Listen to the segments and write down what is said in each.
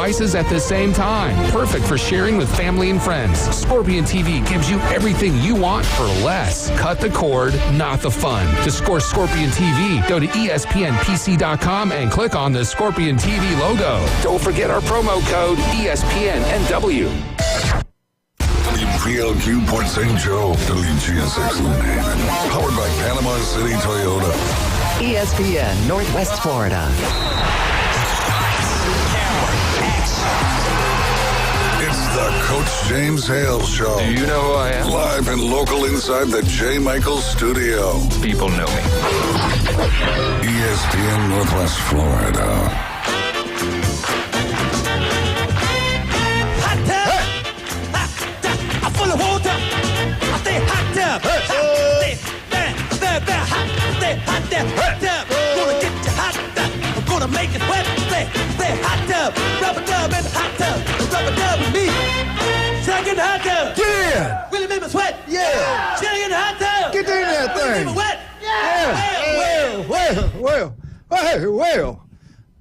devices at the same time. Perfect for sharing with family and friends. Scorpion TV gives you everything you want for less. Cut the cord, not the fun. To score Scorpion TV, go to ESPNPC.com and click on the Scorpion TV logo. Don't forget our promo code ESPNNW. WPLQ Port St. Joe, WGSX. Powered by Panama City Toyota. ESPN Northwest Florida. It's the Coach James Hale Show. Do you know who I am? Live and local inside the J. Michael Studio. People know me. ESPN Northwest Florida. Hot tub. Hot tub. I'm full of water. I stay hot tub. Hot tub. Stay hot tub. Hot tub. Gonna get you hot tub. I'm gonna make it wet. Stay hot tub. Rubber dub in the hot tub. Rubber dub with me. Should I get in the hot tub? Get in! Really make me sweat? Yeah! Should I get in the hot tub? Get in that Really thing! make me wet? Well.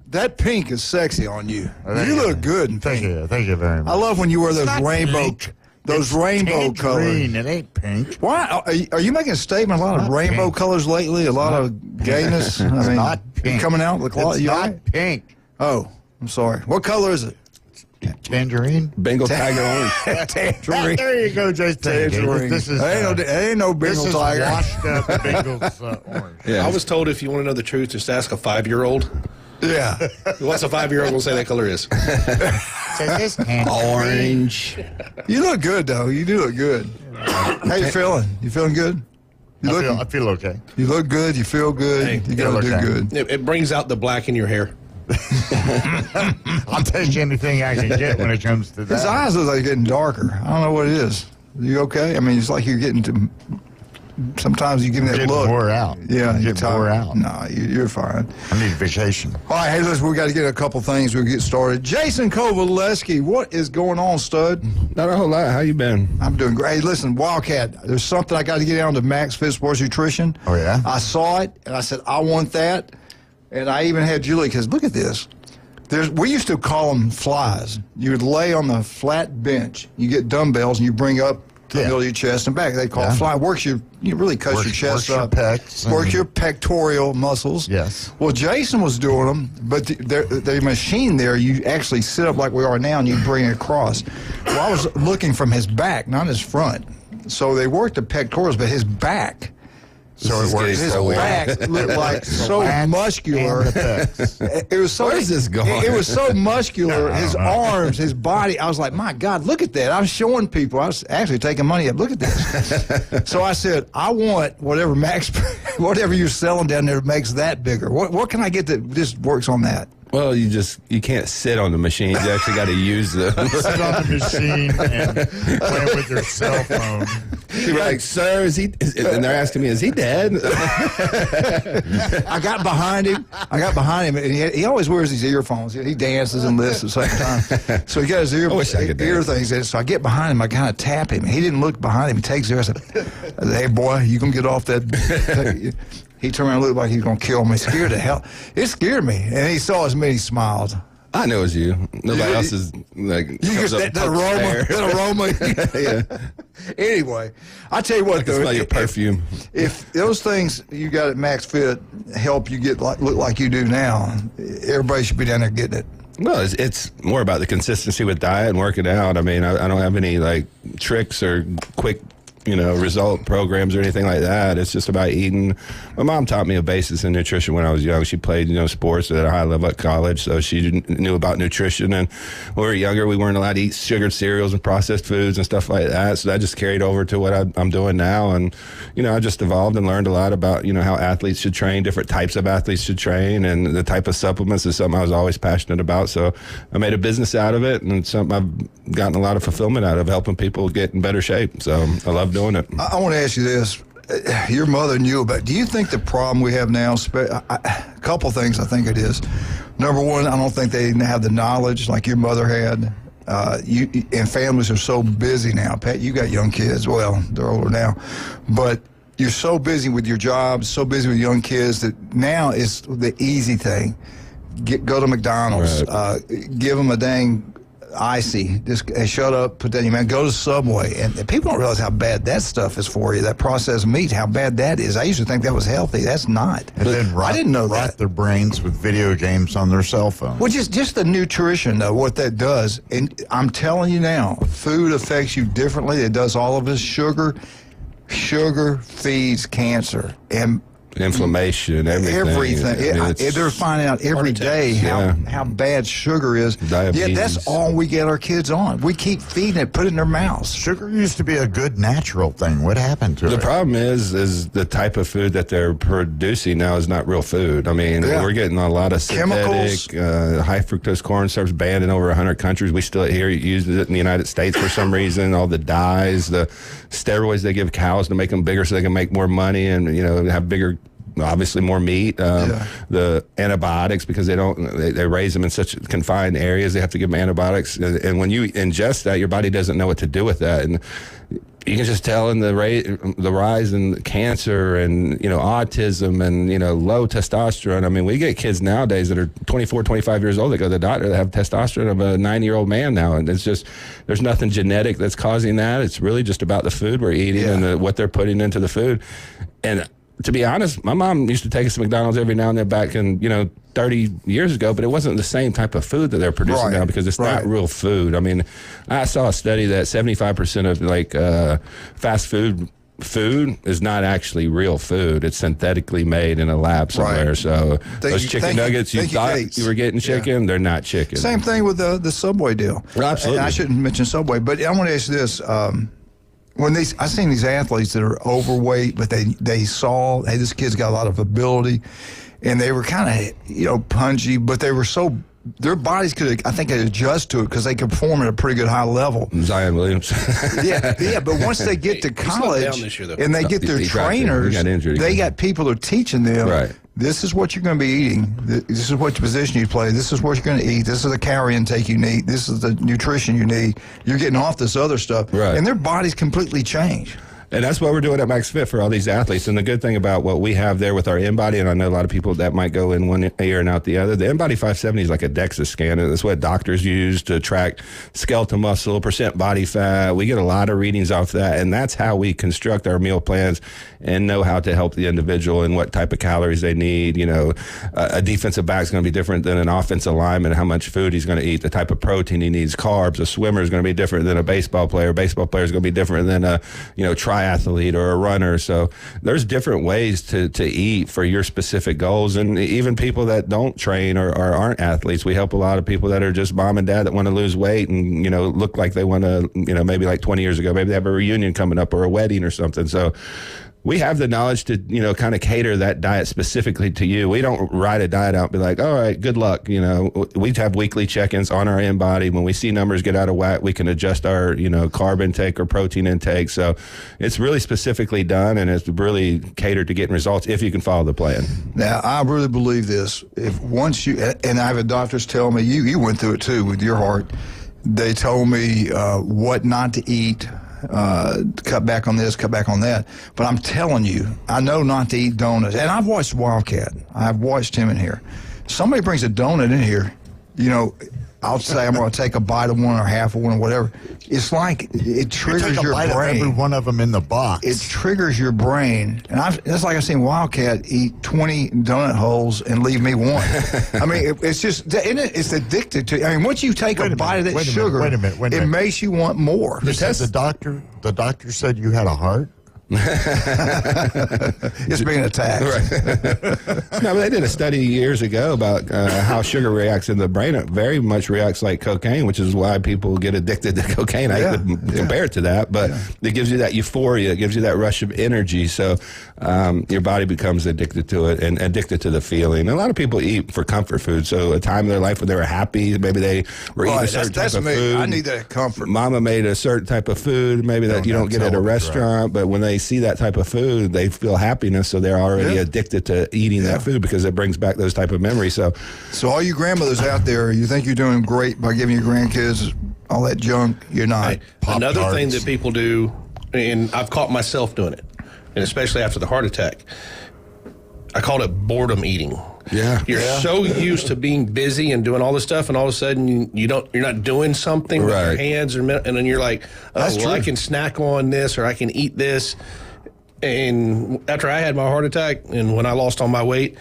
That pink is sexy on you. You look good in pink. Thank you very much. I love when you wear those It's not rainbow, pink. those It's rainbow colors. green. It ain't pink. Why are you making a statement? A lot of Not rainbow pink. colors lately. A lot of gayness. I mean, not pink. coming out with It's not pink. Oh, I'm sorry. What color is it? Tangerine. Bengal tiger orange. Tangerine. There you go, Jason. Tangerine. This is ain't no this Bengal is tiger. washed up Bengals orange. Yeah. I was told if you want to know the truth, just ask a 5-year-old. Yeah. What's a 5-year-old will say that color is? Says this tangerine. Orange. You look good though. You do look good. How you feeling? You feeling good? I feel okay. You look good. You feel good. Hey, you gotta do okay. good. It brings out the black in your hair. I'll take anything I can get when it comes to His that. eyes look like getting darker. I don't know what it is. You okay? I mean, it's like you're getting to. Sometimes you give me that Getting look. wore out. Yeah, Getting you're tired. wore out. No, you're fine. I need vacation. All right, hey, listen, we got to get a couple things. We'll get started. Jason Kovaleski, what is going on, stud? Not a whole lot. How you been? I'm doing great. Hey, listen, Wildcat, there's something I got to get down to Max Fit Sports Nutrition. Oh, yeah? I saw it, and I said, I want that. And I even had Julie, because look at this. We used to call them flies. You would lay on the flat bench. You get dumbbells, and you bring up to the middle of your chest and back. They call it fly. You really cuts your chest up. Works your pectoral muscles. Yes. Well, Jason was doing them, but the machine there, you actually sit up like we are now, and you bring it across. Well, I was looking from his back, not his front. So they worked the pectorals, but his back. So it works. His So back looked like so muscular. It was so. Where is this going? It was so muscular. His arms, his body. I was like, my God, look at that! I was showing people. I was actually taking money up. Look at this. So I said, I want whatever whatever you're selling down there makes that bigger. What can I get that just works on that? Well, you can't sit on the machine. You actually got to use the. Sit on the machine and play with your cell phone. You're like, sir, and they're asking me, is he dead? I got behind him, and he always wears these earphones. He dances and listens at the same time. So he got his ear things in. So I get behind him, I kind of tap him. He didn't look behind him. He takes it. I said, hey, boy, you going to get off that. He turned around and looked like he was going to kill me. Scared the hell. It scared me. And he saw us and he smiled. I know it's you. Nobody else is like. You get that aroma. Yeah. Anyway, I tell you what, I can though, smell your perfume. If those things you got at Max Fit help you look like you do now, everybody should be down there getting it. Well, it's more about the consistency with diet and working out. I mean, I don't have any like tricks or quick result programs or anything like that. It's just about eating. My mom taught me a basis in nutrition when I was young. She played, sports at a high level at college, so she knew about nutrition. And when we were younger, we weren't allowed to eat sugared cereals and processed foods and stuff like that. So that just carried over to what I'm doing now. And, I just evolved and learned a lot about, how athletes should train, different types of athletes should train, and the type of supplements is something I was always passionate about. So I made a business out of it, and it's something I've gotten a lot of fulfillment out of, helping people get in better shape. So I love doing it. I want to ask you this. Your mother knew about. Do you think the problem we have now? A couple things I think it is. Number one, I don't think they have the knowledge like your mother had. And families are so busy now. Pat, you got young kids. Well, they're older now, but you're so busy with your jobs, so busy with young kids that now it's the easy thing. go to McDonald's, give them a dang icy. Just shut up, put that in your mouth. Go to Subway, and people don't realize how bad that stuff is for you. That processed meat, how bad that is. I used to think that was healthy. That's not. And then I didn't know rot that. their brains with video games on their cell phone. Well, just the nutrition, though, what that does. And I'm telling you now, food affects you differently. It does all of us. Sugar feeds cancer. And inflammation, everything. They're finding out every day how bad sugar is. Diabetes. Yet that's all we get our kids on. We keep feeding it, put it in their mouths. Sugar used to be a good natural thing. What happened to it? The problem is the type of food that they're producing now is not real food. I mean, we're getting a lot of synthetic, high fructose corn syrup banned in over 100 countries. We still here use it in the United States for some reason. All the dyes, the steroids they give cows to make them bigger so they can make more money and have bigger. Obviously more meat, the antibiotics because they raise them in such confined areas. They have to give them antibiotics. And when you ingest that, your body doesn't know what to do with that. And you can just tell in the rise in cancer and, autism and, low testosterone. I mean, we get kids nowadays that are 24, 25 years old that go to the doctor that have testosterone of a 90-year-old man now. And it's just, there's nothing genetic that's causing that. It's really just about the food we're eating and what they're putting into the food. And to be honest, my mom used to take us to McDonald's every now and then back in, 30 years ago, but it wasn't the same type of food that they're producing now because it's not real food. I mean, I saw a study that 75% of fast food is not actually real food. It's synthetically made in a lab somewhere. So those chicken nuggets you thought you were getting chicken, they're not chicken. Same thing with the Subway deal. Absolutely. And I shouldn't mention Subway, but I want to ask you this. I've seen these athletes that are overweight, but they saw, hey, this kid's got a lot of ability, and they were kind of, punchy, but they were their bodies could adjust to it because they could perform at a pretty good high level. Zion Williams. But once they get to college and they get their trainers, they got people that are teaching them, this is what you're going to be eating. This is what position you play. This is what you're going to eat. This is the calorie intake you need. This is the nutrition you need. You're getting off this other stuff. And their bodies completely change. And that's what we're doing at Max Fit for all these athletes. And the good thing about what we have there with our InBody, and I know a lot of people that might go in one ear and out the other, the InBody 570 is like a DEXA scan. And it's what doctors use to track skeletal muscle, percent body fat. We get a lot of readings off that. And that's how we construct our meal plans and know how to help the individual and what type of calories they need. A defensive back is going to be different than an offensive lineman, how much food he's going to eat, the type of protein he needs, carbs. A swimmer is going to be different than a baseball player. A baseball player is going to be different than a, triathlete or a runner. So there's different ways to eat for your specific goals. And even people that don't train or aren't athletes, we help a lot of people that are just mom and dad that want to lose weight and, look like they want to, maybe like 20 years ago, maybe they have a reunion coming up or a wedding or something. So we have the knowledge to, kind of cater that diet specifically to you. We don't write a diet out and be like, all right, good luck. We have weekly check-ins on our InBody. When we see numbers get out of whack, we can adjust our, carb intake or protein intake. So it's really specifically done, and it's really catered to getting results if you can follow the plan. Now, I really believe this. If once you, and I have doctors tell me, you went through it too with your heart. They told me what not to eat, cut back on this, cut back on that. But I'm telling you, I know not to eat donuts. And I've watched Wildcat. I've watched him in here. Somebody brings a donut in here, I'll say I'm going to take a bite of one or half of one or whatever. It's like it triggers your brain. Every one of them in the box. It triggers your brain. And that's like I've seen Wildcat eat 20 donut holes and leave me one. I mean, it's just, it's addicted to. I mean, once you take a bite of that sugar, it makes you want more. The doctor said you had a heart? It's being attacked. No, but they did a study years ago about how sugar reacts in the brain. It very much reacts like cocaine, which is why people get addicted to cocaine. I hate to compare it to that, but it gives you that euphoria. It gives you that rush of energy. So your body becomes addicted to it and addicted to the feeling. A lot of people eat for comfort food. So a time in their life when they were happy, maybe they were eating a certain type of food. I need that comfort. Mama made a certain type of food, maybe that you don't get at a restaurant, but when they see that type of food, they feel happiness, so they're already addicted to eating that food because it brings back those type of memories. So all you grandmothers out there, you think you're doing great by giving your grandkids all that junk? You're not. Another thing that people do, and I've caught myself doing it, and especially after the heart attack, I call it boredom eating. You're so used to being busy and doing all this stuff, and all of a sudden you're not doing something with your hands, and then you're like, I can snack on this or I can eat this. And after I had my heart attack and when I lost all my weight,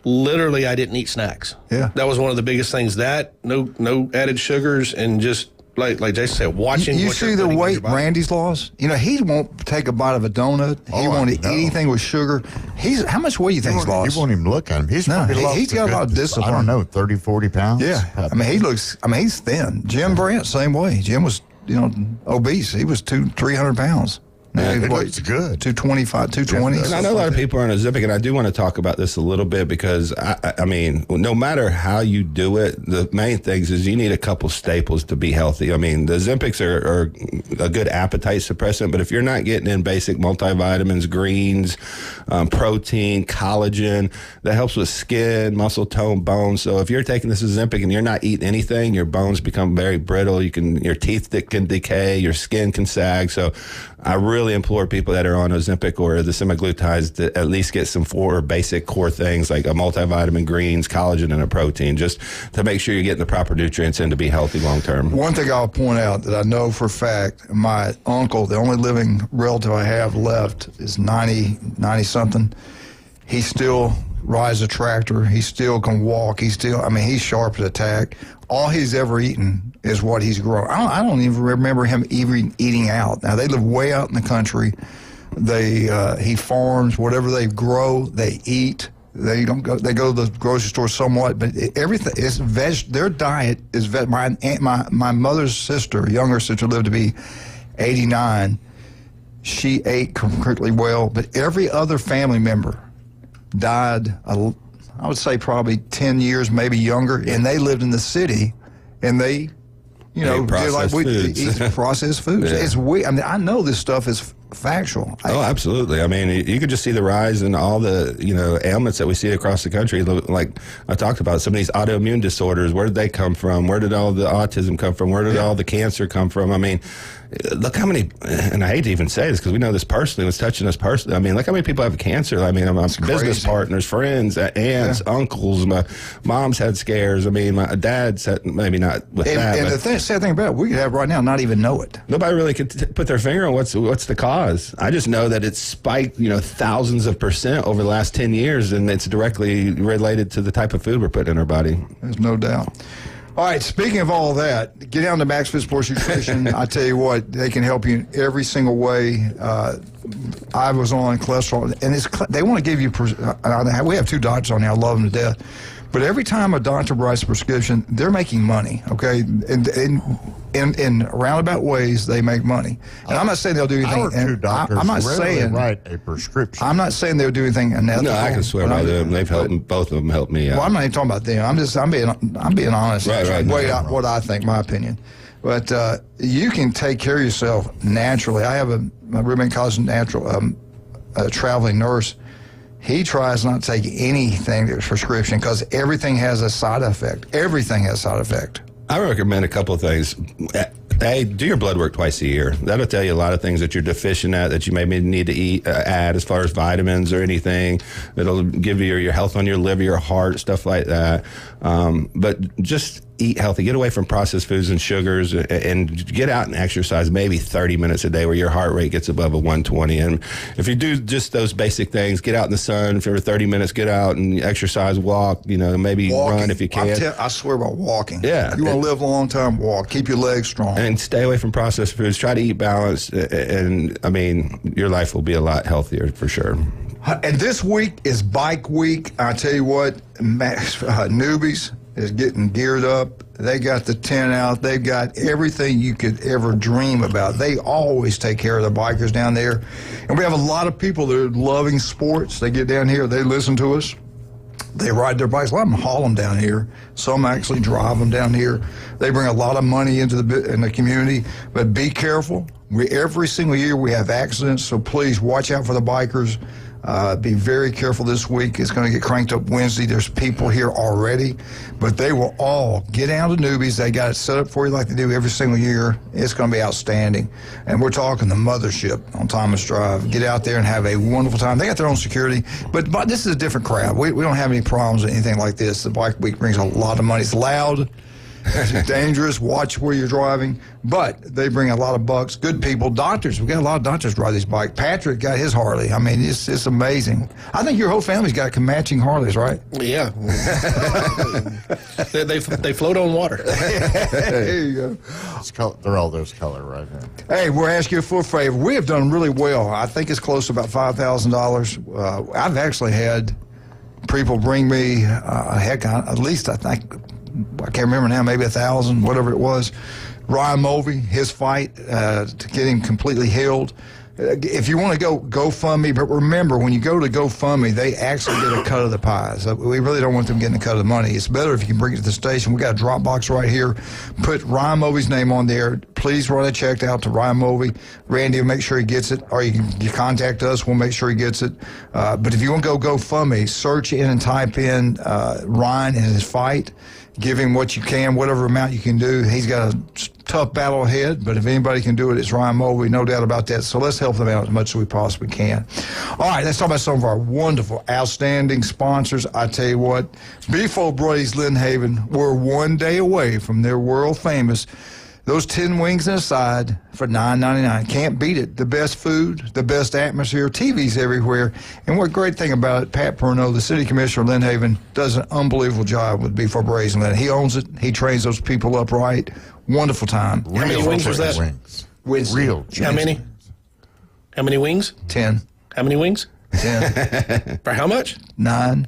literally I didn't eat snacks. Yeah, that was one of the biggest things. That no added sugars, and just like Jason said, watching. You what see you're the putting in weight your body. Randy's lost? You know, he won't take a bite of a donut. He won't eat anything with sugar. How much weight do you think he's lost? You won't even look at him. He's got a lot of discipline. I don't know, 30, 40 pounds. Yeah. He's thin. Jim Brandt, same way. Jim was, obese. He was 300 pounds. Now it looks good. 225, 220. And I know a lot of people are on Ozempic, and I do want to talk about this a little bit because, I mean, no matter how you do it, the main things is you need a couple staples to be healthy. I mean, the Ozempics are a good appetite suppressant, but if you're not getting in basic multivitamins, greens, protein, collagen, that helps with skin, muscle tone, bones. So if you're taking this Ozempic and you're not eating anything, your bones become very brittle. Your teeth can decay, your skin can sag. So I really implore people that are on Ozempic or the semaglutides to at least get some 4 basic core things like a multivitamin, greens, collagen, and a protein, just to make sure you're getting the proper nutrients in to be healthy long term. One thing I'll point out that I know for a fact, my uncle, the only living relative I have left, is 90-something. He still rides a tractor. He still can walk. He's sharp as a tack. All he's ever eaten is what he's grown. I don't even remember him even eating out. Now, they live way out in the country. He farms. Whatever they grow, they eat. They don't go. They go to the grocery store somewhat, but everything is their diet is veg. My mother's sister, younger sister, lived to be 89. She ate completely well, but every other family member died. I would say probably 10 years, maybe younger, and they lived in the city, and they, eat processed foods. Yeah. It's weird. I mean, I know this stuff is factual. Absolutely. I mean, you could just see the rise in all the, ailments that we see across the country. Like I talked about, some of these autoimmune disorders, where did they come from? Where did all the autism come from? Where did all the cancer come from? I mean, look how many, and I hate to even say this because we know this personally, it's touching us personally. I mean, look how many people have cancer. I mean, I'm business partners, friends, aunts, uncles. My mom's had scares. I mean, my dad's had, maybe not with that. And the sad thing about it, we could have right now not even know it. Nobody really could put their finger on what's the cause. I just know that it's spiked, thousands of % over the last 10 years, and it's directly related to the type of food we're putting in our body. There's no doubt. All right, speaking of all that, get down to Max Fit Sports Nutrition. I tell you what, they can help you in every single way. I was on cholesterol, and they want to give you, we have 2 doctors on here, I love them to death, but every time a doctor writes a prescription, they're making money, okay? And in roundabout ways, they make money. And I'm not saying they'll do anything. Our 2 doctors I'm not saying write a prescription. I'm not saying they'll do anything unethical. No, I can swear by them. They've helped. Both of them helped me out. Well, I'm not even talking about them. I'm being honest. Right. What I think, my opinion. But you can take care of yourself naturally. I have a roommate in college, a traveling nurse. He tries not to take anything that's prescription because everything has a side effect. Everything has a side effect. I recommend a couple of things. Hey, do your blood work twice a year. That'll tell you a lot of things that you're deficient at, that you maybe need to add as far as vitamins or anything. It'll give you your health on your liver, your heart, stuff like that. But just eat healthy. Get away from processed foods and sugars, and get out and exercise maybe 30 minutes a day where your heart rate gets above a 120. And if you do just those basic things, get out in the sun for 30 minutes, get out and exercise, walk, maybe walking. Run if you can. I swear about walking. Yeah. You want to live a long time, walk. Keep your legs strong. And stay away from processed foods. Try to eat balanced. And, I mean, your life will be a lot healthier for sure. And this week is Bike Week. I tell you what, Newbies is getting geared up. They got the tent out. They've got everything you could ever dream about. They always take care of the bikers down there. And we have a lot of people that are loving sports. They get down here. They listen to us. They ride their bikes. A lot of them haul them down here. Some actually drive them down here. They bring a lot of money into the community. But be careful. Every single year we have accidents, so please watch out for the bikers. Be very careful this week. It's going to get cranked up Wednesday. There's people here already, but they will all get down to Newbies. They got it set up for you like they do every single year. It's going to be outstanding. And we're talking the mothership on Thomas Drive. Get out there and have a wonderful time. They got their own security, but this is a different crowd. We don't have any problems with anything like this. The Bike Week brings a lot of money. It's loud. It's dangerous. Watch where you're driving. But they bring a lot of bucks. Good people. Doctors. We got a lot of doctors ride these bikes. Patrick got his Harley. I mean, it's amazing. I think your whole family's got matching Harleys, right? Yeah. they float on water. There you go. They're all those color right here. Hey, we're asking you for a favor. We have done really well. I think it's close to about $5,000. I've actually had people bring me, at least I think, I can't remember now, maybe 1,000, whatever it was. Ryan Mulvey, his fight to get him completely healed. If you want to go GoFundMe, but remember, when you go to GoFundMe, they actually get a cut of the pie. So we really don't want them getting a cut of the money. It's better if you can bring it to the station. We got a drop box right here. Put Ryan Mulvey's name on there. Please write a check out to Ryan Mulvey. Randy will make sure he gets it, or you contact us. We'll make sure he gets it. But if you want to go GoFundMe, search in and type in Ryan and his fight. Give him what you can, whatever amount you can do. He's got a tough battle ahead, but if anybody can do it, it's Ryan Mulvey, no doubt about that. So let's help them out as much as we possibly can. All right, let's talk about some of our wonderful, outstanding sponsors. I tell you what, Beef O'Brady's Lynn Haven, we're one day away from their world famous those 10 wings and a side for $9.99. Can't beat it. The best food, the best atmosphere, TVs everywhere. And what great thing about it, Pat Perno, the city commissioner of Lynn Haven, does an unbelievable job with Beef O'Brady's and Lynn. He owns it. He trains those people up right. Wonderful time. How many wings was that? Wings. Real. How many? How many wings? 10. How many wings? 10. For how much? 9.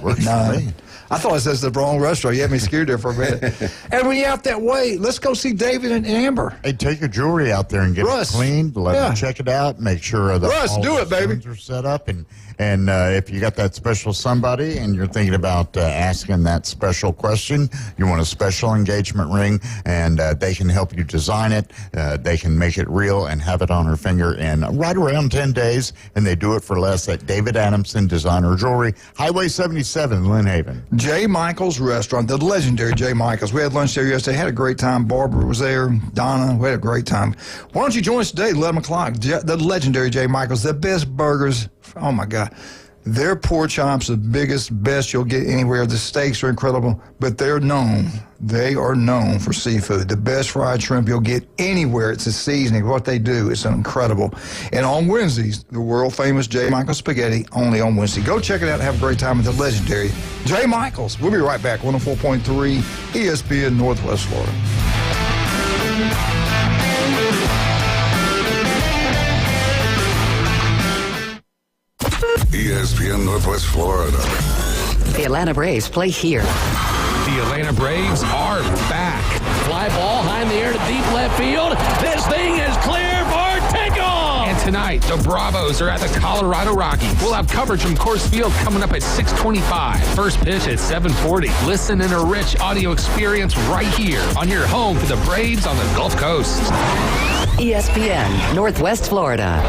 Works for me. I thought it says the wrong restaurant. You had me scared there for a minute. And when you're out that way, let's go see David and Amber. Hey, take your jewelry out there and get it cleaned. Let them check it out. Make sure that all do the it, baby. stones are set up. And if you got that special somebody and you're thinking about asking that special question, you want a special engagement ring, and they can help you design it. They can make it real and have it on her finger in right around 10 days, and they do it for less at David Adamson Designer Jewelry, Highway 77, Lynn Haven. J. Michael's Restaurant, the legendary J. Michael's. We had lunch there yesterday, had a great time. Barbara was there, Donna, we had a great time. Why don't you join us today at 11 o'clock? The legendary J. Michael's, the best burgers. Oh, my God. Their pork chops, the biggest, best you'll get anywhere. The steaks are incredible, but they are known for seafood. The best fried shrimp you'll get anywhere. It's a seasoning. What they do is incredible. And on Wednesdays, the world-famous J. Michael's Spaghetti, only on Wednesday. Go check it out and have a great time at the legendary J. Michael's. We'll be right back. 104.3 ESPN Northwest Florida. ESPN Northwest Florida. The Atlanta Braves play here. The Atlanta Braves are back. Fly ball high in the air to deep left field. This thing is clear for takeoff. And tonight, the Bravos are at the Colorado Rockies. We'll have coverage from Coors Field coming up at 6:25. First pitch at 7:40. Listen in a rich audio experience right here on your home for the Braves on the Gulf Coast. ESPN Northwest Florida.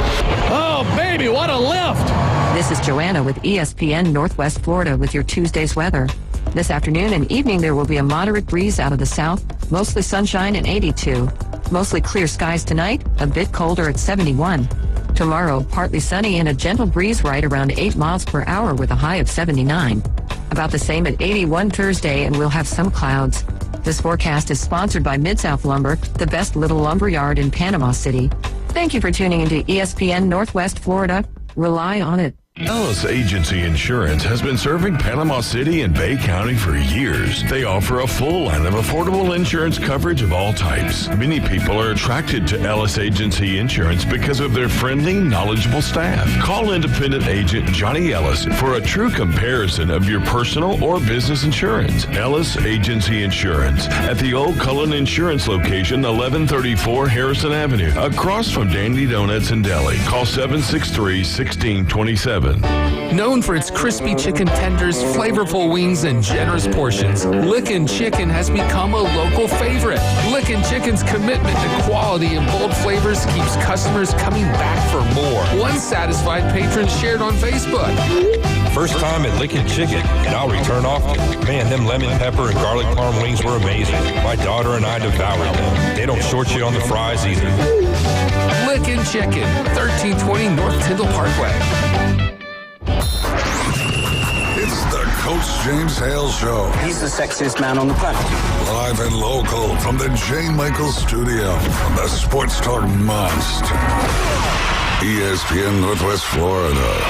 Oh, baby, what a lift. This is Joanna with ESPN Northwest Florida with your Tuesday's weather. This afternoon and evening there will be a moderate breeze out of the south, mostly sunshine and 82. Mostly clear skies tonight, a bit colder at 71. Tomorrow, partly sunny and a gentle breeze right around 8 miles per hour with a high of 79. About the same at 81 Thursday, and we'll have some clouds. This forecast is sponsored by Mid-South Lumber, the best little lumber yard in Panama City. Thank you for tuning into ESPN Northwest Florida. Rely on it. Ellis Agency Insurance has been serving Panama City and Bay County for years. They offer a full line of affordable insurance coverage of all types. Many people are attracted to Ellis Agency Insurance because of their friendly, knowledgeable staff. Call independent agent Johnny Ellis for a true comparison of your personal or business insurance. Ellis Agency Insurance at the Old Cullen Insurance location, 1134 Harrison Avenue, across from Dandy Donuts and Deli. Call 763-1627. 11. Known for its crispy chicken tenders, flavorful wings, and generous portions, Lickin' Chicken has become a local favorite. Lickin' Chicken's commitment to quality and bold flavors keeps customers coming back for more. One satisfied patron shared on Facebook. First time at Lickin' Chicken, and I'll return often. Man, them lemon pepper and garlic parm wings were amazing. My daughter and I devoured them. They don't short you on the fries either. Lickin' Chicken, 1320 North Tyndall Parkway. It's the Coach James Hale Show. He's the sexiest man on the planet. Live and local from the J. Michaels Studio on the Sports Talk Must. ESPN Northwest Florida.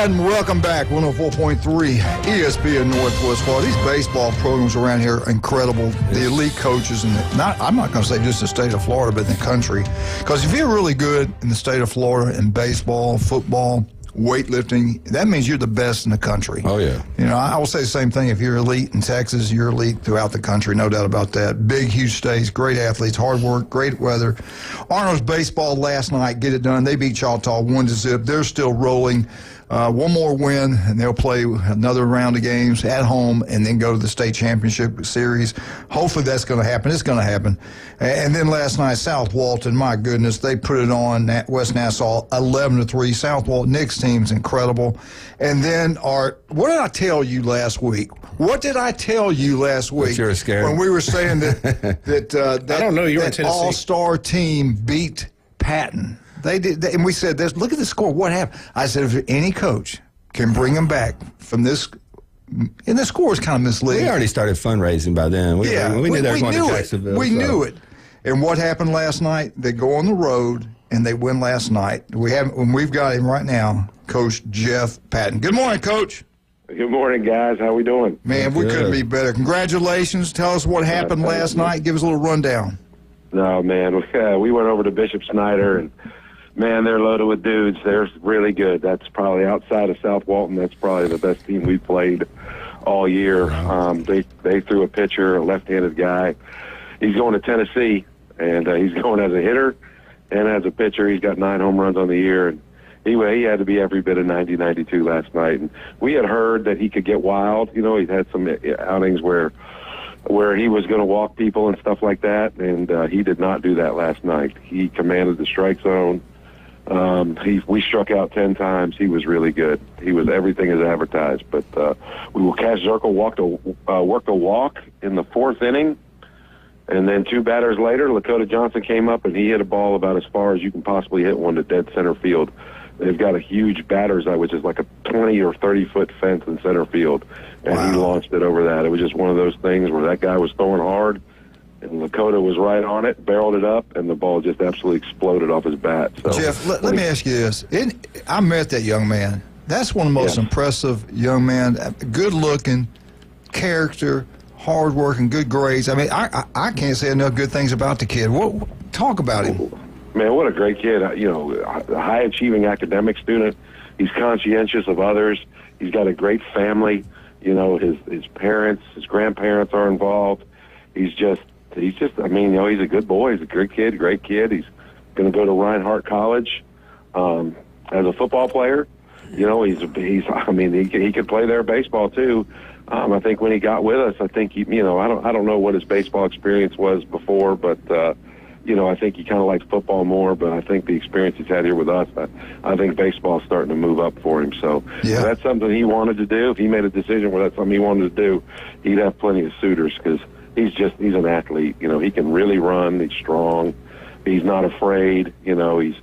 And welcome back, 104.3 ESPN Northwest Florida. These baseball programs around here are incredible. The elite coaches, and I'm not going to say just the state of Florida, but in the country. Because if you're really good in the state of Florida in baseball, football, weightlifting, that means you're the best in the country. Oh, yeah. You know, I will say the same thing. If you're elite in Texas, you're elite throughout the country, no doubt about that. Big, huge states, great athletes, hard work, great weather. Arnold's baseball last night, get it done. They beat Choctaw 1-0. They're still rolling. One more win, and they'll play another round of games at home and then go to the state championship series. Hopefully that's going to happen. It's going to happen. And then last night, South Walton, my goodness, they put it on West Nassau 11-3. South Walton, Nick's team's incredible. And then what did I tell you last week? What did I tell you last week? You were scared. When we were saying that I don't know, you were in Tennessee. all-star team beat Patton. They did, and we said, look at the score. What happened? I said, if any coach can bring them back from this, and the score is kind of misleading. We already started fundraising by then. We knew they were going to Jacksonville. We knew it. And what happened last night? They go on the road, and they win last night. We've got him right now, Coach Jeff Patton. Good morning, Coach. Good morning, guys. How we doing? Man, we couldn't be better. Congratulations. Tell us what happened last night. Give us a little rundown. No, man. We went over to Bishop Snyder, and man, they're loaded with dudes. They're really good. That's probably outside of South Walton. That's probably the best team we've played all year. They threw a pitcher, a left-handed guy. He's going to Tennessee, and he's going as a hitter and as a pitcher. He's got 9 home runs on the year. And he had to be every bit of 90-92 last night. And we had heard that he could get wild. You know, he's had some outings where he was going to walk people and stuff like that, and he did not do that last night. He commanded the strike zone. We struck out 10 times. He was really good. He was everything as advertised. But Cash Zirkle worked a walk in the 4th inning, and then 2 batters later, Lakota Johnson came up, and he hit a ball about as far as you can possibly hit one to dead center field. They've got a huge batter's eye, which is like a 20 or 30-foot fence in center field, and he launched it over that. It was just one of those things where that guy was throwing hard, and Lakota was right on it, barreled it up, and the ball just absolutely exploded off his bat. So, Jeff, let me ask you this. I met that young man. That's one of the most impressive young men, good-looking, character, hard-working, good grades. I mean, I can't say enough good things about the kid. Talk about him. Man, what a great kid. You know, a high-achieving academic student. He's conscientious of others. He's got a great family. You know, his parents, his grandparents are involved. He's just, I mean, you know, he's a good boy. He's a great kid. He's going to go to Reinhardt College as a football player. You know, he could play there baseball too. I think when he got with us, I think I don't know what his baseball experience was before, but you know, I think he kind of likes football more. But I think the experience he's had here with us, I think baseball's starting to move up for him. So if that's something he wanted to do. If he made a decision where that's something he wanted to do, he'd have plenty of suitors because he's an athlete. You know, he can really run. He's strong. He's not afraid. You know, he's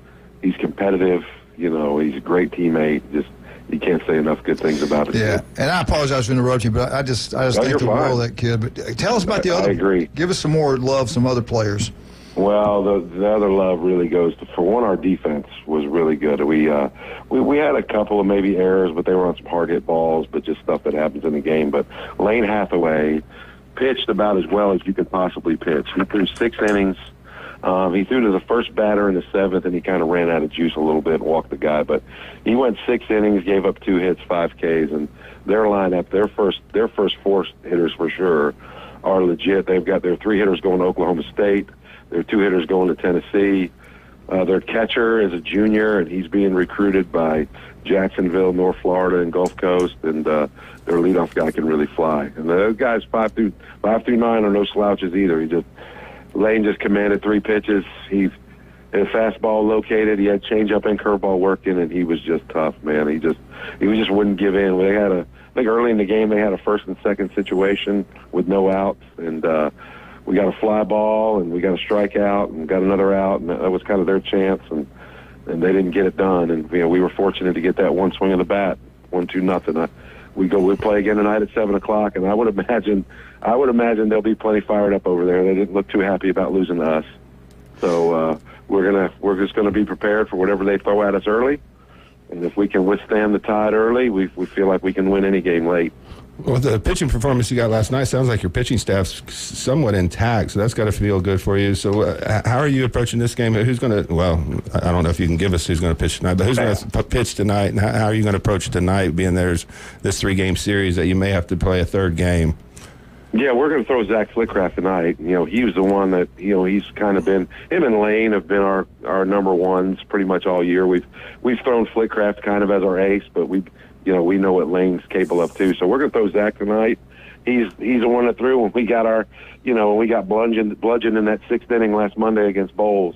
competitive. You know, he's a great teammate. Just you can't say enough good things about it. Yeah, and I apologize for interrupting you, but I just think the world of that kid. But tell us about the other. I agree. Give us some more love, some other players. Well, the other love really goes to, for one, our defense was really good. We had a couple of maybe errors, but they were on some hard hit balls, but just stuff that happens in the game. But Lane Hathaway pitched about as well as you could possibly pitch. He threw 6 innings. He threw to the first batter in the 7th, and he kind of ran out of juice a little bit and walked the guy. But he went 6 innings, gave up 2 hits, 5 Ks, and their lineup, their first 4 hitters for sure, are legit. They've got their 3 hitters going to Oklahoma State. Their 2 hitters going to Tennessee. Their catcher is a junior, and he's being recruited by Jacksonville, North Florida, and Gulf Coast, and their leadoff guy can really fly. And the guys 5 through 9 are no slouches either. Lane just commanded 3 pitches. He had a fastball located. He had changeup and curveball working, and he was just tough, man. He just wouldn't give in. I think early in the game they had a first and second situation with no outs, and we got a fly ball, and we got a strikeout, and got another out, and that was kind of their chance, and they didn't get it done. And we were fortunate to get that one swing of the bat, 1-2-0. We play again tonight at 7:00, and I would imagine they'll be plenty fired up over there. They didn't look too happy about losing to us, so we're just gonna be prepared for whatever they throw at us early, and if we can withstand the tide early, we feel like we can win any game late. Well, the pitching performance you got last night sounds like your pitching staff's somewhat intact, so that's got to feel good for you. So how are you approaching this game? Who's going to, well, I don't know if you can give us who's going to pitch tonight, but who's going to pitch tonight, and how are you going to approach tonight, being there's this 3-game series that you may have to play a third game? Yeah, we're going to throw Zach Flickcraft tonight. He was the one that, he's kind of been, him and Lane have been our number ones pretty much all year. We've thrown Flickcraft kind of as our ace, but we know what Lane's capable of too. So we're going to throw Zach tonight. He's the one that threw when we got when we got bludgeoned in that 6th inning last Monday against Bowles.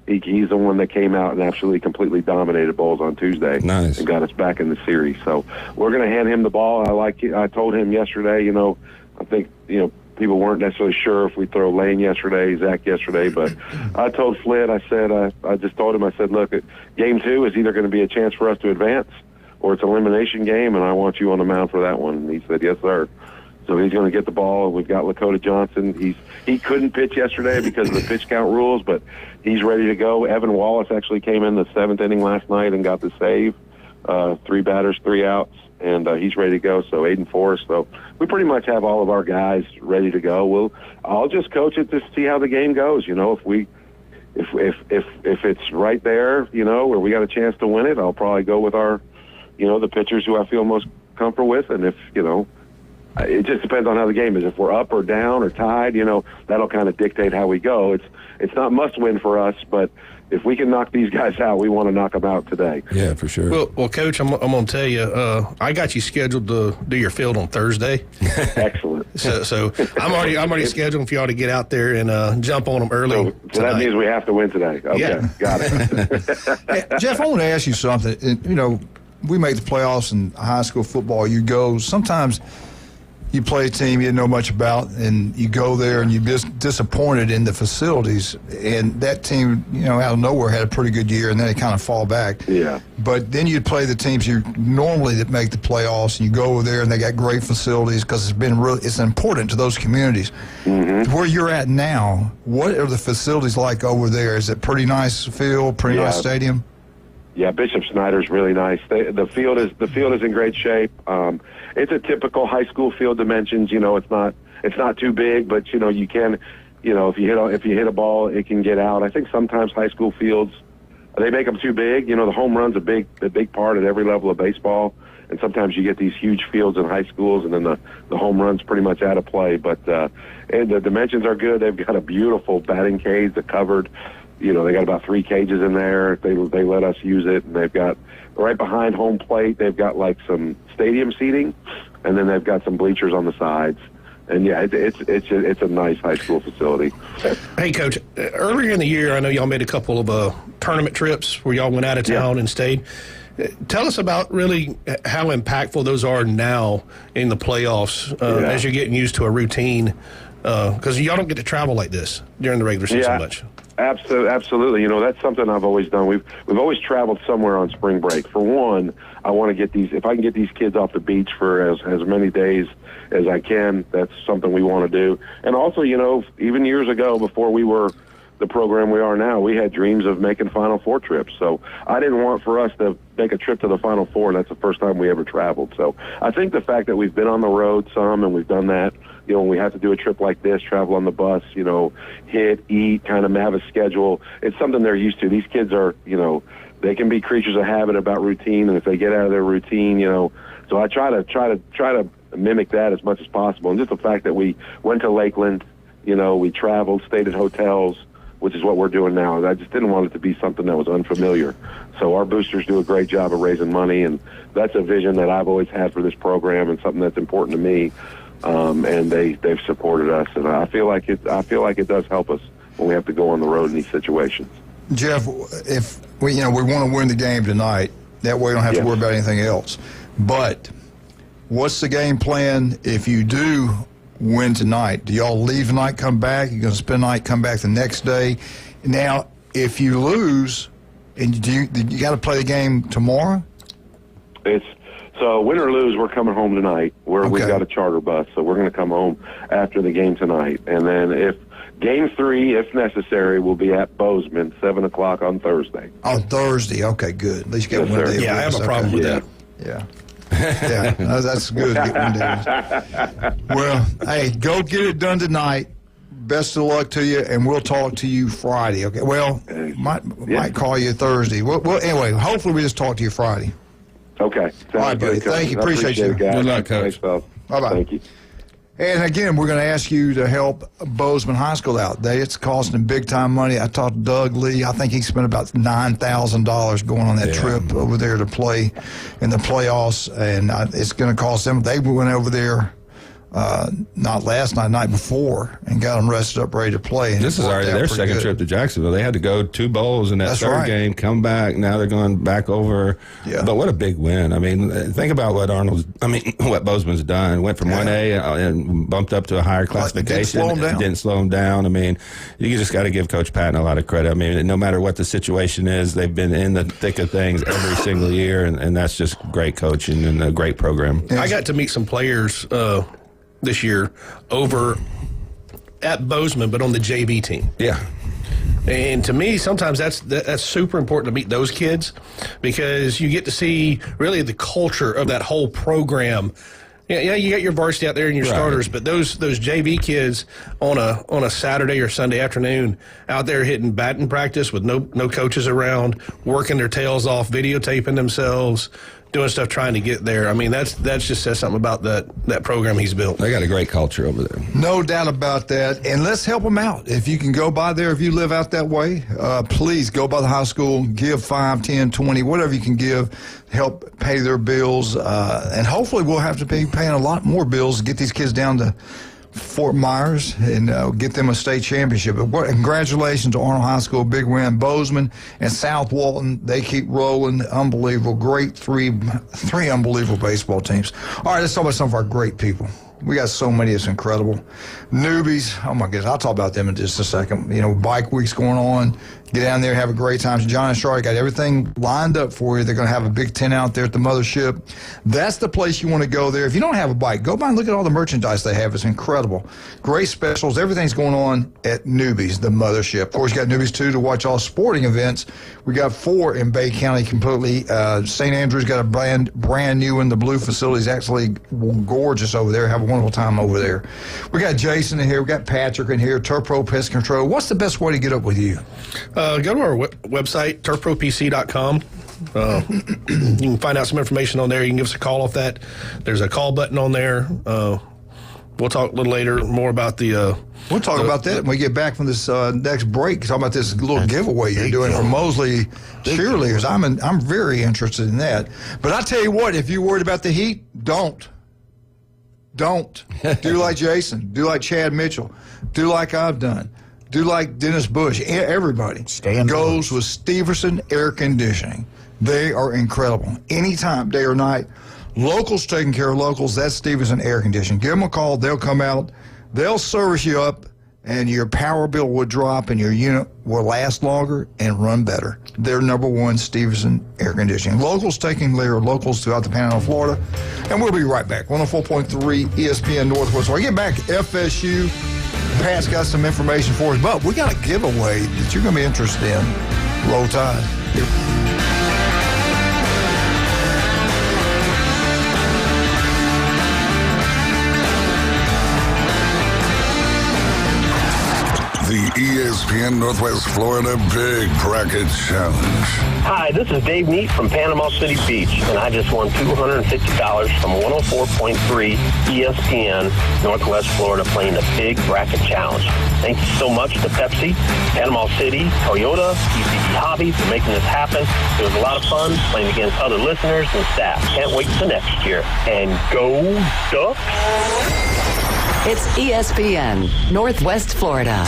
He's the one that came out and absolutely completely dominated Bowles on Tuesday. Nice. And got us back in the series. So we're going to hand him the ball. I told him yesterday, I think, people weren't necessarily sure if we throw Lane yesterday, Zach yesterday, but I told Flint, I just told him, I said, look, game 2 is either going to be a chance for us to advance or it's an elimination game, and I want you on the mound for that one. And he said, yes, sir. So he's going to get the ball. We've got Lakota Johnson. He couldn't pitch yesterday because of the pitch count rules, but he's ready to go. Evan Wallace actually came in the 7th inning last night and got the save. 3 batters, 3 outs, and he's ready to go. So Aiden Forrest. So we pretty much have all of our guys ready to go. I'll just coach it to see how the game goes. If it's right there, where we got a chance to win it, I'll probably go with our, the pitchers who I feel most comfortable with. And if, it just depends on how the game is. If we're up or down or tied, that'll kind of dictate how we go. It's not must win for us, but if we can knock these guys out, we want to knock them out today. Yeah, for sure. Well, Coach, I'm going to tell you, I got you scheduled to do your field on Thursday. Excellent. So I'm already scheduling for y'all to get out there and jump on them early. So that means we have to win today. Okay, yeah. Got it. Hey, Jeff, I want to ask you something. We make the playoffs in high school football. You go sometimes. You play a team you didn't know much about, and you go there and you're just disappointed in the facilities. And that team, out of nowhere had a pretty good year, and then they kind of fall back. Yeah. But then you'd play the teams you normally that make the playoffs, and you go over there and they got great facilities because it's important to those communities. Mm-hmm. Where you're at now, what are the facilities like over there? Is it pretty nice field, pretty nice stadium? Yeah, Bishop Snyder's really nice. The field is in great shape. It's a typical high school field dimensions. It's not too big, but you can, if you hit a ball, it can get out. I think sometimes high school fields, they make them too big. The home run's a big part at every level of baseball, and sometimes you get these huge fields in high schools, and then the home run's pretty much out of play. But and the dimensions are good. They've got a beautiful batting cage, the covered. They got about 3 cages in there. They let us use it, and they've got right behind home plate. They've got like some stadium seating, and then they've got some bleachers on the sides. And yeah, it's a nice high school facility. Hey, Coach, earlier in the year, I know y'all made a couple of tournament trips where y'all went out of town and stayed. Tell us about really how impactful those are now in the playoffs as you're getting used to a routine, because y'all don't get to travel like this during the regular season much. Absolutely. That's something I've always done. We've always traveled somewhere on spring break. For one, I want to get if I can get these kids off the beach for as many days as I can, that's something we want to do. And also, even years ago, before we were the program we are now, we had dreams of making Final Four trips. So I didn't want for us to make a trip to the Final Four, and that's the first time we ever traveled. So I think the fact that we've been on the road some and we've done that, when we have to do a trip like this, travel on the bus, hit, eat, kind of have a schedule, it's something they're used to. These kids are, they can be creatures of habit about routine, and if they get out of their routine, so I try to mimic that as much as possible. And just the fact that we went to Lakeland, we traveled, stayed at hotels, which is what we're doing now. I just didn't want it to be something that was unfamiliar. So our boosters do a great job of raising money, and that's a vision that I've always had for this program and something that's important to me. And they've supported us, and I feel like it does help us when we have to go on the road in these situations. Jeff, if we want to win the game tonight, that way we don't have to worry about anything else. But what's the game plan if you do win tonight? Do y'all leave tonight, come back? You're going to spend the night, come back the next day? Now, if you lose, and you got to play the game tomorrow? So win or lose, we're coming home tonight. We've got a charter bus, so we're going to come home after the game tonight. And then if Game 3, if necessary, will be at Bozeman, 7 o'clock on Thursday. On Thursday, okay, good. At least you got 1 day. Yeah, I have a problem with that. Yeah. Yeah, that's good. Well, hey, go get it done tonight. Best of luck to you, and we'll talk to you Friday. Okay. Well, might call you Thursday. Well, anyway, hopefully we just talk to you Friday. Okay. All right, buddy. Thank you. Appreciate you. It, guys. Good luck, Coach. Bye-bye. Thank you. And again, we're going to ask you to help Bozeman High School out. It's costing them big-time money. I talked to Doug Lee. I think he spent about $9,000 going on that trip over there to play in the playoffs, and it's going to cost them. They went over there not last night, night before, and got them rested up, ready to play. And this is already their second trip to Jacksonville. They had to go 2 bowls in that third game, come back. Now they're going back over. Yeah. But what a big win. I mean, think about what what Bozeman's done. Went from 1A and bumped up to a higher classification. Didn't slow them down. I mean, you just got to give Coach Patton a lot of credit. I mean, no matter what the situation is, they've been in the thick of things every single year, and that's just great coaching and a great program. I got to meet some players this year over at Bozeman, but on the JV team. Yeah. And to me, sometimes that's super important to meet those kids, because you get to see really the culture of that whole program. Yeah, you got your varsity out there and your starters, but those JV kids on a Saturday or Sunday afternoon out there hitting batting practice with no coaches around, working their tails off, videotaping themselves, doing stuff trying to get there. I mean, that's just says something about that program he's built. They got a great culture over there. No doubt about that. And let's help them out. If you can go by there, if you live out that way, please go by the high school, give 5, 10, 20, whatever you can give, help pay their bills. And hopefully we'll have to be paying a lot more bills to get these kids down to Fort Myers and get them a state championship. But congratulations to Arnold High School, big win. Bozeman and South Walton, they keep rolling. Unbelievable. Great three unbelievable baseball teams. All right, let's talk about some of our great people. We got so many, it's incredible. Newbies, oh my goodness, I'll talk about them in just a second. You know, bike week's going on. Get down there, have a great time. John and Charlotte got everything lined up for you. They're going to have a big tent out there at the mothership. That's the place you want to go there. If you don't have a bike, go by and look at all the merchandise they have. It's incredible. Great specials. Everything's going on at Newbies, the mothership. Of course, you got Newbies, too, to watch all sporting events. We got 4 in Bay County completely. St. Andrews got a brand new one. The blue facility is actually gorgeous over there. Have a wonderful time over there. We got Jason in here. We got Patrick in here. Turpro Pest Control. What's the best way to get up with you? Go to our website, turpropc.com. You can find out some information on there. You can give us a call off that. There's a call button on there. We'll talk a little later more about the... We'll talk about that when we get back from this next break. Talk about this little giveaway you're doing for Mosley cheerleaders. I'm very interested in that. But I tell you what, if you're worried about the heat, don't. Do like Jason. Do like Chad Mitchell. Do like I've done. Do like Dennis Bush. Everybody goes with Steverson Air Conditioning. They are incredible. Anytime, day or night. Locals taking care of locals. That's Steverson Air Conditioning. Give them a call. They'll come out. They'll service you up, and your power bill will drop, and your unit will last longer and run better. They're number 1, Steverson Air Conditioning. Locals taking care of locals throughout the Panhandle of Florida. And we'll be right back. 104.3 ESPN Northwest. When I get back, FSU. Pat's got some information for us, but we got a giveaway that you're going to be interested in. Roll Tide. The ESPN Northwest Florida Big Bracket Challenge. Hi, this is Dave Neat from Panama City Beach, and I just won $250 from 104.3 ESPN Northwest Florida playing the Big Bracket Challenge. Thank you so much to Pepsi, Panama City, Toyota, ECB Hobby for making this happen. It was a lot of fun playing against other listeners and staff. Can't wait till next year. And go Ducks! It's ESPN Northwest Florida.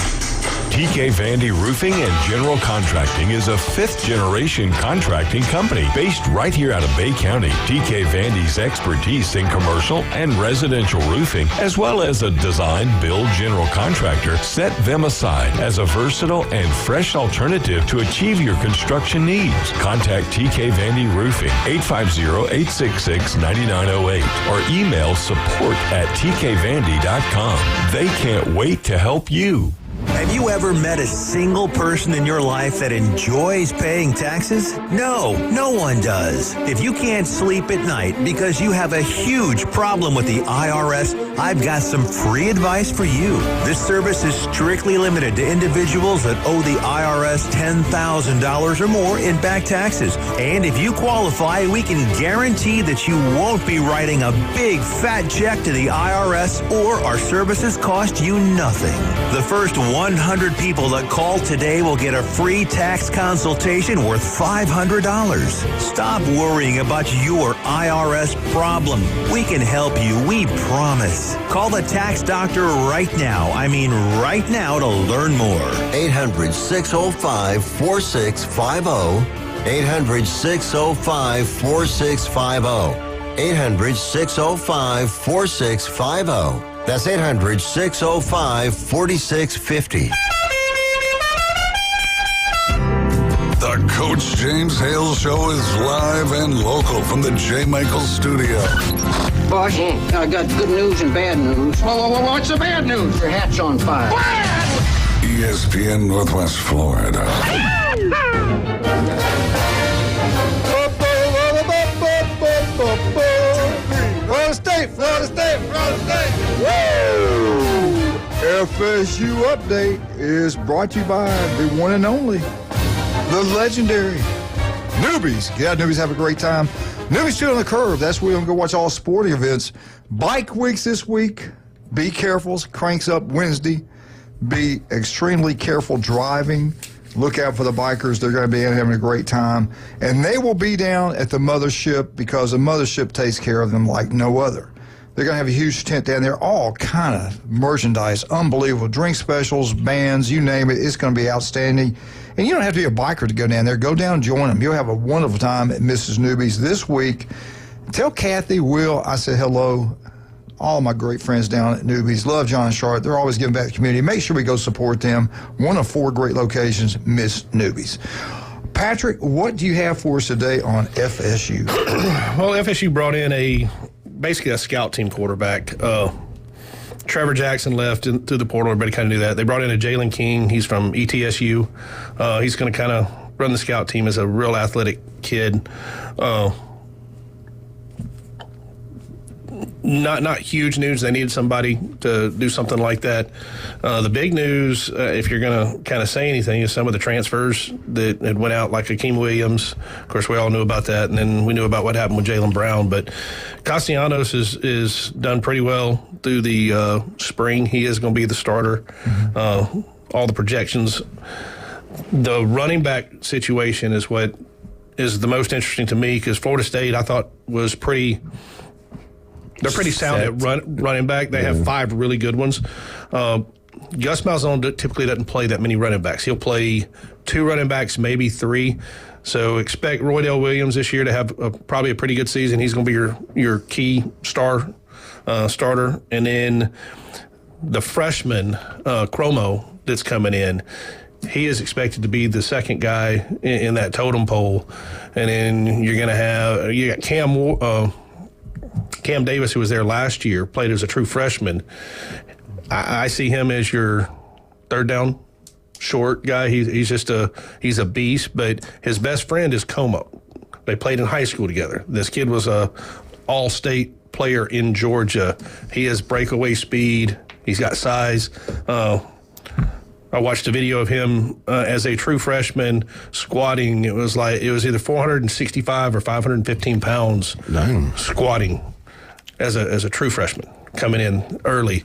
TK Vandy Roofing and General Contracting is a fifth-generation contracting company based right here out of Bay County. TK Vandy's expertise in commercial and residential roofing, as well as a design-build general contractor, set them aside as a versatile and fresh alternative to achieve your construction needs. Contact TK Vandy Roofing, 850-866-9908, or email support@tkvandy.com. They can't wait to help you. Have you ever met a single person in your life that enjoys paying taxes? No one does. If you can't sleep at night because you have a huge problem with the IRS, I've got some free advice for you. This service is strictly limited to individuals that owe the IRS $10,000 or more in back taxes. And if you qualify, we can guarantee that you won't be writing a big fat check to the IRS, or our services cost you nothing. The first 100 people that call today will get a free tax consultation worth $500. Stop worrying about your IRS problem. We can help you, we promise. Call the tax doctor right now. I mean right now, to learn more. 800-605-4650. 800-605-4650. 800-605-4650. That's 800-605-4650. The Coach James Hale Show is live and local from the J. Michael Studio. Boss, I got good news and bad news. What's the bad news? Your hat's on fire. ESPN Northwest Florida. Florida State, Florida State, Florida State. Woo! FSU Update is brought to you by the one and only, the legendary Newbies. Yeah, Newbies, have a great time. Newbies Street on the Curve. That's where we're going to go watch all sporting events. Bike weeks this week. Be careful. Cranks up Wednesday. Be extremely careful driving. Look out for the bikers. They're going to be having a great time. And they will be down at the mothership because the mothership takes care of them like no other. They're going to have a huge tent down there, all kind of merchandise, unbelievable, drink specials, bands, you name it. It's going to be outstanding. And you don't have to be a biker to go down there. Go down and join them. You'll have a wonderful time at Mrs. Newbies this week. Tell Kathy, Will, I said hello. All my great friends down at Newbies. Love John and Charlotte. They're always giving back to the community. Make sure we go support them. One of 4 great locations, Miss Newbies. Patrick, what do you have for us today on FSU? Well, FSU brought in basically a scout team quarterback. Trevor Jackson left through the portal. Everybody kind of knew that. They brought in a Jalen King. He's from ETSU. He's going to kind of run the scout team as a real athletic kid. Not huge news. They needed somebody to do something like that. The big news, if you're going to kind of say anything, is some of the transfers that had went out, like Akeem Williams. Of course, we all knew about that, and then we knew about what happened with Jalen Brown. But Castellanos is done pretty well through the spring. He is going to be the starter. Mm-hmm. All the projections. The running back situation is what is the most interesting to me, because Florida State, I thought, was pretty... They're pretty sound at running back. They have 5 really good ones. Gus Malzahn typically doesn't play that many running backs. He'll play 2 running backs, maybe 3. So expect Roydell Williams this year to have probably a pretty good season. He's going to be your key starter. And then the freshman, Chromo, that's coming in, he is expected to be the second guy in that totem pole. And then you got Cam Davis, who was there last year, played as a true freshman. I see him as your third down short guy. He's a beast, but his best friend is Como. They played in high school together. This kid was a all-state player in Georgia. He has breakaway speed. He's got size. I watched a video of him as a true freshman squatting. It was either 465 or 515 pounds squatting as a true freshman coming in early.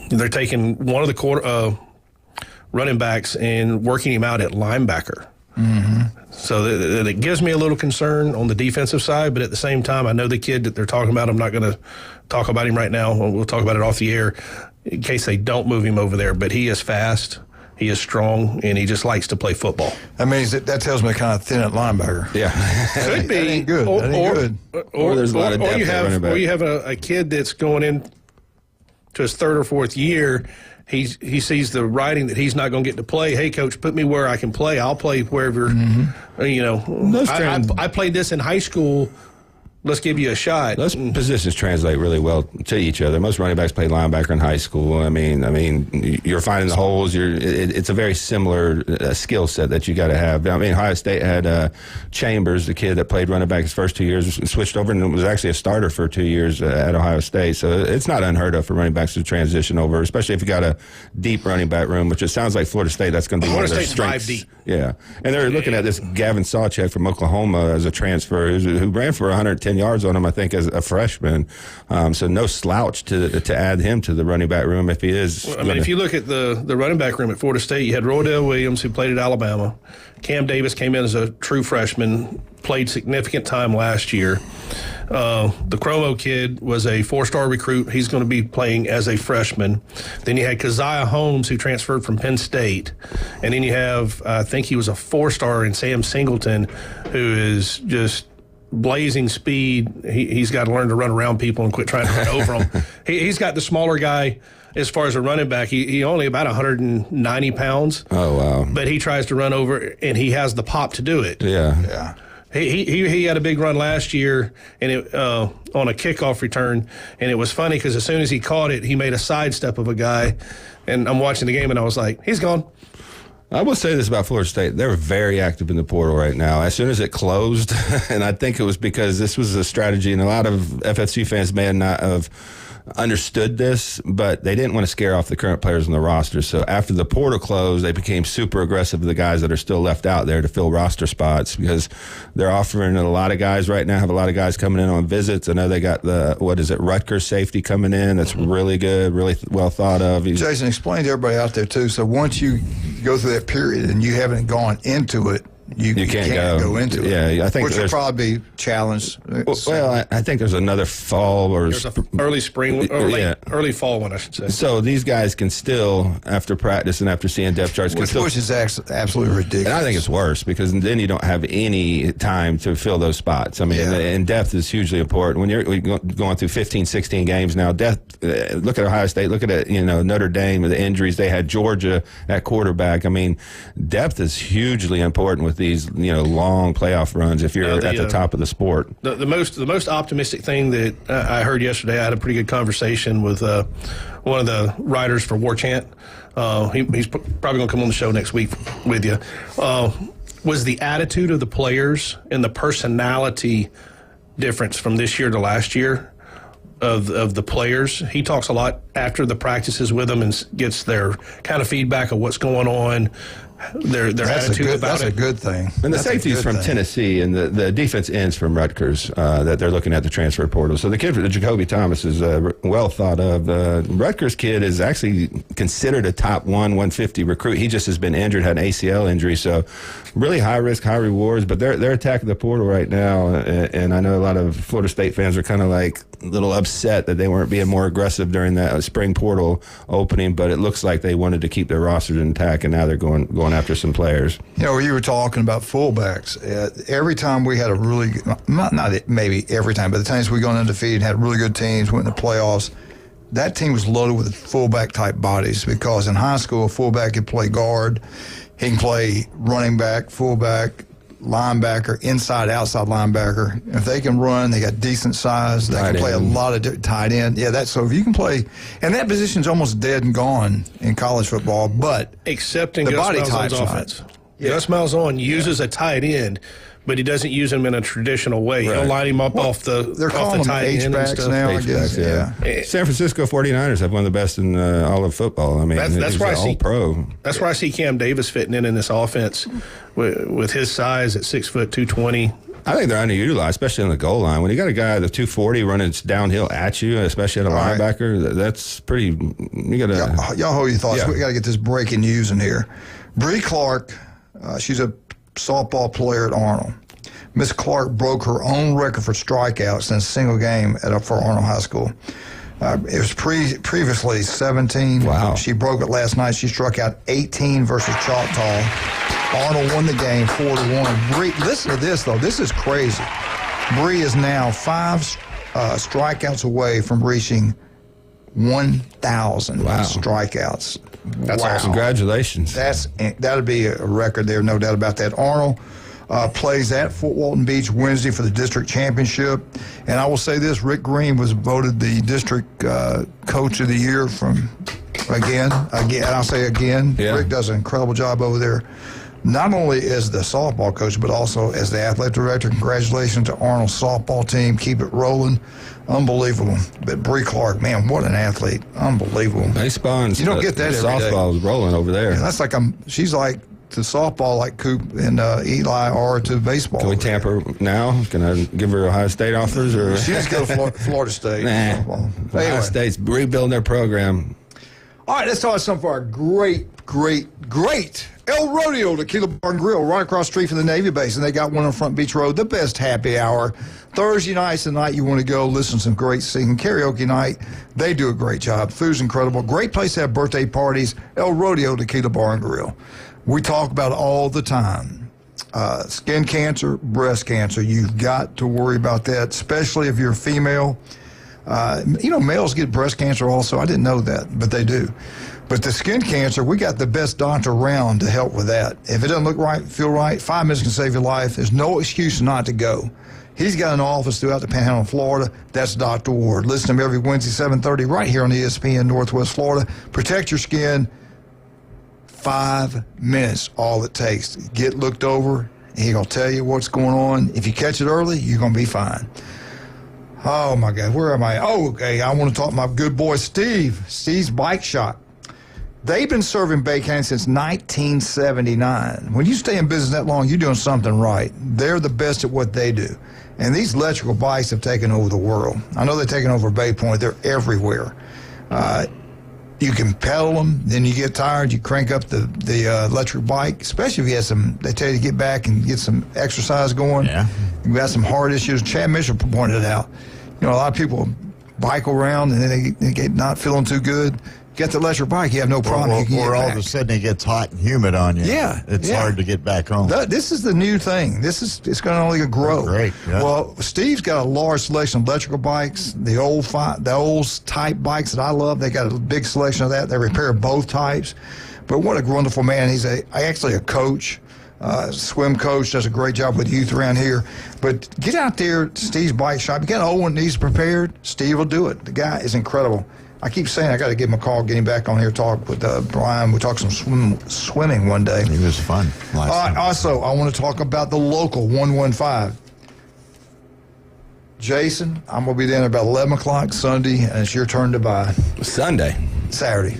They're taking one of the running backs and working him out at linebacker. Mm-hmm. So it gives me a little concern on the defensive side, but at the same time, I know the kid that they're talking about. I'm not going to talk about him right now. We'll talk about it off the air in case they don't move him over there. But he is fast, he is strong, and he just likes to play football. That means that tells me kind of thin at linebacker. Yeah. Could be. That ain't good. Or there's a lot of depth at running back. Or you have a kid that's going in to his third or fourth year. He sees the writing that he's not going to get to play. Hey, coach, put me where I can play. I'll play wherever, I played this in high school. Let's give you a shot. Those positions translate really well to each other. Most running backs play linebacker in high school. I mean, you're finding the holes. It's a very similar skill set that you got to have. I mean, Ohio State had Chambers, the kid that played running back his first 2 years, switched over and was actually a starter for 2 years at Ohio State. So it's not unheard of for running backs to transition over, especially if you got a deep running back room, which it sounds like Florida State, that's going to be one of their strengths. 5 deep. Yeah. And they're looking at this Gavin Sawchek from Oklahoma as a transfer who ran for 110 yards on him, I think, as a freshman. So no slouch to add him to the running back room if he is. Well, I mean, if you look at the running back room at Florida State, you had Rodell Williams, who played at Alabama. Cam Davis came in as a true freshman, played significant time last year. The Chromo kid was a 4-star recruit. He's going to be playing as a freshman. Then you had Keziah Holmes, who transferred from Penn State. And then you have, I think he was a 4-star in Sam Singleton, who is just blazing speed. He's got to learn to run around people and quit trying to run over them. He's got the smaller guy as far as a running back. He only about 190 pounds. Oh, wow. But he tries to run over, and he has the pop to do it. Yeah. He had a big run last year and on a kickoff return, and it was funny because as soon as he caught it, he made a sidestep of a guy, and I'm watching the game, and I was like, he's gone. I will say this about Florida State. They're very active in the portal right now. As soon as it closed, and I think it was because this was a strategy, and a lot of FFC fans may not have understood this, but they didn't want to scare off the current players on the roster. So after the portal closed, they became super aggressive with the guys that are still left out there to fill roster spots because they're offering a lot of guys right now, have a lot of guys coming in on visits. I know they got Rutgers safety coming in. That's really good, really well thought of. Jason, explain to everybody out there too. So once you go through that period and you haven't gone into it, you can't go into it. Yeah, I think which will probably be challenged. Well, I think there's another fall or early spring or early fall one, I should say. So these guys can still, after practice and after seeing depth charts, which is absolutely ridiculous. And I think it's worse because then you don't have any time to fill those spots. I mean, and depth is hugely important when you're going through 15, 16 games now. Depth. Look at Ohio State. Look at Notre Dame with the injuries they had. Georgia at quarterback. I mean, depth is hugely important with these long playoff runs if you're at the top of the sport. The most optimistic thing that I heard yesterday, I had a pretty good conversation with one of the writers for War Chant. He's probably going to come on the show next week with you. Was the attitude of the players and the personality difference from this year to last year of the players. He talks a lot after the practices with them and gets their kind of feedback of what's going on. Their attitude about it. That's a good thing. And the safety's from Tennessee, and the defense ends from Rutgers that they're looking at the transfer portal. So the kid, Jacoby Thomas, is well thought of. Rutgers kid is actually considered a top 150 recruit. He just has been injured, had an ACL injury. So really high risk, high rewards. But they're attacking the portal right now. And I know a lot of Florida State fans are kind of like a little upset that they weren't being more aggressive during that spring portal opening. But it looks like they wanted to keep their rosters intact, and now they're going after some players. You were talking about fullbacks. Every time we had a really good, not maybe every time, but the times we gone undefeated, had really good teams, went in the playoffs, that team was loaded with fullback type bodies because in high school, a fullback can play guard, he can play running back, fullback, linebacker, inside, outside linebacker. If they can run, they got decent size. They can play a lot of tight end. Yeah, so if you can play, and that position's almost dead and gone in college football, but except in the Gus body Malzahn's type's offense. Gus Malzahn uses a tight end, but he doesn't use them in a traditional way. Right. He'll line him up Well, off the they're calling them tight end and H-backs stuff. now, I guess. Yeah. San Francisco 49ers have one of the best in all of football. I mean, That's he's where I all see pro. That's where I see Cam Davis fitting in this offense with his size at 6 foot 220. I think they're underutilized, especially on the goal line. When you got a guy at the 240 running downhill at you, especially at a linebacker, that's pretty. You got to. Y'all hold your thoughts. Yeah. We got to get this breaking news in here. Bree Clark, she's a softball player at Arnold. Miss Clark broke her own record for strikeouts in a single game for Arnold High School. It was previously 17. Wow. She broke it last night. She struck out 18 versus Choctaw. Arnold won the game 4-1. Bree, listen to this, though. This is crazy. Bree is now 5 strikeouts away from reaching 1,000 strikeouts. That's awesome. Congratulations. That'll be a record there, no doubt about that. Arnold plays at Fort Walton Beach Wednesday for the district championship. And I will say this, Rick Green was voted the district coach of the year from, again, I'll say again. Yeah. Rick does an incredible job over there. Not only as the softball coach, but also as the athletic director. Congratulations to Arnold's softball team. Keep it rolling. Unbelievable. But Bree Clark, man, what an athlete. Unbelievable. Baseball and you don't get that every day. softball is rolling over there. Yeah, that's like she's like to softball like Coop and Eli are to baseball. Can we tamp her now? Can I give her Ohio State offers? Or She just go to Florida State. Nah. Ohio State's rebuilding their program. All right, let's talk about some of our great El Rodeo Tequila Bar and Grill right across the street from the Navy base, and they got one on Front Beach Road, the best happy hour. Thursday nights, the night you want to go listen to some great singing. Karaoke night, they do a great job. Food's incredible. Great place to have birthday parties. El Rodeo Tequila Bar and Grill. We talk about it all the time. Skin cancer, breast cancer, you've got to worry about that, especially if you're a female. Males get breast cancer also. I didn't know that, but they do. But the skin cancer, we got the best doctor around to help with that. If it doesn't look right, feel right, 5 minutes can save your life. There's no excuse not to go. He's got an office throughout the Panhandle of Florida. That's Dr. Ward. Listen to him every Wednesday, 7:30, right here on ESPN Northwest Florida. Protect your skin. 5 minutes, all it takes. Get looked over. He's going to tell you what's going on. If you catch it early, you're going to be fine. Oh, my God. Where am I? Oh, okay. I want to talk to my good boy, Steve. Steve's Bike Shop. They've been serving Bay County since 1979. When you stay in business that long, you're doing something right. They're the best at what they do. And these electrical bikes have taken over the world. I know they're taking over Bay Point. They're everywhere. You can pedal them, then you get tired, you crank up the electric bike, especially if you have they tell you to get back and get some exercise going. Yeah. You've got some heart issues. Chad Mitchell pointed it out. A lot of people bike around and then they get not feeling too good. Get the electric bike, you have no problem. Or all of a sudden it gets hot and humid on you. Yeah. It's hard to get back home. This is the new thing. It's going to only grow. Great. Yeah. Well, Steve's got a large selection of electrical bikes, the old type bikes that I love. They got a big selection of that. They repair both types. But what a wonderful man. He's actually a coach. Swim coach, does a great job with youth around here. But get out there to Steve's Bike Shop. You got an old one that needs prepared, Steve will do it. The guy is incredible. I keep saying I got to give him a call, get him back on here, talk with Brian. We talked some swimming one day. It was fun. Also, I want to talk about the local 115. Jason, I'm going to be there about 11 o'clock Sunday, and it's your turn to buy. Saturday.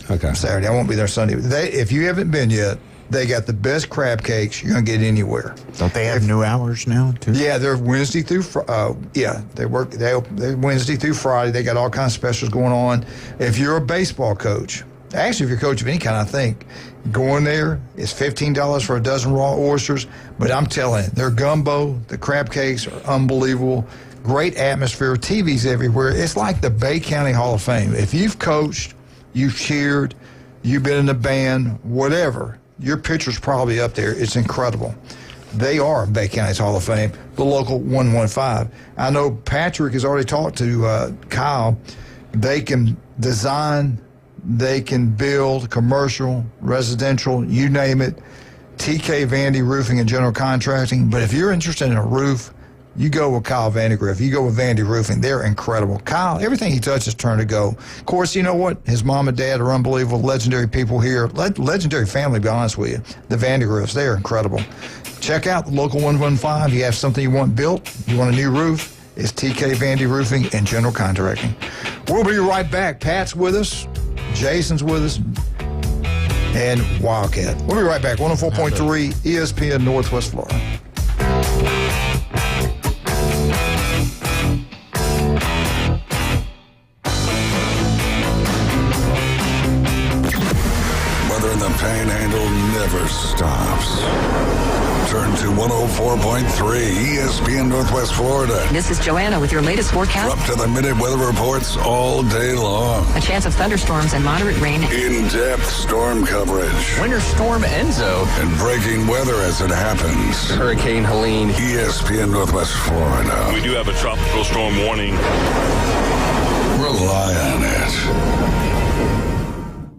Okay. Saturday. I won't be there Sunday. If you haven't been yet, they got the best crab cakes you're going to get anywhere. Don't they have new hours now, too? Yeah, they're Wednesday through they're Wednesday through Friday. They got all kinds of specials going on. If you're a baseball coach, actually, if you're a coach of any kind, I think, going there is $15 for a dozen raw oysters. But I'm telling you, their gumbo, the crab cakes are unbelievable. Great atmosphere, TVs everywhere. It's like the Bay County Hall of Fame. If you've coached, you've cheered, you've been in the band, whatever, your picture's probably up there. It's incredible. They are Bay County's Hall of Fame, the local 115. I know Patrick has already talked to Kyle. They can design, they can build commercial, residential, you name it. TK Vandy Roofing and General Contracting. But if you're interested in a roof, you go with Kyle Vandegrift. You go with Vandy Roofing. They're incredible. Kyle, everything he touches turn to gold. Of course, you know what? His mom and dad are unbelievable, legendary people here. Legendary family, to be honest with you. The Vandegrifts, they're incredible. Check out the local 115. You have something you want built, you want a new roof, it's TK Vandy Roofing and General Contracting. We'll be right back. Pat's with us. Jason's with us. And Wildcat. We'll be right back. 104.3 ESPN Northwest Florida. Weather in the Panhandle never stops. Turn to 104.3 ESPN Northwest Florida. This is Joanna with your latest forecast. Up to the minute weather reports all day long. A chance of thunderstorms and moderate rain. In-depth storm coverage. Winter Storm Enzo. And breaking weather as it happens. Hurricane Helene. ESPN Northwest Florida. We do have a tropical storm warning. Rely on it.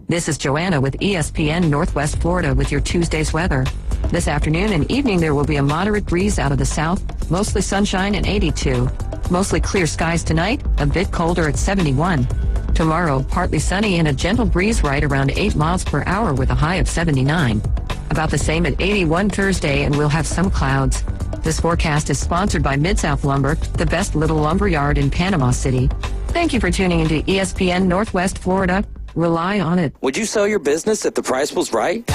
This is Joanna with ESPN Northwest Florida with your Tuesday's weather. This afternoon and evening there will be a moderate breeze out of the south, mostly sunshine and 82. Mostly clear skies tonight, a bit colder at 71. Tomorrow, partly sunny and a gentle breeze right around 8 miles per hour with a high of 79. About the same at 81 Thursday, and we'll have some clouds. This forecast is sponsored by Mid-South Lumber, the best little lumber yard in Panama City. Thank you for tuning into ESPN Northwest Florida. Rely on it. Would you sell your business if the price was right?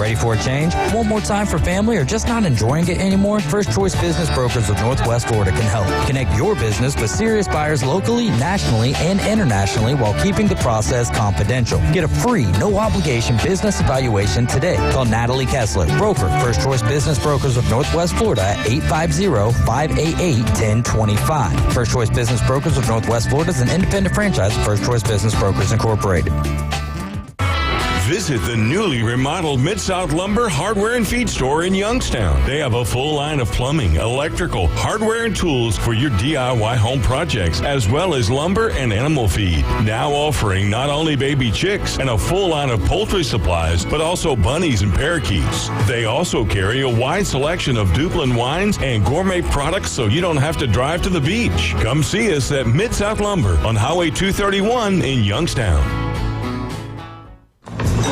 Ready for a change? Want more time for family or just not enjoying it anymore? First Choice Business Brokers of Northwest Florida can help. Connect your business with serious buyers locally, nationally, and internationally while keeping the process confidential. Get a free, no-obligation business evaluation today. Call Natalie Kessler, broker, First Choice Business Brokers of Northwest Florida at 850-588-1025. First Choice Business Brokers of Northwest Florida is an independent franchise of First Choice Business Brokers Incorporated. Visit the newly remodeled Mid-South Lumber Hardware and Feed Store in Youngstown. They have a full line of plumbing, electrical, hardware, and tools for your DIY home projects, as well as lumber and animal feed. Now offering not only baby chicks and a full line of poultry supplies, but also bunnies and parakeets. They also carry a wide selection of Duplin wines and gourmet products so you don't have to drive to the beach. Come see us at Mid-South Lumber on Highway 231 in Youngstown.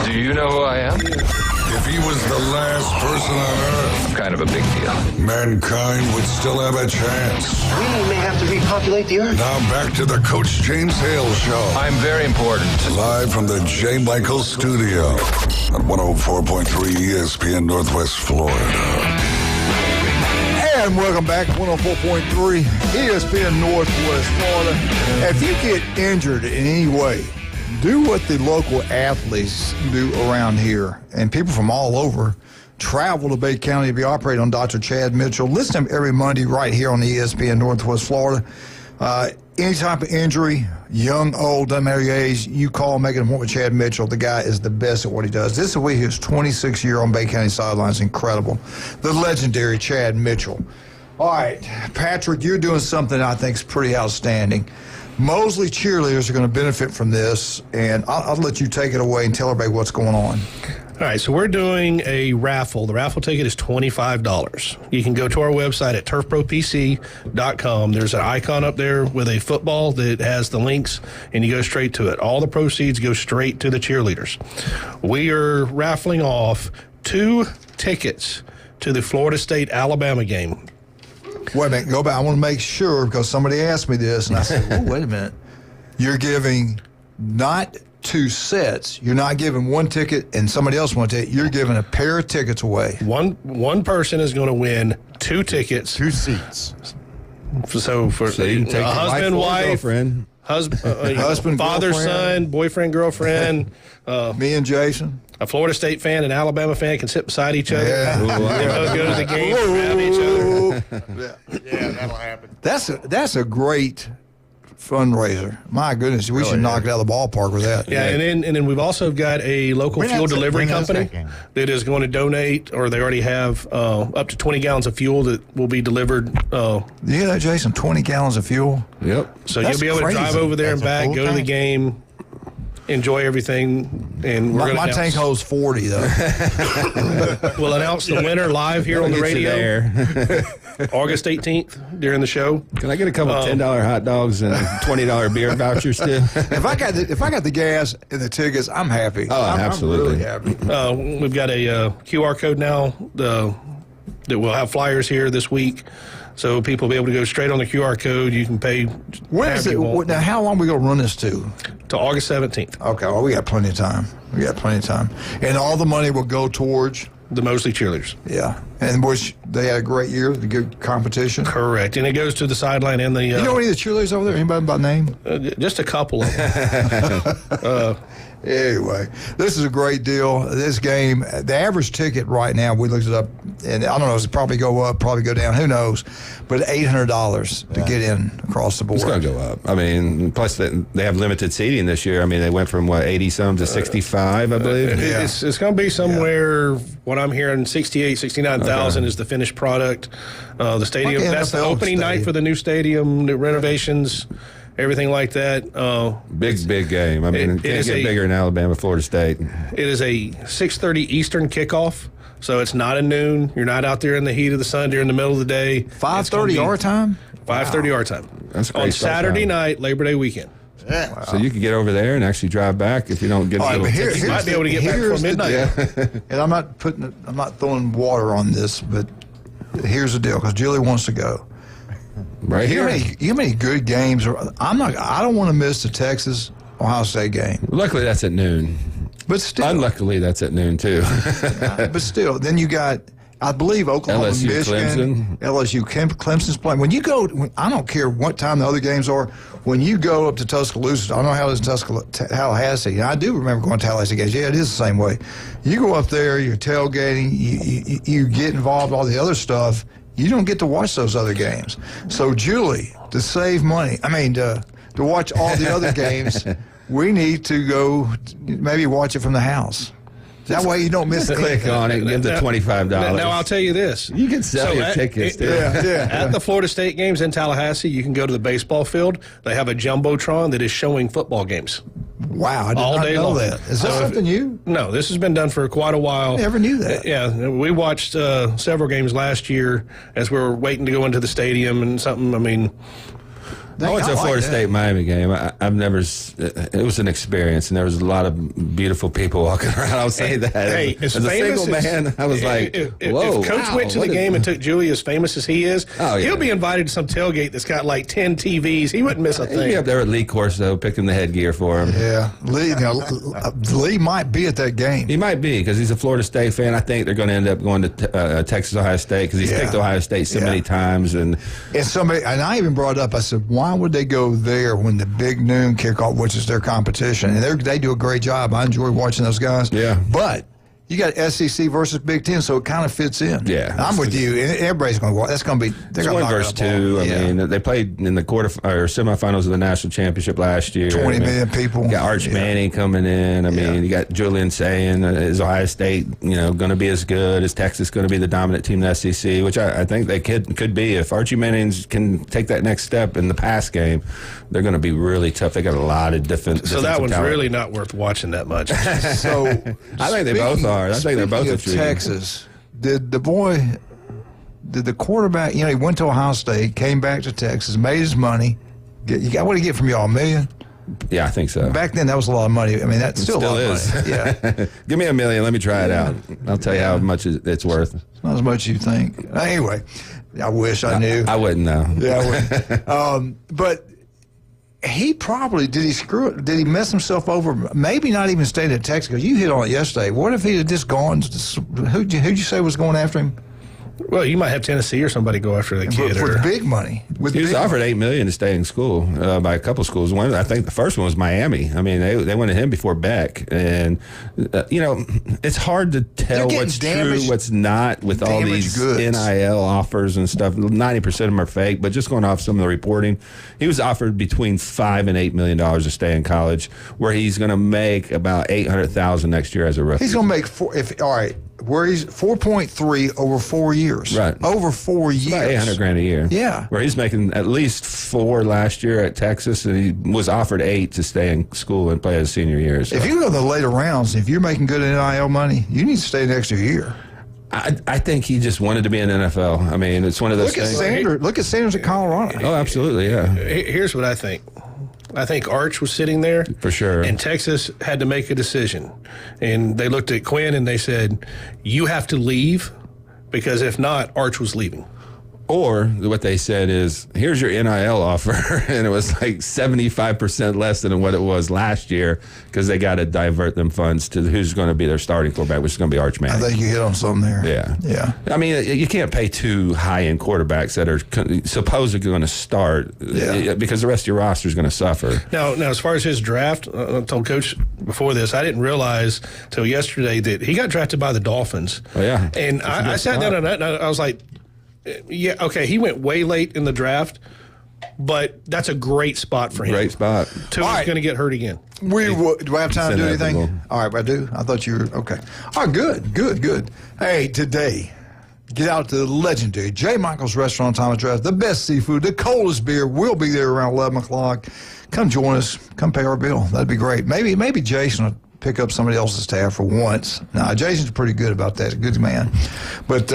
Do you know who I am? If he was the last person on Earth, I'm kind of a big deal. mankind would still have a chance. We may have to repopulate the Earth. Now back to the Coach James Hale Show. I'm very important. Live from the J. Michael Studio on 104.3 ESPN Northwest Florida. And welcome back to 104.3 ESPN Northwest Florida. If you get injured in any way, do what the local athletes do around here. And people from all over travel to Bay County to be operated on Dr. Chad Mitchell. Listen to him every Monday right here on ESPN Northwest Florida. Any type of injury, young, old, doesn't matter your age, you call, make an appointment with Chad Mitchell. The guy is the best at what he does. This will be his 26th year on Bay County sidelines. Incredible. The legendary Chad Mitchell. All right, Patrick, you're doing something I think is pretty outstanding. Mosley cheerleaders are going to benefit from this, and I'll let you take it away and tell everybody what's going on. All right, so we're doing a raffle. The raffle ticket is $25. You can go to our website at turfpropc.com. There's an icon up there with a football that has the links, and you go straight to it. All the proceeds go straight to the cheerleaders. We are raffling off 2 tickets to the Florida State-Alabama game. Wait a minute, go back. I want to make sure, because somebody asked me this, and I said, oh, wait a minute. You're giving not 2 sets. You're not giving 1 ticket and somebody else 1 ticket. You're giving a pair of tickets away. One person is going to win 2 tickets. 2 seats. So for you can take a husband, wife, girlfriend. Husband, father, girlfriend. son, boyfriend, girlfriend. Me and Jason. A Florida State fan and Alabama fan can sit beside each other. Yeah. They both go to the game around each other. Yeah, that'll happen. That's a great fundraiser. My goodness, we should knock it out of the ballpark with that. Yeah, and then we've also got a local fuel delivery company that is going to donate, or they already have up to 20 gallons of fuel that will be delivered. You hear that, Jason? 20 gallons of fuel? Yep. So you'll be able to drive over there and back, go to the game. enjoy everything. And my tank holds 40 though. We'll announce the winner live here on the radio. August 18th during the show. Can I get a couple $10 hot dogs and $20 beer vouchers too? If I got the gas and the tickets, I'm happy. Oh, absolutely. I'm really happy. We've got a QR code now that we'll have flyers here this week. So people will be able to go straight on the QR code. You can pay. When is it? Now, how long are we going to run this to? To August 17th. Okay, well, we got plenty of time. And all the money will go towards? The Mosley Cheerleaders. Yeah. And which they had a great year, the good competition? Correct. And it goes to the sideline and the... you know any of the cheerleaders over there? Anybody by name? Just a couple of them. Anyway, this is a great deal. This game, the average ticket right now, we looked it up, and I don't know, it's probably go up, probably go down, who knows, but $800 to get in across the board. It's going to go up. I mean, plus they have limited seating this year. I mean, they went from, 80-some to 65, I believe? It's going to be somewhere, what I'm hearing, 68, 69,000 is the finished product. The stadium, that's the opening night for the new stadium, new renovations. Everything like that. Big game. I mean, it can't get bigger in Alabama, Florida State. It is a 6:30 Eastern kickoff, so it's not a noon. You're not out there in the heat of the sun during the middle of the day. 5:30 our time? 5:30 our time. That's great. On Saturday night, Labor Day weekend. Yeah. Wow. So you can get over there and actually drive back if you don't get. You might be able to get back before midnight. And I'm not throwing water on this, but here's the deal, because Julie wants to go. Right here. You know how many good games I don't want to miss the Texas Ohio State game. Luckily, that's at noon. But still, unluckily, that's at noon too. But still, then you got, I believe, Oklahoma, LSU, Michigan, Clemson. LSU, Clemson's playing. When you go, I don't care what time the other games are. When you go up to Tuscaloosa, I don't know how it is in Tallahassee. And I do remember going to Tallahassee games. Yeah, it is the same way. You go up there, you're tailgating, you get involved in all the other stuff. You don't get to watch those other games. So, Julie, to save money, to watch all the other games, we need to go maybe watch it from the house. That way you don't miss anything. Click on it and give the $25. Now, I'll tell you this. You can sell your tickets. At the Florida State games in Tallahassee, you can go to the baseball field. They have a Jumbotron that is showing football games. Wow, I did not know that. Is this something new? No, this has been done for quite a while. I never knew that. Yeah, we watched several games last year as we were waiting to go into the stadium and something. I mean, I went to a Florida State Miami game. I've never. It was an experience, and there was a lot of beautiful people walking around. I'll say that. Hey, as a single man, I was like, "Whoa!" If Coach went to the game and took Julie, as famous as he is, he'll be invited to some tailgate that's got like 10 TVs. He wouldn't miss a thing. He'd be up there at Lee Corso picking the headgear for him. Yeah, Lee might be at that game. He might be because he's a Florida State fan. I think they're going to end up going to Texas Ohio State because he's picked Ohio State so many times. And I even brought it up. I said, why would they go there when the big noon kickoff, which is their competition? And they do a great job. I enjoy watching those guys. Yeah. But you got SEC versus Big Ten, so it kind of fits in. Yeah. I'm with you. And everybody's going to watch. That's going to be. They're it's going one versus two. I mean, they played in the semifinals of the national championship last year. 20 million people. You got Arch Manning coming in. I mean, you got Julian saying, is Ohio State, going to be as good? Is Texas going to be the dominant team in the SEC? Which I think they could be. If Archie Manning can take that next step in the pass game, they're going to be really tough. They got a lot of different. So that one's talent. really not worth watching that much. So I think they both are. I think they're both of Texas. Did the quarterback? He went to Ohio State, came back to Texas, made his money. What did he get from y'all? $1 million? Yeah, I think so. Back then, that was a lot of money. I mean, that's still a lot is. of money. Yeah. Give me $1 million. Let me try it out. I'll tell you how much it's worth. It's not as much as you think. Anyway, I wish I knew. I wouldn't know. Yeah, I wouldn't. But he probably did he mess himself over? Maybe not even staying at Texas, because you hit on it yesterday. What if he had just gone? Who'd you say was going after him? Well, you might have Tennessee or somebody go after the kid. For big money. He was offered $8 million to stay in school by a couple schools. I think the first one was Miami. I mean, they went to him before Beck. And, it's hard to tell what's true, what's not with all these NIL offers and stuff. 90% of them are fake, but just going off some of the reporting, he was offered between $5 and $8 million to stay in college, where he's going to make about $800,000 next year as a rookie. He's going to make all right. where he's 4.3 over 4 years. Right. Over 4 years. About $800,000 a year. Yeah. Where he's making at least 4 last year at Texas, and he was offered 8 to stay in school and play his senior year. So. If you go to the later rounds, if you're making good NIL money, you need to stay an extra year. I think he just wanted to be in the NFL. I mean, it's one of those things. Look at Sanders at Colorado. Oh, absolutely, yeah. Here's what I think. I think Arch was sitting there. For sure. And Texas had to make a decision. And they looked at Quinn and they said, you have to leave, because if not, Arch was leaving. Or what they said is, here's your NIL offer, and it was like 75% less than what it was last year, because they got to divert them funds to who's going to be their starting quarterback, which is going to be Arch Manning. I think you hit on something there. Yeah. I mean, you can't pay 2 high-end quarterbacks that are supposedly going to start, because the rest of your roster is going to suffer. Now, as far as his draft, I told Coach before this, I didn't realize till yesterday that he got drafted by the Dolphins. Oh, yeah. And I sat down on that, and I was like, yeah, okay, he went way late in the draft, but that's a great spot for him. Great spot. Tua's going to get hurt again. Do I have time to do anything? All right, I do. I thought you were okay. All right, good. Hey, today, get out to the legendary J. Michael's Restaurant, Thomas Drive. The best seafood, the coldest beer. We'll be there around 11 o'clock. Come join us. Come pay our bill. That'd be great. Maybe Jason will pick up somebody else's tab for once. Now, Jason's pretty good about that. He's a good man. But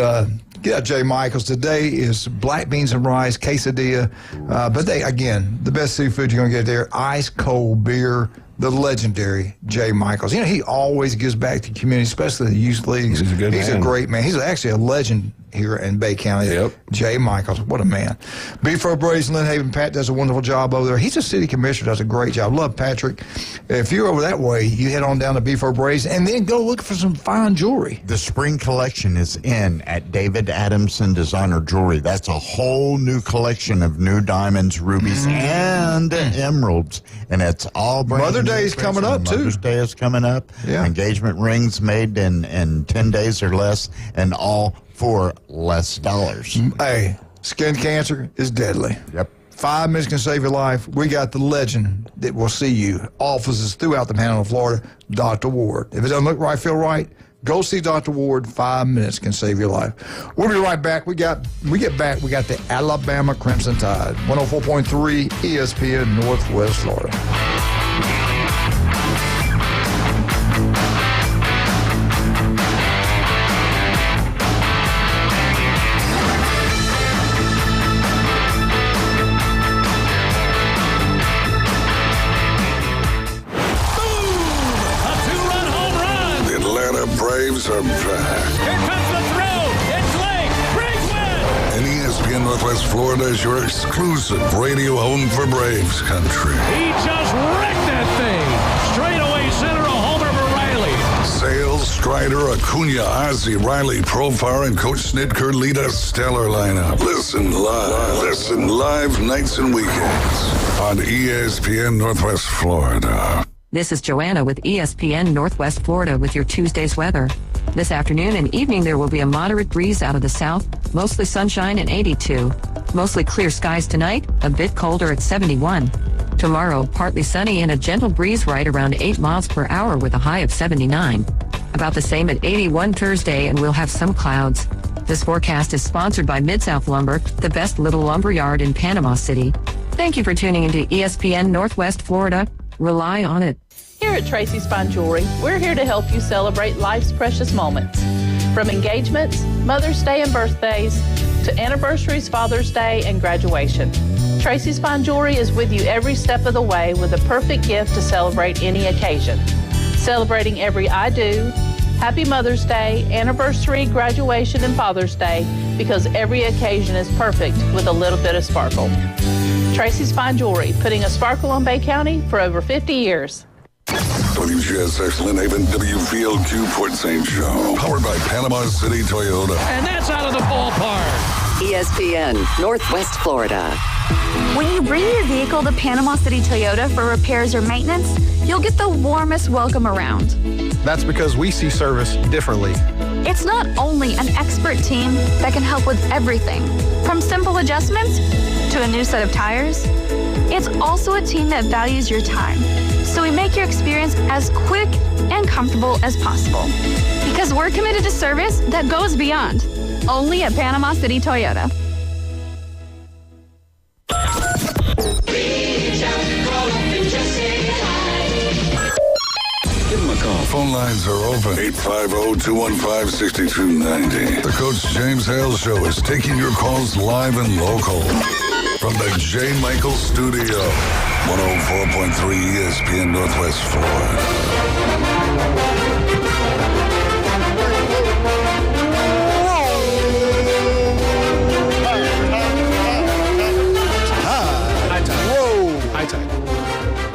get out J. Michael's. Today is black beans and rice, quesadilla. But the best seafood you're going to get there, ice cold beer, the legendary J. Michael's. You know, he always gives back to the community, especially the youth leagues. He's a great man. He's actually a legend here in Bay County. Yep. J. Michaels, what a man. Beef O'Brady's in Lynn Haven. Pat does a wonderful job over there. He's a city commissioner, does a great job. Love Patrick. If you're over that way, you head on down to Beef O'Brady's and then go look for some fine jewelry. The spring collection is in at David Adamson Designer Jewelry. That's a whole new collection of new diamonds, rubies, and emeralds. And it's all brand Mother new. Day is coming up, too. Mother's Day is coming up. Yeah. Engagement rings made in 10 days or less, and all for less dollars. Hey, skin cancer is deadly. Yep. 5 minutes can save your life. We got the legend that will see you. Offices throughout the Panhandle of Florida, Dr. Ward. If it doesn't look right, feel right, go see Dr. Ward. 5 minutes can save your life. We'll be right back. We get back. We got the Alabama Crimson Tide. 104.3 ESPN Northwest Florida. Braves are back. Here comes the throw. It's late. Braves win. And ESPN Northwest Florida is your exclusive radio home for Braves country. He just wrecked that thing. Straightaway center, a homer for Riley. Sales, Strider, Acuna, Ozzie, Riley, Profar, and Coach Snitker lead a stellar lineup. Listen live nights and weekends on ESPN Northwest Florida. This is Joanna with ESPN Northwest Florida with your Tuesday's weather. This afternoon and evening there will be a moderate breeze out of the south, mostly sunshine and 82. Mostly clear skies tonight, a bit colder at 71. Tomorrow, partly sunny and a gentle breeze right around 8 miles per hour with a high of 79. About the same at 81 Thursday, and we'll have some clouds. This forecast is sponsored by Mid-South Lumber, the best little lumber yard in Panama City. Thank you for tuning into ESPN Northwest Florida. Rely on it. Here at Tracy's Fine Jewelry, we're here to help you celebrate life's precious moments. From engagements, Mother's Day and birthdays, to anniversaries, Father's Day, and graduation. Tracy's Fine Jewelry is with you every step of the way with a perfect gift to celebrate any occasion. Celebrating every I do, Happy Mother's Day, anniversary, graduation, and Father's Day, because every occasion is perfect with a little bit of sparkle. Tracy's Fine Jewelry, putting a sparkle on Bay County for over 50 years. WGSX Lynn Haven, WVLQ Port St. Joe. Powered by Panama City Toyota. And that's out of the ballpark. ESPN Northwest Florida. When you bring your vehicle to Panama City Toyota for repairs or maintenance, you'll get the warmest welcome around. That's because we see service differently. It's not only an expert team that can help with everything, from simple adjustments to a new set of tires. It's also a team that values your time, so we make your experience as quick and comfortable as possible. Because we're committed to service that goes beyond. Only at Panama City Toyota. Give him a call. Phone lines are open. 850-215-6290. The Coach James Hale Show is taking your calls live and local. From the J. Michael Studio. 104.3 ESPN Northwest Florida.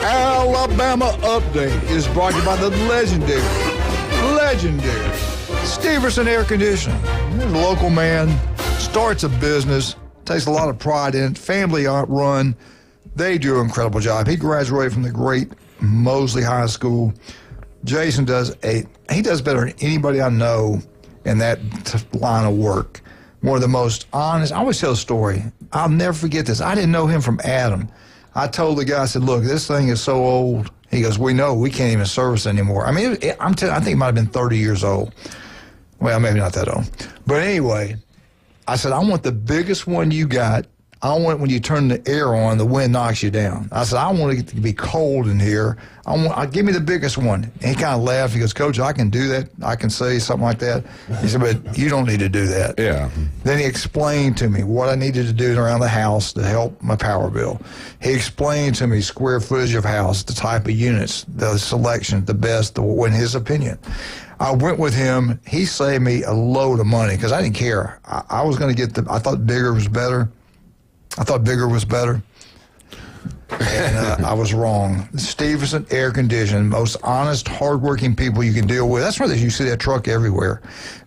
Alabama Update is brought to you by the legendary Steverson Air Conditioning. He's a local man, starts a business, takes a lot of pride in it, family run. They do an incredible job. He graduated from the great Mosley High School. Jason does better than anybody I know in that line of work. One of the most honest. I always tell a story. I'll never forget this. I didn't know him from Adam. I told the guy, I said, look, this thing is so old. He goes, we know we can't even service it anymore. I mean, I think it might have been 30 years old. Well, maybe not that old. But anyway, I said, I want the biggest one you got. I want when you turn the air on, the wind knocks you down. I said, I want it to be cold in here. Give me the biggest one. And he kind of laughed. He goes, Coach, I can do that. I can say something like that. He said, but you don't need to do that. Yeah. Then he explained to me what I needed to do around the house to help my power bill. He explained to me square footage of house, the type of units, the selection, the best, in his opinion. I went with him. He saved me a load of money because I didn't care. I was going to get I thought bigger was better. And I was wrong. Stevenson Air Conditioning, most honest, hardworking people you can deal with. That's why you see that truck everywhere.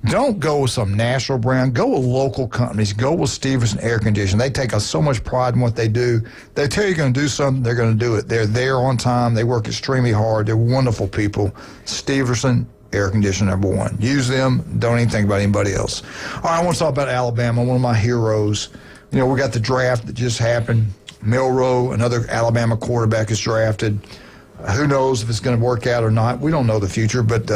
Don't go with some national brand. Go with local companies. Go with Stevenson Air Conditioning. They take so much pride in what they do. They tell you you're going to do something, they're going to do it. They're there on time. They work extremely hard. They're wonderful people. Stevenson Air Conditioning, #1. Use them. Don't even think about anybody else. All right, I want to talk about Alabama, one of my heroes. You know, we got the draft that just happened. Milroe, another Alabama quarterback, is drafted. Who knows if it's going to work out or not? We don't know the future, but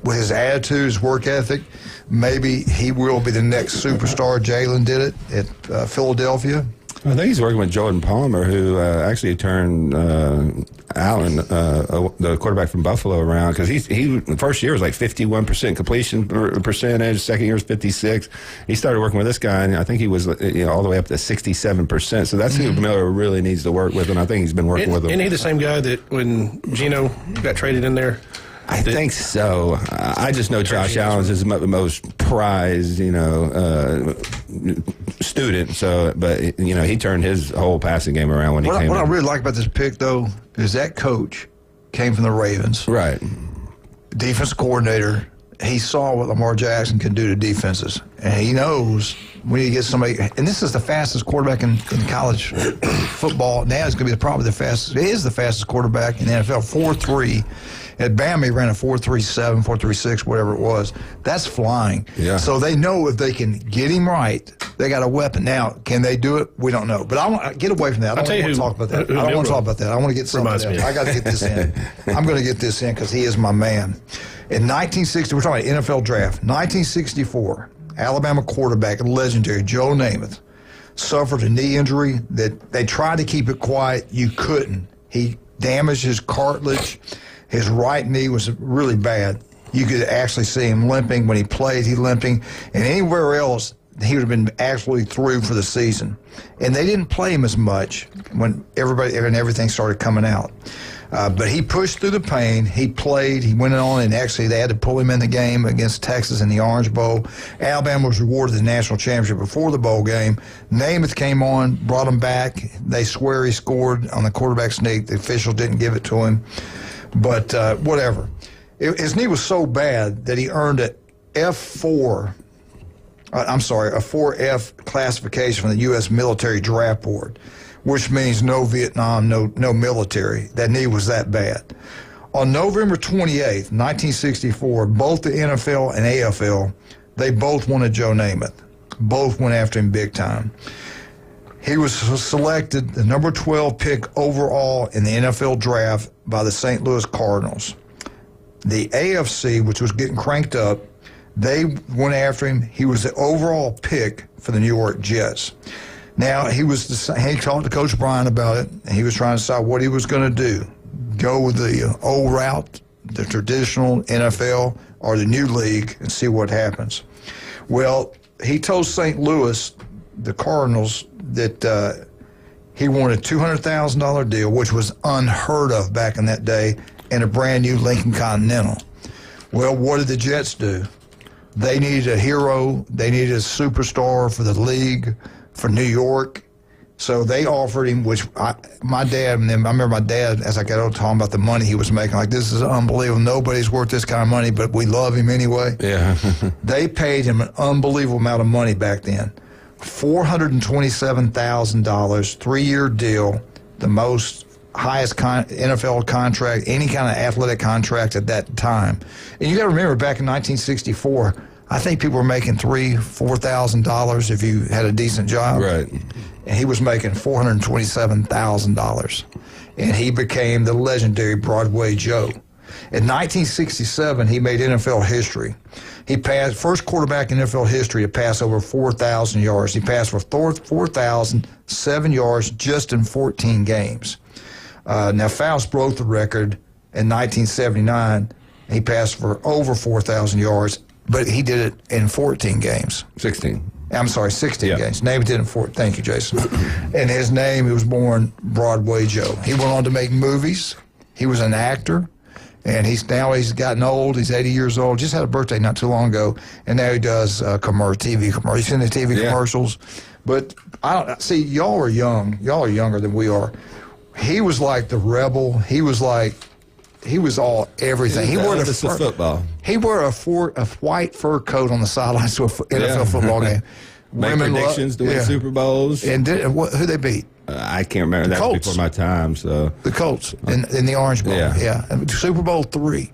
with his attitude, his work ethic, maybe he will be the next superstar. Jalen did it at Philadelphia. I think he's working with Jordan Palmer, who actually turned Allen, the quarterback from Buffalo, around, because he first year was like 51% completion percentage. Second year was 56%. He started working with this guy, and I think he was all the way up to 67%. So that's who Miller really needs to work with, and I think he's been working with him. Isn't he the same guy that when Geno got traded in there? I think so. I just know Josh Allen's is the most prized, student. So, but he turned his whole passing game around when he came. What I really like about this pick, though, is that coach came from the Ravens, right? Defense coordinator. He saw what Lamar Jackson can do to defenses, and he knows when you get somebody. And this is the fastest quarterback in college football. Now it's going to be probably the fastest. It is the fastest quarterback in the NFL. 4.3. At Bama, he ran a 4.37, 4.36, whatever it was. That's flying. Yeah. So they know if they can get him right, they got a weapon. Now, can they do it? We don't know. But I want to get away from that. I don't want to talk about that. I don't want to talk about that. I want to get something else. I got to get this in. I'm going to get this in because he is my man. In 1960, we're talking about NFL draft. 1964, Alabama quarterback, legendary Joe Namath, suffered a knee injury that they tried to keep it quiet. You couldn't. He damaged his cartilage. His right knee was really bad. You could actually see him limping. When he played, he limping. And anywhere else, he would have been absolutely through for the season. And they didn't play him as much when everything started coming out. But he pushed through the pain. He played. He went on, and actually they had to pull him in the game against Texas in the Orange Bowl. Alabama was rewarded the national championship before the bowl game. Namath came on, brought him back. They swear he scored on the quarterback sneak. The officials didn't give it to him. But whatever. His knee was so bad that he earned a 4F classification from the U.S. Military Draft Board, which means no Vietnam, no military. That knee was that bad. On November 28th, 1964, both the NFL and AFL, they both wanted Joe Namath. Both went after him big time. He was selected the number 12 pick overall in the NFL draft by the St. Louis Cardinals. The AFC, which was getting cranked up, they went after him. He was the overall pick for the New York Jets. Now, he talked to Coach Bryant about it. And he was trying to decide what he was going to do. Go with the old route, the traditional NFL, or the new league, and see what happens. Well, he told St. Louis, the Cardinals, that he wanted a $200,000 deal, which was unheard of back in that day, and a brand new Lincoln Continental. Well, what did the Jets do? They needed a hero. They needed a superstar for the league, for New York. So they offered him, which my dad, and then I remember my dad, as I got older, talking about the money he was making. Like, this is unbelievable. Nobody's worth this kind of money, but we love him anyway. Yeah. They paid him an unbelievable amount of money back then. $427,000, 3-year deal, the most highest NFL contract, any kind of athletic contract at that time. And you got to remember, back in 1964, I think people were making $4,000 if you had a decent job. Right. And he was making $427,000. And he became the legendary Broadway Joe. In 1967, he made NFL history. He passed, first quarterback in NFL history to pass over 4,000 yards. He passed for 4,007 yards just in 14 games. Now, Faust broke the record in 1979. He passed for over 4,000 yards, but he did it in 14 games. 16 games. Name did it in 14. Thank you, Jason. And his name, he was born Broadway Joe. He went on to make movies. He was an actor. And he's gotten old. He's 80 years old. Just had a birthday not too long ago. And now he does TV commercials. He's in the TV commercials. But y'all are young. Y'all are younger than we are. He was like the rebel. He was all everything. He wore football. He wore a white fur coat on the sidelines to an NFL football game. Make predictions to win Super Bowls. And who they beat? I can't remember. That was before my time. So the Colts in the Orange Bowl. Yeah. Super Bowl III.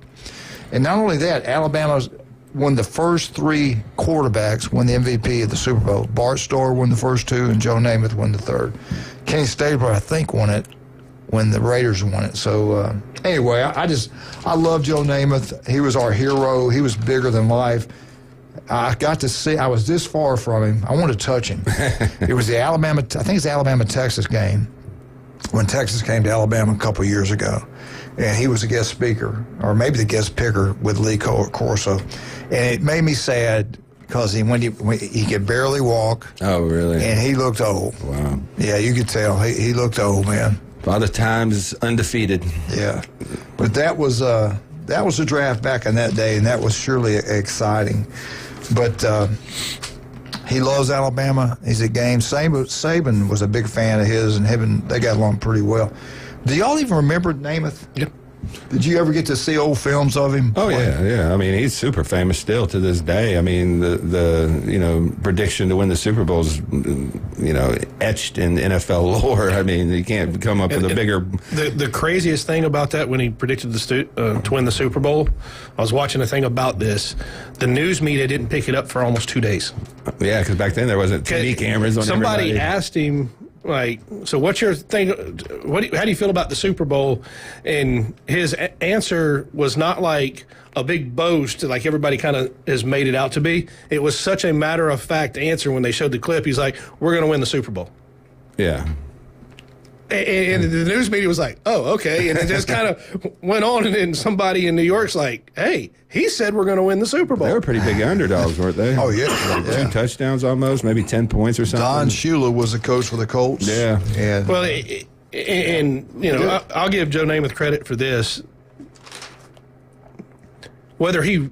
And not only that, Alabama won the first 3 quarterbacks won the MVP of the Super Bowl. Bart Starr won the first 2, and Joe Namath won the third. Kenny Stabler, I think, won it when the Raiders won it. So anyway, I love Joe Namath. He was our hero. He was bigger than life. I got to see, I was this far from him. I wanted to touch him. It was the Alabama-Texas game when Texas came to Alabama a couple of years ago. And he was a guest speaker, or maybe the guest picker with Lee Corso. And it made me sad because he could barely walk. Oh, really? And he looked old. Wow. Yeah, you could tell. He looked old, man. A lot of times undefeated. Yeah. But that was the draft back in that day, and that was surely exciting. But he loves Alabama. He's at games. Saban was a big fan of his, and they got along pretty well. Do y'all even remember Namath? Yep. Did you ever get to see old films of him? Oh, yeah. I mean, he's super famous still to this day. I mean, the prediction to win the Super Bowl is, etched in NFL lore. I mean, you can't come up with a bigger... The craziest thing about that, when he predicted to win the Super Bowl, I was watching a thing about this. The news media didn't pick it up for almost 2 days. Yeah, because back then there wasn't TV cameras on somebody everybody. Asked him, so what's your thing? How do you feel about the Super Bowl? And his answer was not like a big boast, like everybody kind of has made it out to be. It was such a matter-of-fact answer when they showed the clip. He's like, we're going to win the Super Bowl. Yeah. And the news media was like, oh, okay. And it just kind of went on, and then somebody in New York's like, hey, he said we're going to win the Super Bowl. They were pretty big underdogs, weren't they? Oh, yeah. Like 2 touchdowns almost, maybe 10 points or something. Don Shula was the coach for the Colts. Yeah. Well, I'll give Joe Namath credit for this. Whether he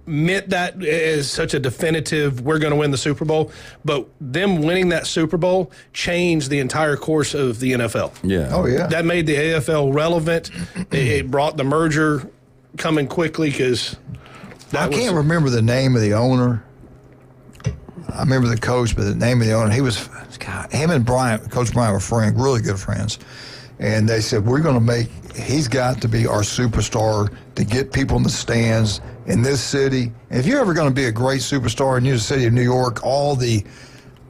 meant that as such a definitive, we're going to win the Super Bowl, but them winning that Super Bowl changed the entire course of the NFL. Yeah. Oh, yeah. That made the AFL relevant. It brought the merger coming quickly because I can't remember the name of the owner. I remember the coach, but the name of the owner, him and Coach Bryant were friends, really good friends. And they said, he's got to be our superstar to get people in the stands in this city. And if you're ever going to be a great superstar in the city of New York, all the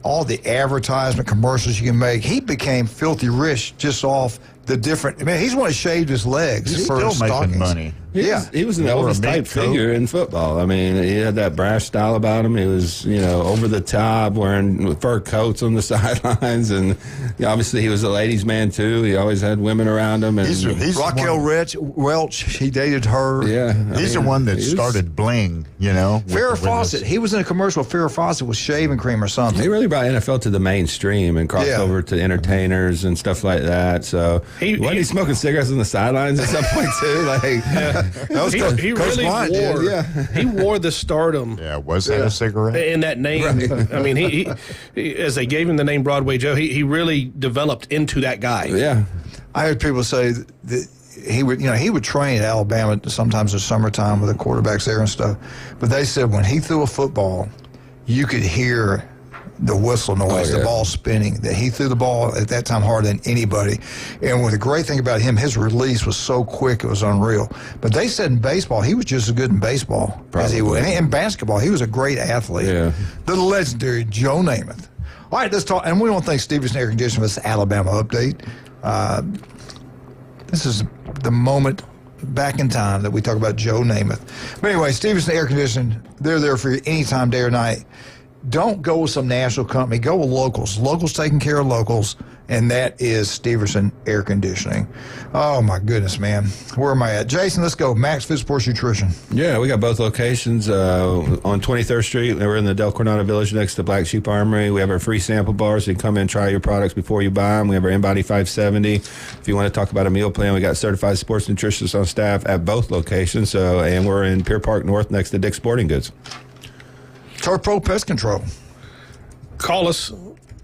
all the advertisement commercials you can make. He became filthy rich just off the different. I mean, he's the one who shaved his legs. He's for still making money. He was an Elvis type figure in football. I mean, he had that brash style about him. He was, over the top, wearing fur coats on the sidelines, and obviously he was a ladies' man too. He always had women around him. And he's Raquel Welch, he dated her. Yeah, he's the one that started bling. Farrah Fawcett. He was in a commercial with Farrah Fawcett with shaving cream or something. He really brought NFL to the mainstream and crossed over to entertainers and stuff like that. So wasn't he smoking cigarettes on the sidelines at some point too? Like. That was he really wore. He wore the stardom. Yeah, was that a cigarette? In that name, right. I mean, he as they gave him the name Broadway Joe, he really developed into that guy. Yeah, I heard people say that he would train at Alabama sometimes in summertime with the quarterbacks there and stuff. But they said when he threw a football, you could hear the whistle noise, the ball spinning, that he threw the ball at that time harder than anybody. And the great thing about him, his release was so quick, it was unreal. But they said in baseball, he was just as good in baseball as he was. And in basketball, he was a great athlete. Yeah. The legendary Joe Namath. All right, let's talk. And we want to thank Stevenson Air Conditioning for this Alabama update. This is the moment back in time that we talk about Joe Namath. But anyway, Stevenson Air Conditioning, they're there for you anytime, day or night. Don't go with some national company. Go with locals. Locals taking care of locals, and that is Stevenson Air Conditioning. Oh, my goodness, man. Where am I at? Jason, let's go. Max Fit Sports Nutrition. Yeah, we got both locations on 23rd Street. We're in the Del Coronado Village next to Black Sheep Armory. We have our free sample bars. So you can come in and try your products before you buy them. We have our InBody 570. If you want to talk about a meal plan, we got certified sports nutritionists on staff at both locations. And we're in Pier Park North next to Dick's Sporting Goods. Turf Pro Pest Control. Call us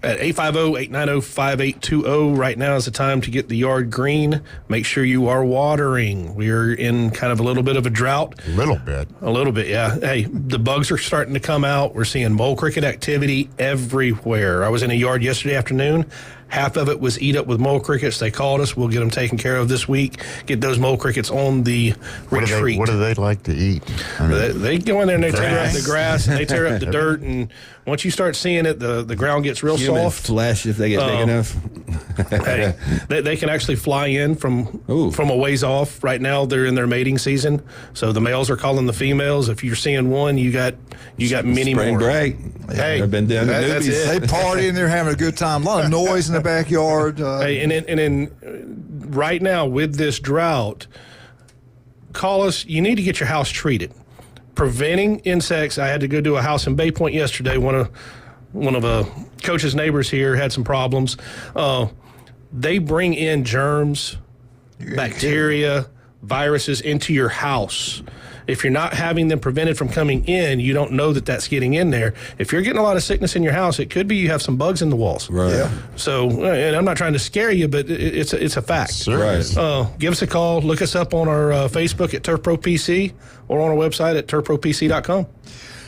at 850-890-5820. Right now is the time to get the yard green. Make sure you are watering. We're in kind of a little bit of a drought. A little bit, yeah. Hey, the bugs are starting to come out. We're seeing mole cricket activity everywhere. I was in a yard yesterday afternoon. Half of it was eat up with mole crickets. They called us. We'll get them taken care of this week. Get those mole crickets on the retreat. What do they like to eat? I mean, they go in there and they tear up the grass and they tear up the dirt. And once you start seeing it, the ground gets real soft. Flesh, if they get big enough. Hey, they can actually fly in from a ways off. Right now, they're in their mating season, so the males are calling the females. If you're seeing one, you got many Spring more. Break. Hey, I've been down that's it. They party and they're having a good time. A lot of noise in the backyard. Hey, and right now with this drought, call us. You need to get your house treated. Preventing insects. I had to go do a house in Bay Point yesterday. One of a coach's neighbors here had some problems. They bring in germs, bacteria, viruses into your house. If you're not having them prevented from coming in, you don't know that that's getting in there. If you're getting a lot of sickness in your house, it could be you have some bugs in the walls. Right. Yeah. So, and I'm not trying to scare you, but it's a fact. Right. Give us a call. Look us up on our Facebook at Turf Pro PC or on our website at turfpropc.com.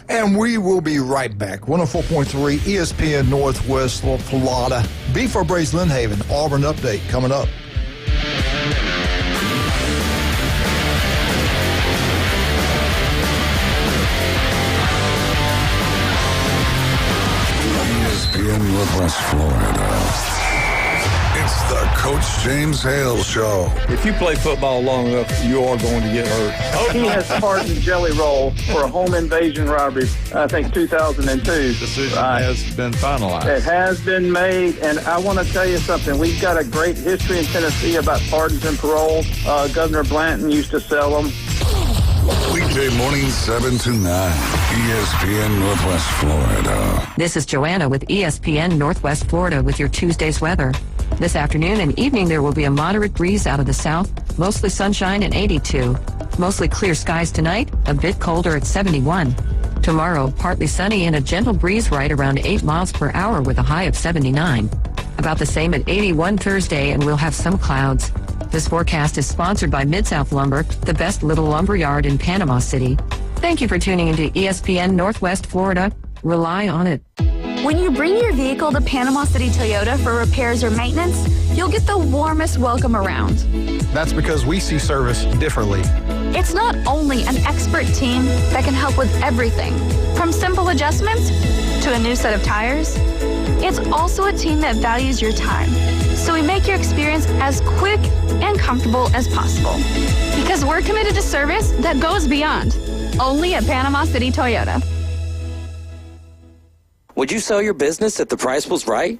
And we will be right back. 104.3 ESPN Northwest Florida. Before Braves Lynnhaven, Auburn update coming up. ESPN Northwest Florida. It's the Coach James Hale Show. If you play football long enough, you are going to get hurt. He has pardoned Jelly Roll for a home invasion robbery, I think 2002. Decision has been finalized. It has been made, and I want to tell you something. We've got a great history in Tennessee about pardons and parole. Governor Blanton used to sell them. Weekday morning 7 to 9, ESPN Northwest Florida. This is Joanna with ESPN Northwest Florida with your Tuesday's weather. This afternoon and evening there will be a moderate breeze out of the south, mostly sunshine and 82. Mostly clear skies tonight, a bit colder at 71. Tomorrow, partly sunny and a gentle breeze right around 8 miles per hour with a high of 79. About the same at 81 Thursday, and we'll have some clouds. This forecast is sponsored by Mid-South Lumber, the best little lumber yard in Panama City. Thank you for tuning into ESPN Northwest Florida. Rely on it. When you bring your vehicle to Panama City Toyota for repairs or maintenance, you'll get the warmest welcome around. That's because we see service differently. It's not only an expert team that can help with everything, from simple adjustments to a new set of tires It's also a team that values your time. So we make your experience as quick and comfortable as possible. Because we're committed to service that goes beyond. Only at Panama City Toyota. Would you sell your business if the price was right?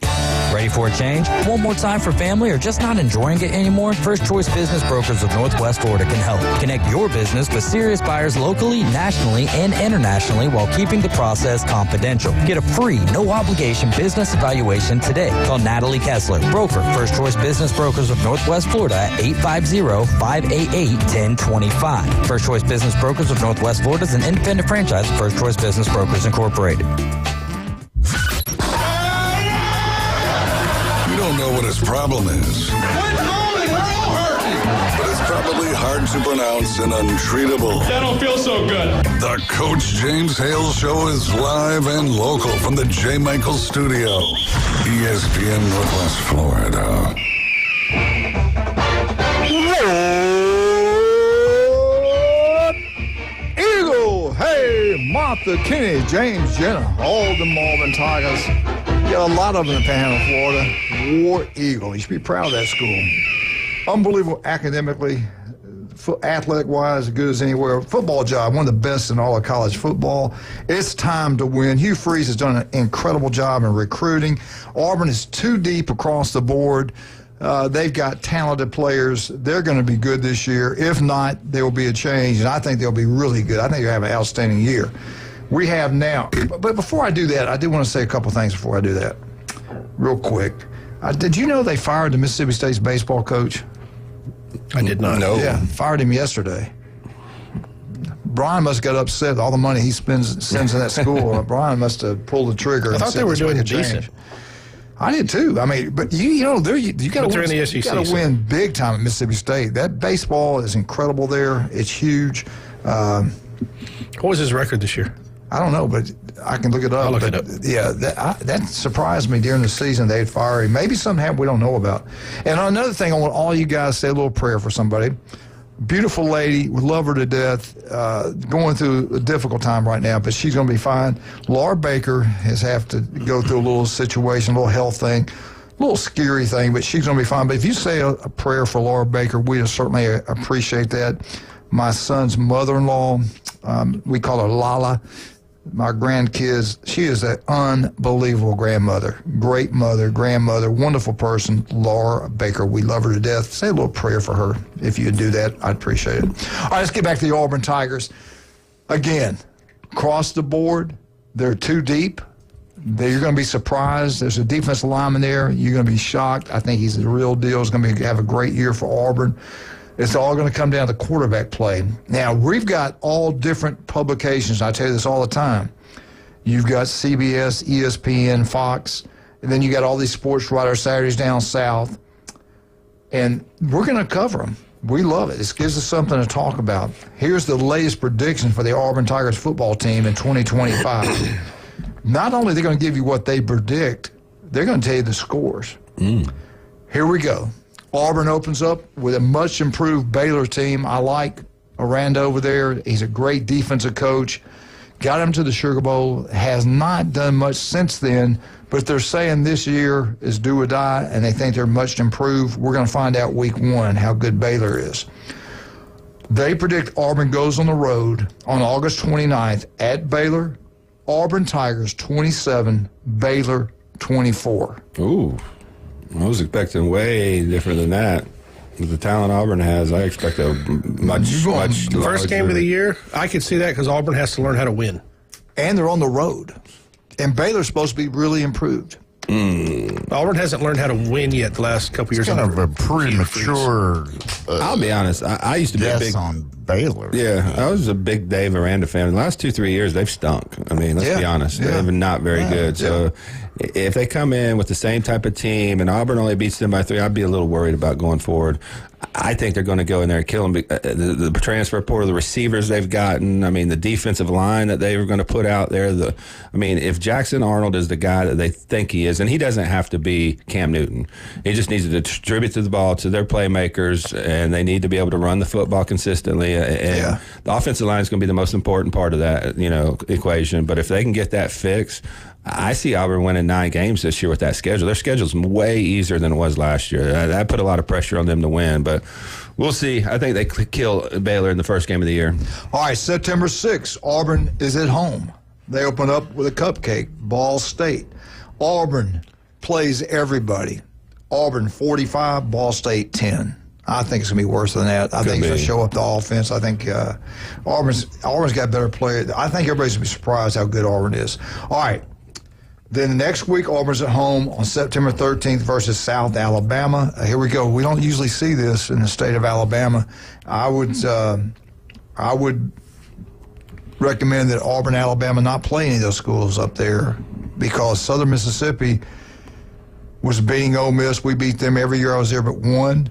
Ready for a change? Want more time for family or just not enjoying it anymore? First Choice Business Brokers of Northwest Florida can help. Connect your business with serious buyers locally, nationally, and internationally while keeping the process confidential. Get a free, no-obligation business evaluation today. Call Natalie Kessler, broker, First Choice Business Brokers of Northwest Florida at 850-588-1025. First Choice Business Brokers of Northwest Florida is an independent franchise of First Choice Business Brokers Incorporated. You don't know what his problem is. But it's probably hard to pronounce and untreatable. That don't feel so good. The Coach James Hale Show is live and local from the J. Michael Studio. ESPN Northwest Florida. Eagle, hey, Martha, Kenny, James Jenner, all the Auburn Tigers. Yeah, a lot of them in Panhandle, Florida. War Eagle. You should be proud of that school. Unbelievable academically, athletic-wise, as good as anywhere. Football job, one of the best in all of college football. It's time to win. Hugh Freeze has done an incredible job in recruiting. Auburn is too deep across the board. They've got talented players. They're going to be good this year. If not, there will be a change, and I think they'll be really good. I think they'll have an outstanding year. We have now. But before I do that, I do want to say a couple things before I do that. Real quick. Did you know they fired the Mississippi State's baseball coach? I did not know. Yeah, fired him yesterday. Brian must have got upset with all the money he sends in that school. Brian must have pulled the trigger. I thought they were doing decent. I did too. I mean, but you got to win big time at Mississippi State. That baseball is incredible there. It's huge. What was his record this year? I don't know, but I can look it up. I'll look it up. Yeah, that surprised me during the season they'd fire him. Maybe something happened we don't know about. And another thing, I want all you guys to say a little prayer for somebody. Beautiful lady, we love her to death, going through a difficult time right now, but she's going to be fine. Laura Baker has have to go through a little situation, a little health thing, a little scary thing, but she's going to be fine. But if you say a prayer for Laura Baker, we certainly appreciate that. My son's mother-in-law, we call her Lala. My grandkids, she is an unbelievable grandmother, great mother, grandmother, wonderful person, Laura Baker. We love her to death. Say a little prayer for her. If you'd do that, I'd appreciate it. All right, let's get back to the Auburn Tigers. Again, across the board, they're too deep. You're going to be surprised. There's a defensive lineman there. You're going to be shocked. I think he's the real deal. He's going to have a great year for Auburn. It's all going to come down to quarterback play. Now, we've got all different publications. I tell you this all the time. You've got CBS, ESPN, Fox, and then you got all these sports writers Saturdays down south. And we're going to cover them. We love it. This gives us something to talk about. Here's the latest prediction for the Auburn Tigers football team in 2025. Not only are they going to give you what they predict, they're going to tell you the scores. Here we go. Auburn opens up with a much improved Baylor team. I like Aranda over there. He's a great defensive coach. Got him to the Sugar Bowl. Has not done much since then, but they're saying this year is do or die, and they think they're much improved. We're going to find out week one how good Baylor is. They predict Auburn goes on the road on August 29th at Baylor. Auburn Tigers 27, Baylor 24. Ooh. I was expecting way different than that. With the talent Auburn has, I expect a much First game of the year, I could see that because Auburn has to learn how to win. And they're on the road. And Baylor's supposed to be really improved. Auburn hasn't learned how to win yet the last couple years. Kind of a premature. I'll be honest. I used to be a big on Baylor. Yeah, I was a big Dave Aranda fan. The last 2-3 years, they've stunk. I mean, let's be honest. They've been not very good. So if they come in with the same type of team and Auburn only beats them by 3, I'd be a little worried about going forward. I think they're going to go in there and kill them. The transfer portal, the receivers they've gotten, I mean, the defensive line that they were going to put out there. I mean, if Jackson Arnold is the guy that they think he is, and he doesn't have to be Cam Newton. He just needs to distribute the ball to their playmakers, and they need to be able to run the football consistently. And the offensive line is going to be the most important part of that, equation. But if they can get that fixed, I see Auburn winning 9 games this year with that schedule. Their schedule's way easier than it was last year. That put a lot of pressure on them to win, but we'll see. I think they kill Baylor in the first game of the year. All right, September 6th, Auburn is at home. They open up with a cupcake, Ball State. Auburn plays everybody. Auburn 45, Ball State 10. I think it's going to be worse than that. I think it's going to show up the offense. I think Auburn's got better players. I think everybody's going to be surprised how good Auburn is. All right. Then next week, Auburn's at home on September 13th versus South Alabama. Here we go. We don't usually see this in the state of Alabama. I would recommend that Auburn, Alabama not play any of those schools up there because Southern Mississippi was beating Ole Miss. We beat them every year I was there but one.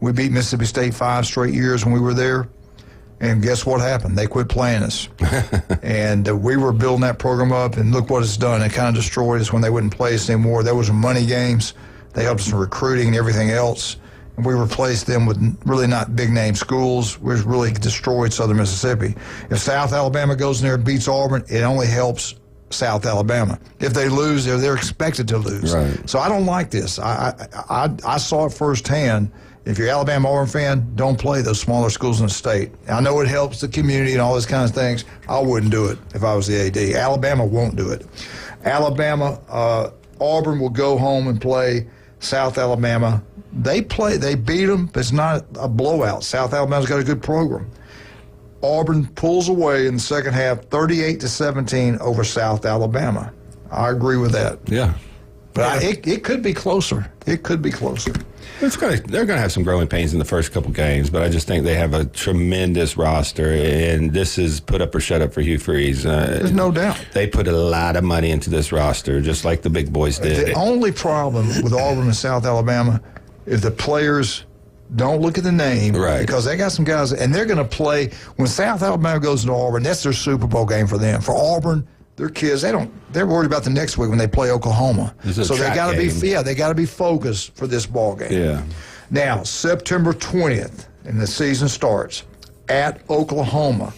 We beat Mississippi State 5 straight years when we were there. And guess what happened? They quit playing us. And we were building that program up, and look what it's done. It kind of destroyed us when they wouldn't play us anymore. There was money games. They helped us in recruiting and everything else. And we replaced them with really not big-name schools. We really destroyed Southern Mississippi. If South Alabama goes in there and beats Auburn, it only helps South Alabama. If they lose, they're expected to lose. Right. So I don't like this. I saw it firsthand. If you're an Alabama-Auburn fan, don't play those smaller schools in the state. I know it helps the community and all those kinds of things. I wouldn't do it if I was the AD. Alabama won't do it. Auburn will go home and play South Alabama. They beat them, but it's not a blowout. South Alabama's got a good program. Auburn pulls away in the second half, 38-17 over South Alabama. I agree with that. Yeah. But it could be closer. It could be closer. They're going to have some growing pains in the first couple games, but I just think they have a tremendous roster, and this is put up or shut up for Hugh Freeze. There's no doubt. They put a lot of money into this roster, just like the big boys did. The only problem with Auburn and South Alabama is the players don't look at the name. Right. Because they got some guys, and they're going to play. When South Alabama goes into Auburn, that's their Super Bowl game for them. For Auburn, their kids, they're worried about the next week when they play Oklahoma. So they got to be focused for this ball game. Yeah. Now, September 20th, and the season starts at Oklahoma.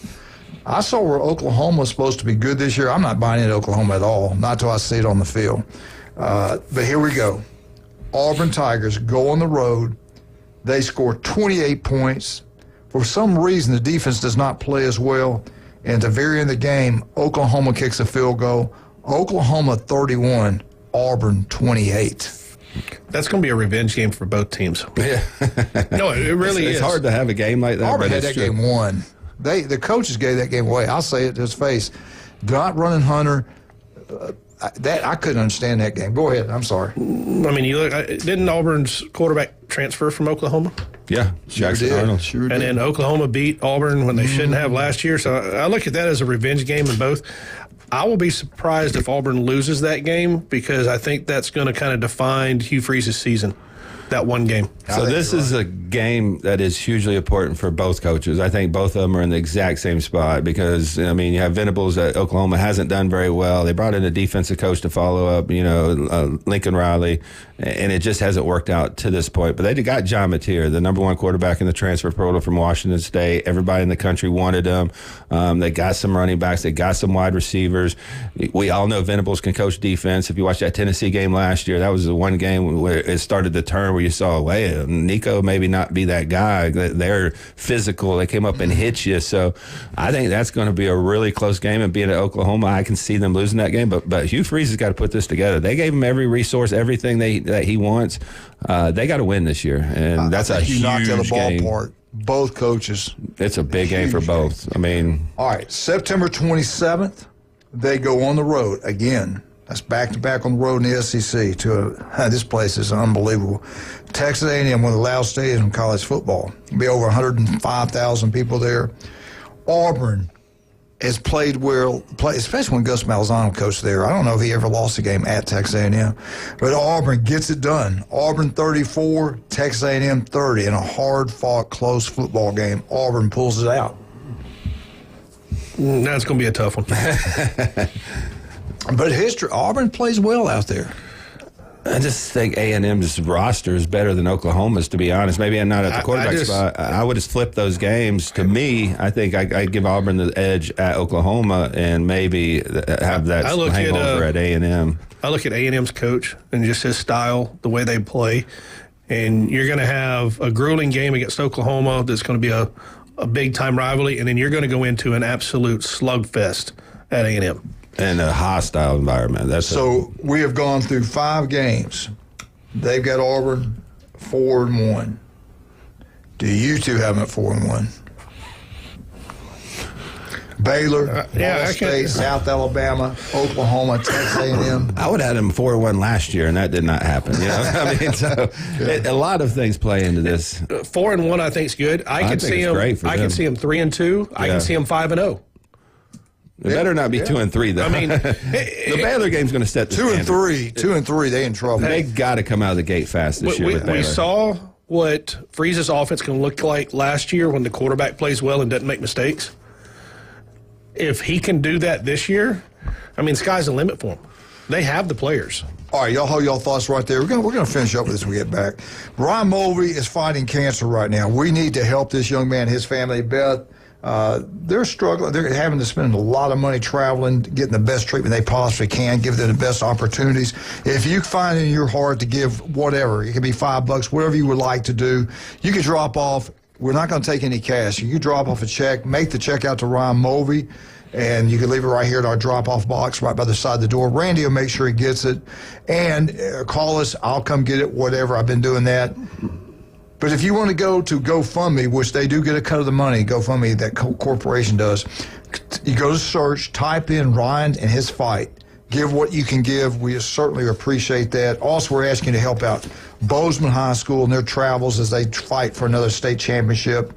I saw where Oklahoma was supposed to be good this year. I'm not buying into Oklahoma at all, not till I see it on the field. But here we go. Auburn Tigers go on the road. They score 28 points. For some reason, the defense does not play as well. And at the very end of the game, Oklahoma kicks a field goal. Oklahoma 31, Auburn 28. That's going to be a revenge game for both teams. Yeah. No, it really is. It's hard to have a game like that. Auburn had that game won. The coaches gave that game away. I'll say it to his face. Not running Hunter. I couldn't understand that game. Go ahead. I'm sorry. I mean, you look. Didn't Auburn's quarterback transfer from Oklahoma? Yeah, Jackson Arnold. Sure did. And then Oklahoma beat Auburn when they shouldn't have last year. So I look at that as a revenge game in both. I will be surprised if Auburn loses that game because I think that's going to kind of define Hugh Freeze's season. That one game. So this is a game that is hugely important for both coaches. I think both of them are in the exact same spot because, I mean, you have Venables at Oklahoma hasn't done very well. They brought in a defensive coach to follow up, Lincoln Riley, and it just hasn't worked out to this point. But they got John Mateer, the number one quarterback in the transfer portal from Washington State. Everybody in the country wanted him. They got some running backs. They got some wide receivers. We all know Venables can coach defense. If you watched that Tennessee game last year, that was the one game where it started to turn where you saw, Nico maybe not be that guy. They're physical. They came up and hit you. So I think that's going to be a really close game. And being at Oklahoma, I can see them losing that game. But Hugh Freeze has got to put this together. They gave him every resource, everything that he wants. They got to win this year, and that's a huge knocked out the game. Ballpark. Both coaches. It's a big game for both. I mean, all right. September 27th, they go on the road again. That's back-to-back on the road in the SEC. This place is unbelievable. Texas A&M, one of the loudest stadiums in college football. There'll be over 105,000 people there. Auburn has played well, especially when Gus Malzahn coached there. I don't know if he ever lost a game at Texas A&M. But Auburn gets it done. Auburn 34, Texas A&M 30 in a hard-fought, close football game. Auburn pulls it out. That's going to be a tough one. But Auburn plays well out there. I just think A&M's roster is better than Oklahoma's, to be honest. Maybe I'm not at the quarterback spot. I would have flipped those games. To me, I think I'd give Auburn the edge at Oklahoma and maybe have that hangover at A&M. I look at A&M's coach and just his style, the way they play, and you're going to have a grueling game against Oklahoma that's going to be a big-time rivalry, and then you're going to go into an absolute slugfest at A&M. In a hostile environment. We have gone through 5 games. They've got Auburn 4-1. Do you two have them at 4-1? Baylor, Ball State, South Alabama, Oklahoma, Texas A&M. I would have had them 4-1 last year, and that did not happen. You know, I mean, a lot of things play into this. 4-1, I think is good. I can see them. I can see them 3-2. I can see them 5-0. It better not be 2-3 though. I mean, the Baylor game's going to set the 2-3. 2-3, they in trouble. They got to come out of the gate fast this year with Baylor. We saw what Freeze's offense can look like last year when the quarterback plays well and doesn't make mistakes. If he can do that this year, I mean, sky's the limit for him. They have the players. All right, y'all hold y'all thoughts right there. We're gonna finish up with this when we get back. Ryan Mulvey is fighting cancer right now. We need to help this young man, his family. Beth, they're struggling. They're having to spend a lot of money traveling, getting the best treatment they possibly can, give them the best opportunities. If you find in your heart to give whatever, it could be $5, whatever you would like to do, you can drop off. We're not going to take any cash. You drop off a check, make the check out to Ryan Mulvey, and you can leave it right here at our drop-off box right by the side of the door. Randy will make sure he gets it. And call us. I'll come get it, whatever. I've been doing that. But if you want to go to GoFundMe, which they do get a cut of the money, GoFundMe, that corporation does, you go to search, type in Ryan and his fight. Give what you can give. We certainly appreciate that. Also, we're asking you to help out Bozeman High School in their travels as they fight for another state championship.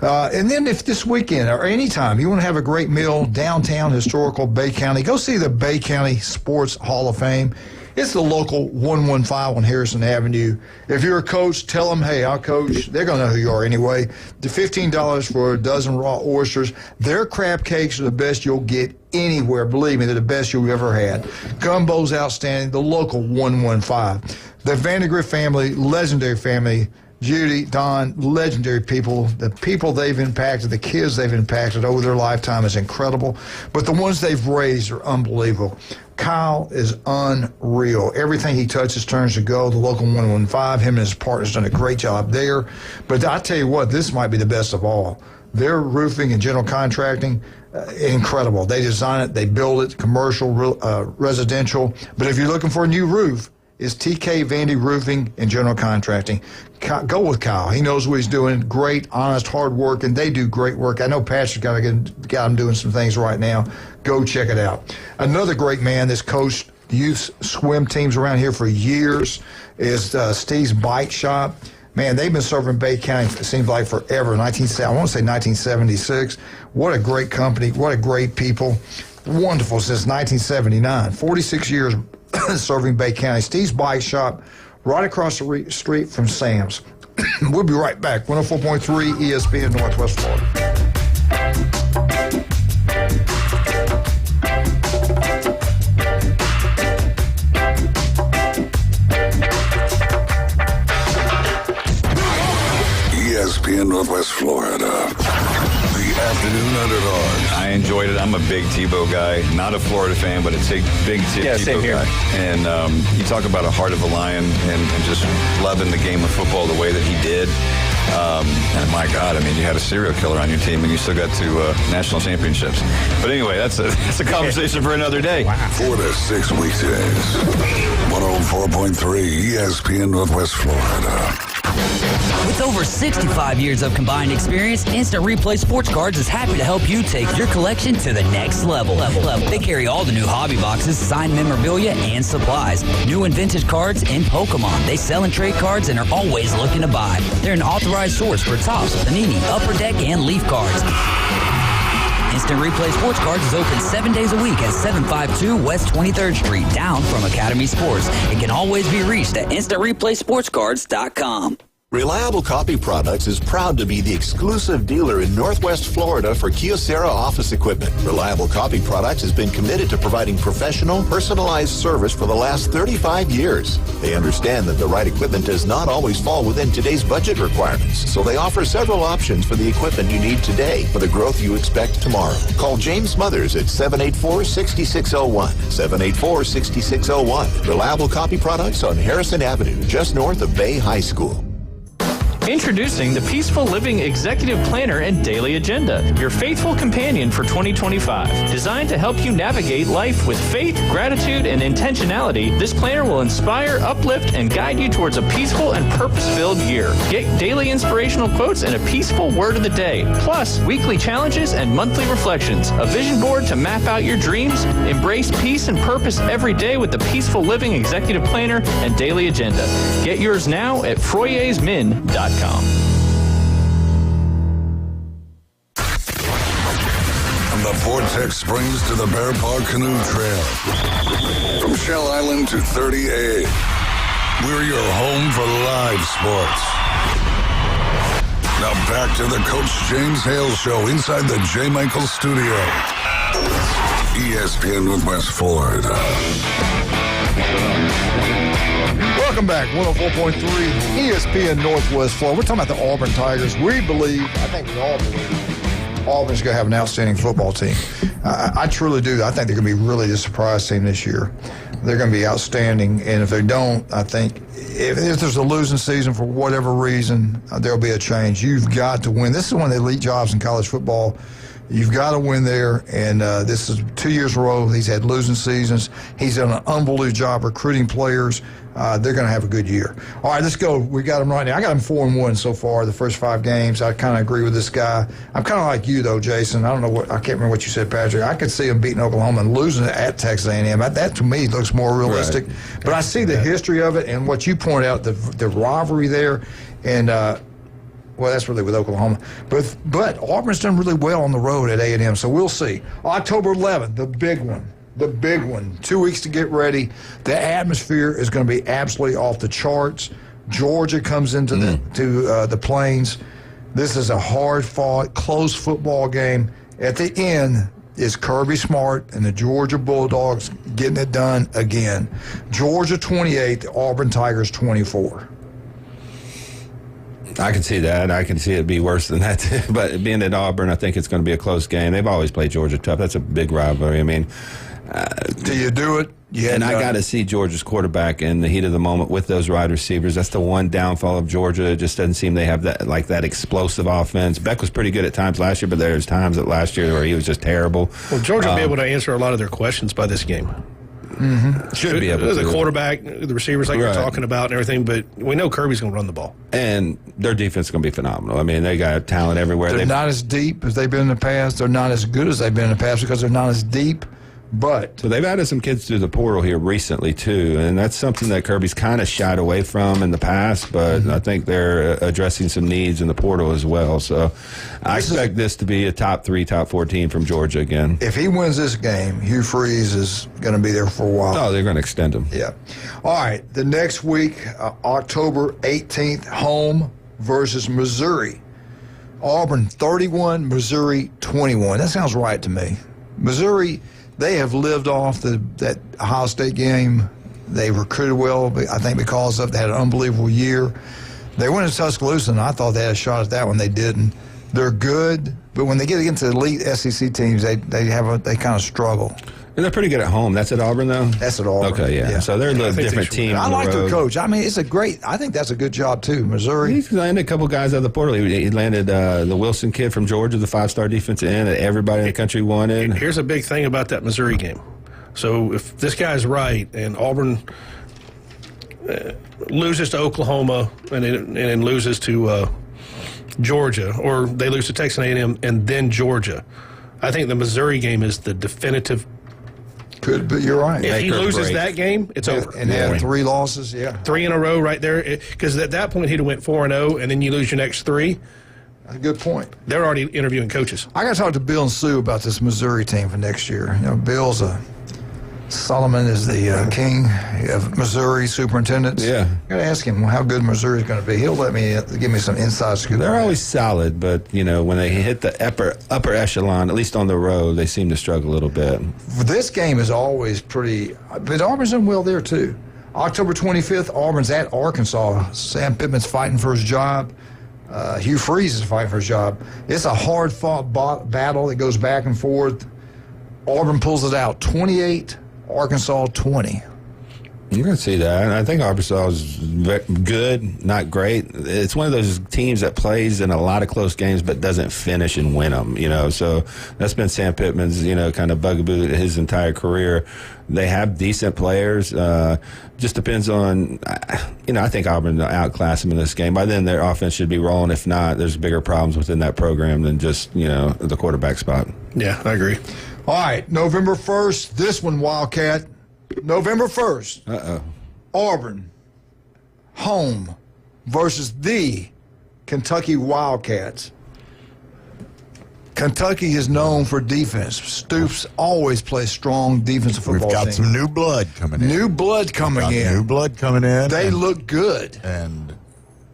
And then if this weekend or anytime you want to have a great meal downtown historical Bay County, go see the Bay County Sports Hall of Fame. It's the local 115 on Harrison Avenue. If you're a coach, tell them, hey, I'll coach. They're going to know who you are anyway. The $15 for a dozen raw oysters. Their crab cakes are the best you'll get anywhere. Believe me, they're the best you've ever had. Gumbo's outstanding. The local 115. The Vandegrift family, legendary family. Judy, Don, legendary people. The people they've impacted, the kids they've impacted over their lifetime is incredible. But the ones they've raised are unbelievable. Kyle is unreal. Everything he touches turns to gold. The local 115, him and his partner's done a great job there. But I tell you what, this might be the best of all. Their roofing and general contracting, incredible. They design it, they build it, commercial, residential. But if you're looking for a new roof, it's TK Vandy Roofing and General Contracting. Go with Kyle. He knows what he's doing. Great, honest, hard work, and they do great work. I know Patrick's got him doing some things right now. Go check it out. Another great man that's coached youth swim teams around here for years is Steve's Bike Shop. Man, they've been serving Bay County, it seems like forever. I want to say 1976. What a great company. What a great people. Wonderful since 1979. 46 years serving Bay County. Steve's Bike Shop, right across the street from Sam's. We'll be right back. 104.3 ESPN Northwest Florida. ESPN Northwest Florida. The afternoon underdog. I enjoyed it. I'm a big Tebow guy. Not a Florida fan, but a big Tebow guy. And you talk about a heart of a lion and just loving the game of football the way that he did. And my God, I mean, you had a serial killer on your team, and you still got to national championships. But anyway, that's a conversation for another day. Wow. 4 to 6 weekdays. 104.3 ESPN Northwest Florida. With over 65 years of combined experience, Instant Replay Sports Cards is happy to help you take your collection to the next level. They carry all the new hobby boxes, signed memorabilia, and supplies. New and vintage cards and Pokemon. They sell and trade cards and are always looking to buy. They're an authorized source for Topps, Panini, Upper Deck, and Leaf cards. Instant Replay Sports Cards is open 7 days a week at 752 West 23rd Street, down from Academy Sports. It can always be reached at InstantReplaySportsCards.com. Reliable Copy Products is proud to be the exclusive dealer in Northwest Florida for Kyocera office equipment. Reliable Copy Products has been committed to providing professional, personalized service for the last 35 years. They understand that the right equipment does not always fall within today's budget requirements, so they offer several options for the equipment you need today for the growth you expect tomorrow. Call James Smothers at 784-6601, 784-6601. Reliable Copy Products on Harrison Avenue, just north of Bay High School. Introducing the Peaceful Living Executive Planner and Daily Agenda, your faithful companion for 2025. Designed to help you navigate life with faith, gratitude, and intentionality, this planner will inspire, uplift, and guide you towards a peaceful and purpose-filled year. Get daily inspirational quotes and a peaceful word of the day, plus weekly challenges and monthly reflections. A vision board to map out your dreams. Embrace peace and purpose every day with the Peaceful Living Executive Planner and Daily Agenda. Get yours now at FroyersMin.com. From the Vortex Springs to the Bear Paw Canoe Trail. From Shell Island to 30A. We're your home for live sports. Now back to the Coach James Hale Show inside the J. Michael Studio. ESPN Northwest Florida. Welcome back, 104.3 ESPN Northwest Florida. We're talking about the Auburn Tigers. We believe, I think we all believe, Auburn's going to have an outstanding football team. I truly do. I think they're going to be really the surprise team this year. They're going to be outstanding, and if they don't, I think if there's a losing season for whatever reason, there'll be a change. You've got to win. This is one of the elite jobs in college football. You've got to win there, and this is 2 years in a row. He's had losing seasons. He's done an unbelievable job recruiting players. They're going to have a good year. All right, let's go. We got them right now. I got them 4-1 so far, the first 5 games. I kind of agree with this guy. I'm kind of like you, though, Jason. I can't remember what you said, Patrick. I could see them beating Oklahoma and losing at Texas A&M. That, to me, looks more realistic. Right. But I see the history of it and what you pointed out, the rivalry there, and well, that's really with Oklahoma. But Auburn's done really well on the road at A&M, so we'll see. October 11th, the big one. 2 weeks to get ready. The atmosphere is going to be absolutely off the charts. Georgia comes into the Plains. This is a hard-fought, close football game. At the end is Kirby Smart and the Georgia Bulldogs getting it done again. Georgia 28, the Auburn Tigers 24. I can see that. I can see it be worse than that, too. But being at Auburn, I think it's going to be a close game. They've always played Georgia tough. That's a big rivalry. I mean, do you do it? Yeah. And I got to see Georgia's quarterback in the heat of the moment with those wide receivers. That's the one downfall of Georgia. It just doesn't seem they have that explosive offense. Beck was pretty good at times last year, but there's times at last year where he was just terrible. Well, Georgia will be able to answer a lot of their questions by this game. Mm-hmm. Should be able to. The quarterback, the receivers like you're talking about and everything, but we know Kirby's going to run the ball. And their defense is going to be phenomenal. I mean, they got talent everywhere. They're not as deep as they've been in the past. They're not as good as they've been in the past because they're not as deep. But so they've added some kids through the portal here recently, too, and that's something that Kirby's kind of shied away from in the past, but I think they're addressing some needs in the portal as well. So I expect this to be a top 3, top 4 team from Georgia again. If he wins this game, Hugh Freeze is going to be there for a while. Oh, they're going to extend him. Yeah. All right, the next week, October 18th, home versus Missouri. Auburn 31, Missouri 21. That sounds right to me. Missouri, they have lived off that Ohio State game. They recruited well, I think, because they had an unbelievable year. They went to Tuscaloosa, and I thought they had a shot at that one. They didn't. They're good, but when they get into elite SEC teams, they kind of struggle. And they're pretty good at home. That's at Auburn, though? That's at Auburn. Okay, yeah. So they're a little different team. I like their coach. I mean, I think that's a good job, too. Missouri. He's landed a couple guys out of the portal. He landed the Wilson kid from Georgia, the 5-star defensive end that everybody in the country wanted. Here's a big thing about that Missouri game. So if this guy's right and Auburn loses to Oklahoma and loses to Georgia, or they lose to Texas A&M and then Georgia, I think the Missouri game is the definitive. Could, but you're right. If he loses that game, it's over. And had 3 losses, 3 in a row right there. Because at that point, he'd have went 4-0, and then you lose your next 3. That's a good point. They're already interviewing coaches. I got to talk to Bill and Sue about this Missouri team for next year. Bill's Solomon is the king of Missouri superintendents. Yeah. I got to ask him how good Missouri's going to be. He'll give me some inside scoop. They're always solid, but, when they hit the upper echelon, at least on the road, they seem to struggle a little bit. This game is always pretty, but Auburn's done well there, too. October 25th, Auburn's at Arkansas. Sam Pittman's fighting for his job. Hugh Freeze is fighting for his job. It's a hard-fought battle that goes back and forth. Auburn pulls it out, 28, Arkansas 20. You can see that. I think Arkansas is good, not great. It's one of those teams that plays in a lot of close games but doesn't finish and win them, So that's been Sam Pittman's, kind of bugaboo his entire career. They have decent players. Just depends on, I think Auburn outclassed them in this game. By then, their offense should be rolling. If not, there's bigger problems within that program than just, the quarterback spot. Yeah, I agree. All right, November 1st, this one, Wildcat. November 1st, Auburn, home versus the Kentucky Wildcats. Kentucky is known for defense. Stoops always plays strong defensive football. We've got team. some new blood coming in. New blood coming in. They look good. And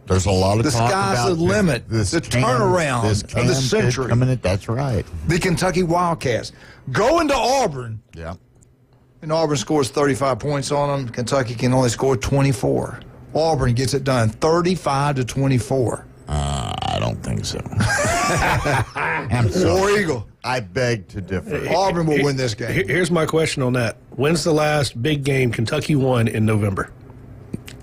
there's a lot of the talk sky's about the limit. The turnaround of the century. Coming in, that's right. The Kentucky Wildcats going to Auburn. Yeah. And Auburn scores 35 points on them. Kentucky can only score 24. Auburn gets it done 35-24. I don't think so. War Eagle. I beg to differ. Auburn will win this game. Here's my question on that. When's the last big game Kentucky won in November?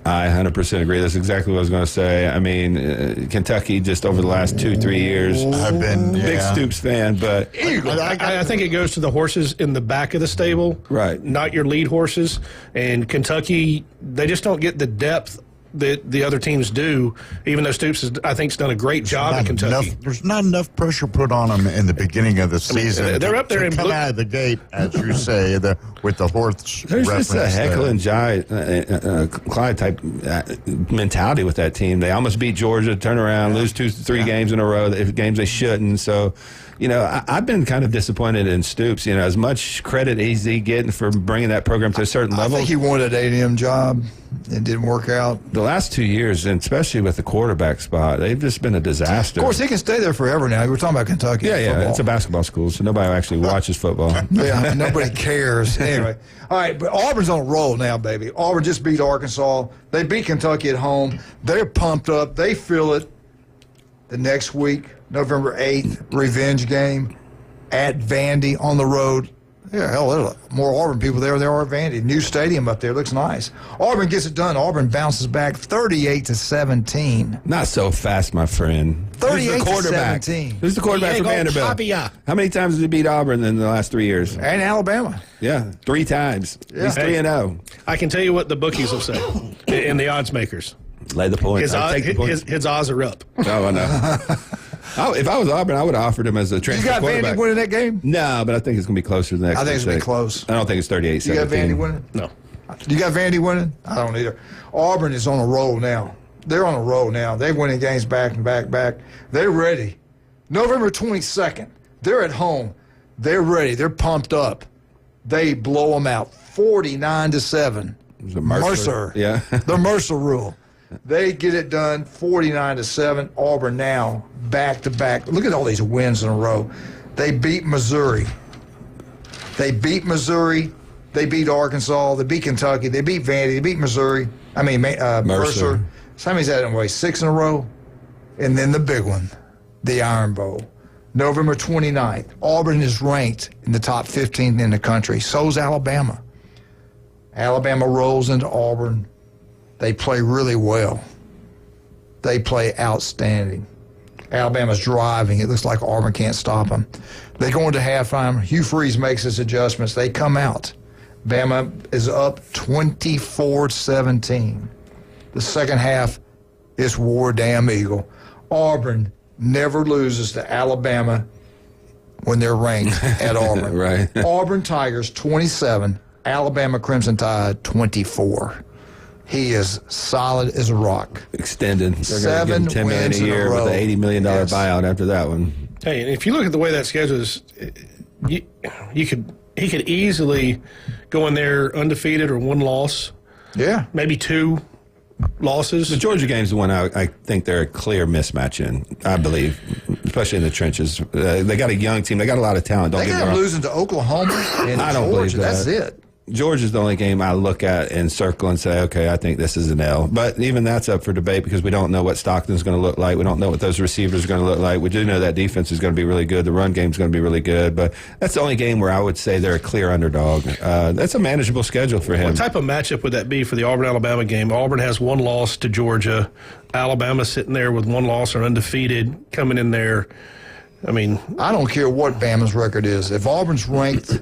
I 100% agree. That's exactly what I was going to say. I mean, Kentucky just over the last 2-3 years. I've been big Stoops fan, but I think it goes to the horses in the back of the stable, right? Not your lead horses. And Kentucky, they just don't get the depth that the other teams do. Even though Stoops, I think, has done a great job in Kentucky. There's not enough pressure put on them in the beginning of the season. They're up there to come out of the gate, as you say, with the horse. There's just a Heckle and Clyde type mentality with that team. They almost beat Georgia, turn around, lose 2-3 games in a row, games they shouldn't. So, I've been kind of disappointed in Stoops. As much credit as he getting for bringing that program to a certain level. I think he wanted an A&M job. It didn't work out. The last 2 years, and especially with the quarterback spot, they've just been a disaster. Of course, he can stay there forever now. We're talking about Kentucky. Yeah, football. It's a basketball school, so nobody actually watches football. Yeah, nobody cares. Anyway, all right, but Auburn's on a roll now, baby. Auburn just beat Arkansas. They beat Kentucky at home. They're pumped up. They feel it. The next week, November 8th, revenge game at Vandy on the road. Yeah, hell, there's more Auburn people there than there are at Vandy. New stadium up there. Looks nice. Auburn gets it done. Auburn bounces back 38-17. Not so fast, my friend. 38-17. Who's the quarterback for Vanderbilt? Tapia. How many times did he beat Auburn in the last 3 years? And Alabama. Yeah, 3 times. Yeah. He's 3-0. I can tell you what the bookies will say and the odds makers. Lay the point. His odds are up. Oh, I know. If I was Auburn, I would have offered him as a transfer quarterback. You got Vandy winning that game? No, but I think it's going to be closer than that. I think it's going to be close. I don't think it's 38-17. You got Vandy winning? No. You got Vandy winning? I don't either. Auburn is on a roll now. They're on a roll now. They're winning games back and back. They're ready. November 22nd, they're at home. They're ready. They're pumped up. They blow them out 49-7. Mercer. Yeah. The Mercer rule. They get it done 49-7. Auburn now back-to-back. Look at all these wins in a row. They beat Missouri. They beat Arkansas. They beat Kentucky. They beat Vandy. They beat Missouri. Mercer. Somebody's had it 6 in a row. And then the big one, the Iron Bowl. November 29th. Auburn is ranked in the top 15 in the country. So's Alabama. Alabama rolls into Auburn. They play really well. They play outstanding. Alabama's driving. It looks like Auburn can't stop them. They go into halftime. Hugh Freeze makes his adjustments. They come out. Bama is up 24-17. The second half is War Damn Eagle. Auburn never loses to Alabama when they're ranked at Auburn. Right. Auburn Tigers 27, Alabama Crimson Tide 24. He is solid as a rock. Extended. They're 7 $10 million wins a year in a row. with an $80 million buyout after that one. Hey, and if you look at the way that schedule is, you could he could easily go in there undefeated or one loss. Yeah. Maybe 2 losses. The Georgia game's the one I think they're a clear mismatch in, I believe, especially in the trenches. They got a young team. They got a lot of talent. They got them losing to Oklahoma and I don't Georgia. believe that. That's it. Georgia's the only game I look at and circle and say, okay, I think this is an L. But even that's up for debate because we don't know what Stockton's going to look like. We don't know what those receivers are going to look like. We do know that defense is going to be really good. The run game's going to be really good. But that's the only game where I would say they're a clear underdog. That's a manageable schedule for him. What type of matchup would that be for the Auburn-Alabama game? Auburn has 1 loss to Georgia. Alabama's sitting there with 1 loss or undefeated coming in there. I mean, I don't care what Bama's record is. If Auburn's ranked,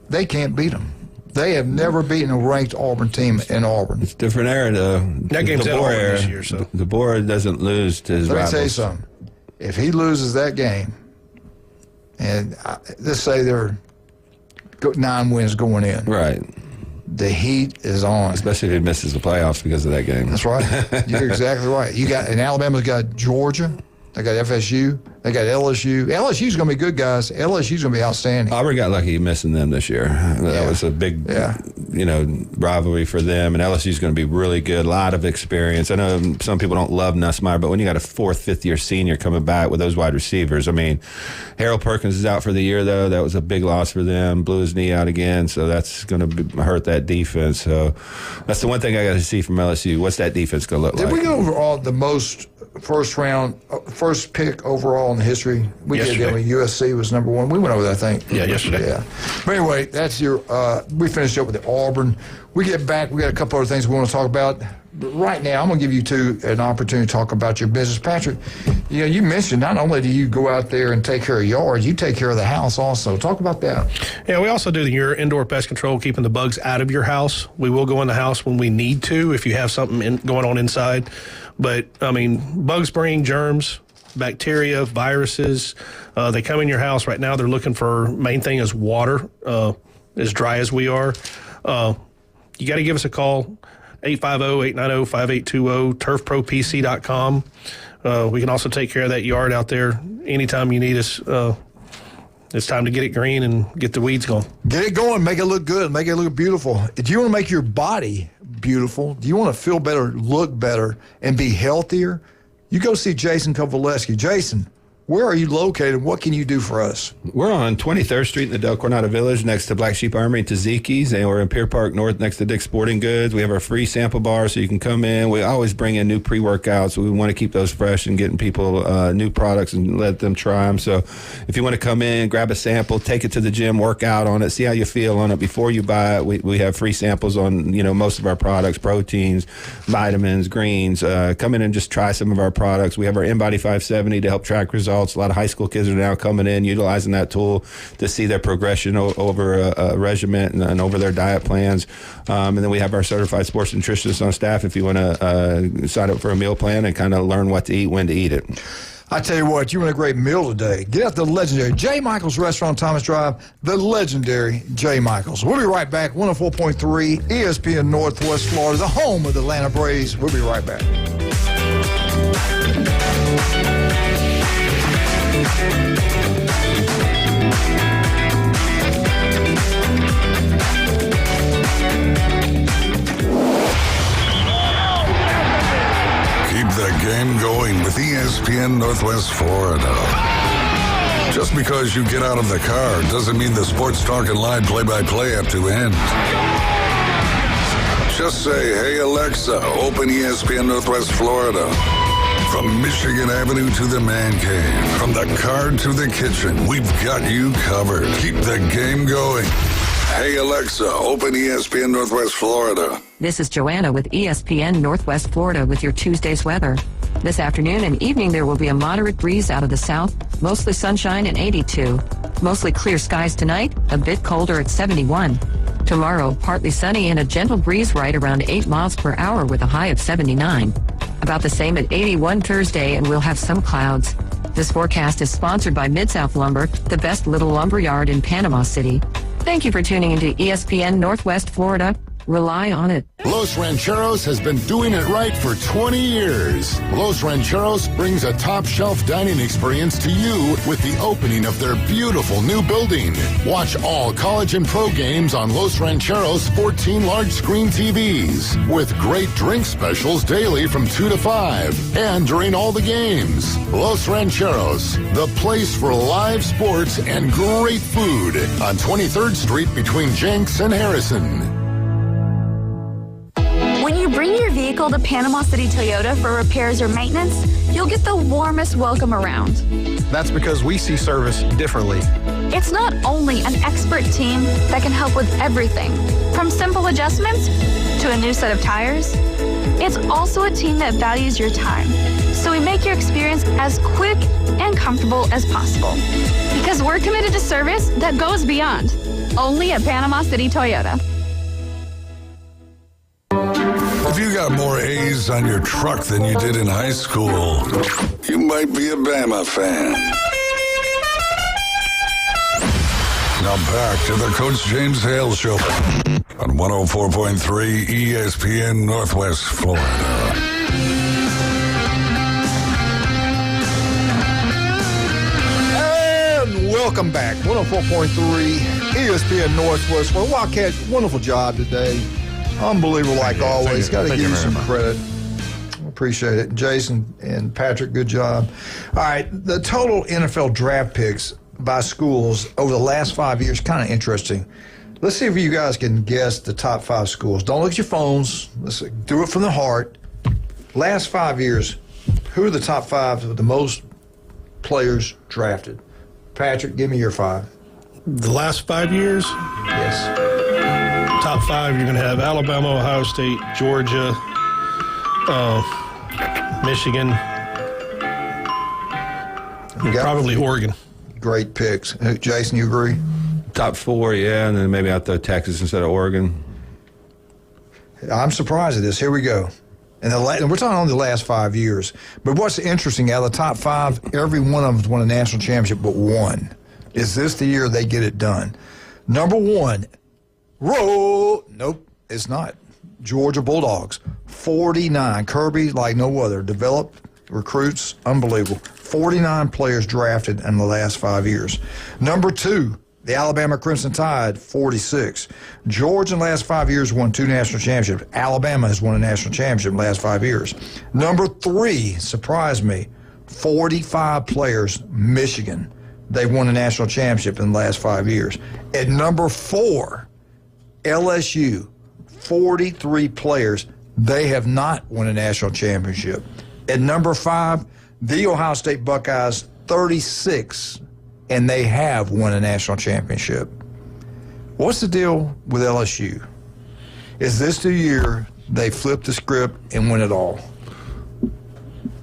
they can't beat them. They have never beaten a ranked Auburn team in Auburn. It's a different era, though. That game's at Auburn this year, so. DeBoer doesn't lose to his rivals. Let me tell you something. If he loses that game, and let's say they're 9 wins going in. Right. The heat is on. Especially if he misses the playoffs because of that game. That's right. You're exactly right. And Alabama's got Georgia. They got FSU. They got LSU. LSU's going to be good, guys. LSU's going to be outstanding. Auburn got lucky missing them this year. That was a big, rivalry for them. And LSU's going to be really good. A lot of experience. I know some people don't love Nussmeier, but when you got a 4th, 5th-year senior coming back with those wide receivers, I mean, Harold Perkins is out for the year, though. That was a big loss for them. Blew his knee out again, so that's going to hurt that defense. So that's the one thing I got to see from LSU. What's that defense going to look like? Did we go over all the most first pick overall in the history? We yesterday. did. I mean, USC was number 1. We went over that, I think. Yeah, yesterday. Yeah. But anyway, that's your. We finished up with the Auburn. We get back. We got a couple other things we want to talk about. But right now, I'm going to give you 2 an opportunity to talk about your business. Patrick, you mentioned not only do you go out there and take care of yards, you take care of the house also. Talk about that. Yeah, we also do your indoor pest control, keeping the bugs out of your house. We will go in the house when we need to if you have something going on inside. But, I mean, bugs bring germs, bacteria, viruses. They come in your house. Right now they're looking for, main thing is water, as dry as we are. You got to give us a call, 850-890-5820, turfpropc.com. We can also take care of that yard out there anytime you need us. It's time to get it green and get the weeds going. Get it going. Make it look good. Make it look beautiful. Do you want to make your body beautiful? Do you want to feel better, look better, and be healthier? You go see Jason Kovaleski. Jason, where are you located? What can you do for us? We're on 23rd Street in the Del Coronado Village next to Black Sheep Armory and Taziki's, and we're in Pier Park North next to Dick's Sporting Goods. We have our free sample bar so you can come in. We always bring in new pre-workouts. We want to keep those fresh and getting people new products and let them try them. So if you want to come in, grab a sample, take it to the gym, work out on it, see how you feel on it before you buy it. We have free samples on most of our products, proteins, vitamins, greens. Come in and just try some of our products. We have our InBody 570 to help track results. A lot of high school kids are now coming in, utilizing that tool to see their progression over a regimen and over their diet plans. And then we have our certified sports nutritionists on staff if you want to sign up for a meal plan and kind of learn what to eat, when to eat it. I tell you what, you want a great meal today. Get out to the legendary J. Michael's Restaurant, Thomas Drive, the legendary J. Michael's. We'll be right back. 104.3 ESPN Northwest Florida, the home of the Atlanta Braves. We'll be right back. Keep the game going with ESPN Northwest Florida. Just because you get out of the car doesn't mean the sports talk and live play-by-play have to end. Just say, hey, Alexa, open ESPN Northwest Florida. From Michigan Avenue to the man cave, from the car to the kitchen, we've got you covered. Keep the game going. Hey, Alexa, open ESPN Northwest Florida. This is Joanna with ESPN Northwest Florida with your Tuesday's weather. This afternoon and evening there will be a moderate breeze out of the south, mostly sunshine and 82. Mostly clear skies tonight, a bit colder at 71. Tomorrow, partly sunny and a gentle breeze right around 8 miles per hour with a high of 79. About the same at 81 Thursday, and we'll have some clouds. This forecast is sponsored by Mid-South Lumber, the best little lumber yard in Panama City. Thank you for tuning into ESPN Northwest Florida. Rely on it. Los Rancheros has been doing it right for 20 years. Los Rancheros brings a top-shelf dining experience to you with the opening of their beautiful new building. Watch all college and pro games on Los Rancheros' 14 large-screen TVs with great drink specials daily from 2 to 5 and during all the games. Los Rancheros, the place for live sports and great food on 23rd Street between Jenks and Harrison. When you bring your vehicle to Panama City Toyota for repairs or maintenance, you'll get the warmest welcome around. That's because we see service differently. It's not only an expert team that can help with everything, from simple adjustments to a new set of tires. It's also a team that values your time, so we make your experience as quick and comfortable as possible. Because we're committed to service that goes beyond. Only at Panama City Toyota. If you got more A's on your truck than you did in high school, you might be a Bama fan. Now back to the Coach James Hale Show on 104.3 ESPN Northwest Florida. Welcome back. 104.3 ESPN Northwest. Well, Wildcat, wonderful job today. Unbelievable, like always. Got to give you some credit. Appreciate it. Jason and Patrick, good job. All right, the total NFL draft picks by schools over the last 5 years, kind of interesting. Let's see if you guys can guess the top 5 schools. Don't look at your phones. Let's do it from the heart. Last 5 years, who are the top 5 with the most players drafted? Patrick, give me your 5. The last 5 years? Yes. Top 5, you're going to have Alabama, Ohio State, Georgia, Michigan, probably Oregon. Great picks. Jason, you agree? Top 4, yeah, and then maybe I'll throw Texas instead of Oregon. I'm surprised at this. Here we go. And we're talking only the last 5 years. But what's interesting, out of the top 5, every one of them won a national championship but one. Is this the year they get it done? Number 1, nope, it's not. Georgia Bulldogs, 49. Kirby, like no other. Developed recruits, unbelievable. 49 players drafted in the last 5 years. Number 2, the Alabama Crimson Tide, 46. Georgia in the last 5 years won 2 national championships. Alabama has won a national championship in the last 5 years. Number 3, surprised me, 45 players, Michigan. They won a national championship in the last 5 years. At number 4, LSU, 43 players. They have not won a national championship. At number 5, the Ohio State Buckeyes, 36, and they have won a national championship. What's the deal with LSU? Is this the year they flip the script and win it all?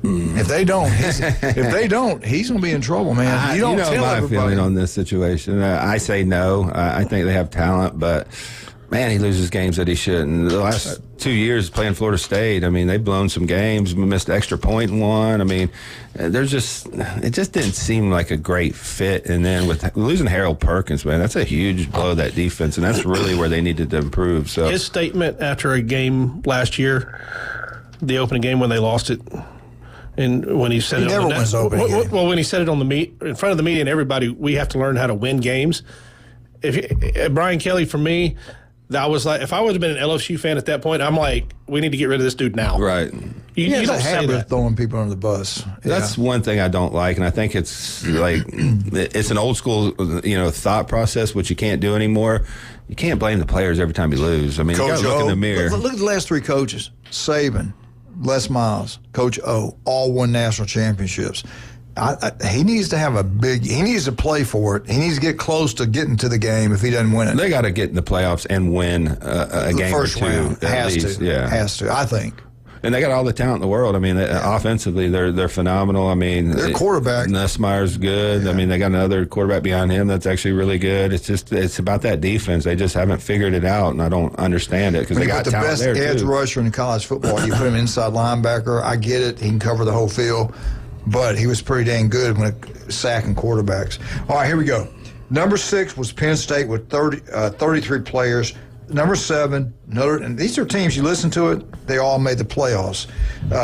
If they don't, he's going to be in trouble, man. You don't tell my everybody. Feeling on this situation. I say no. I think they have talent, but man, he loses games that he shouldn't. The last 2 years playing Florida State, I mean, they've blown some games, missed an extra point in one. I mean, it just didn't seem like a great fit. And then with losing Harold Perkins, man, that's a huge blow to that defense, and that's really where they needed to improve. So his statement after a game last year, the opening game when they lost it, and when he said it on the net, well, when he said it on the in front of the media and everybody, we have to learn how to win games. Brian Kelly, for me, that was like, if I would have been an LSU fan at that point, I'm like, we need to get rid of this dude now. Right. You don't say that. Of throwing people under the bus. That's one thing I don't like, and I think it's like it's an old school, thought process which you can't do anymore. You can't blame the players every time you lose. I mean, you got to look in the mirror. Look at the last 3 coaches: Saban, Les Miles, Coach O, all won national championships. He needs to have he needs to play for it. He needs to get close to getting to the game if he doesn't win it. They got to get in the playoffs and win a game first or two. Round. Has to, I think. And they got all the talent in the world. I mean, offensively, they're phenomenal. I mean, their quarterback, Nussmeier's good. Yeah. I mean, they got another quarterback behind him that's actually really good. It's about that defense. They just haven't figured it out, and I don't understand it because they got talent there too. The best edge rusher in college football, you put him inside linebacker. I get it; he can cover the whole field. But he was pretty dang good when sacking quarterbacks. All right, here we go. Number 6 was Penn State with 33 players. number 7, and these are teams, you listen to it, they all made the playoffs.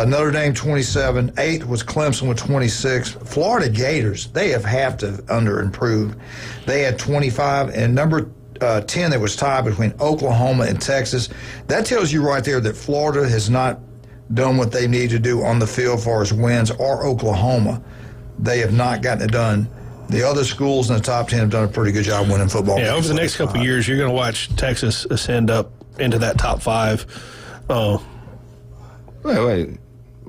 Notre Dame 27, 8 was Clemson with 26. Florida Gators, they have to underimprove. They had 25, and number 10, that was tied between Oklahoma and Texas. That tells you right there that Florida has not done what they need to do on the field as far as wins, or Oklahoma. They have not gotten it done. The other schools in the top 10 have done a pretty good job winning football games. Yeah, over the next couple of years, you're going to watch Texas ascend up into that top 5. Wait.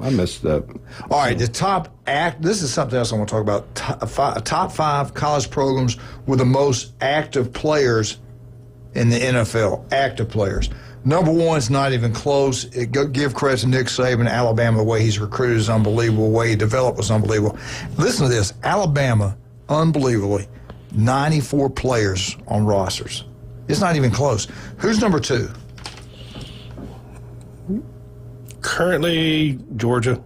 I missed that. All right, this is something else I want to talk about. Top 5 college programs with the most active players in the NFL. Active players. Number 1 is not even close. Give credit to Nick Saban. Alabama, the way he's recruited is unbelievable. The way he developed was unbelievable. Listen to this. Alabama, unbelievably, 94 players on rosters. It's not even close. Who's number 2? Currently, Georgia.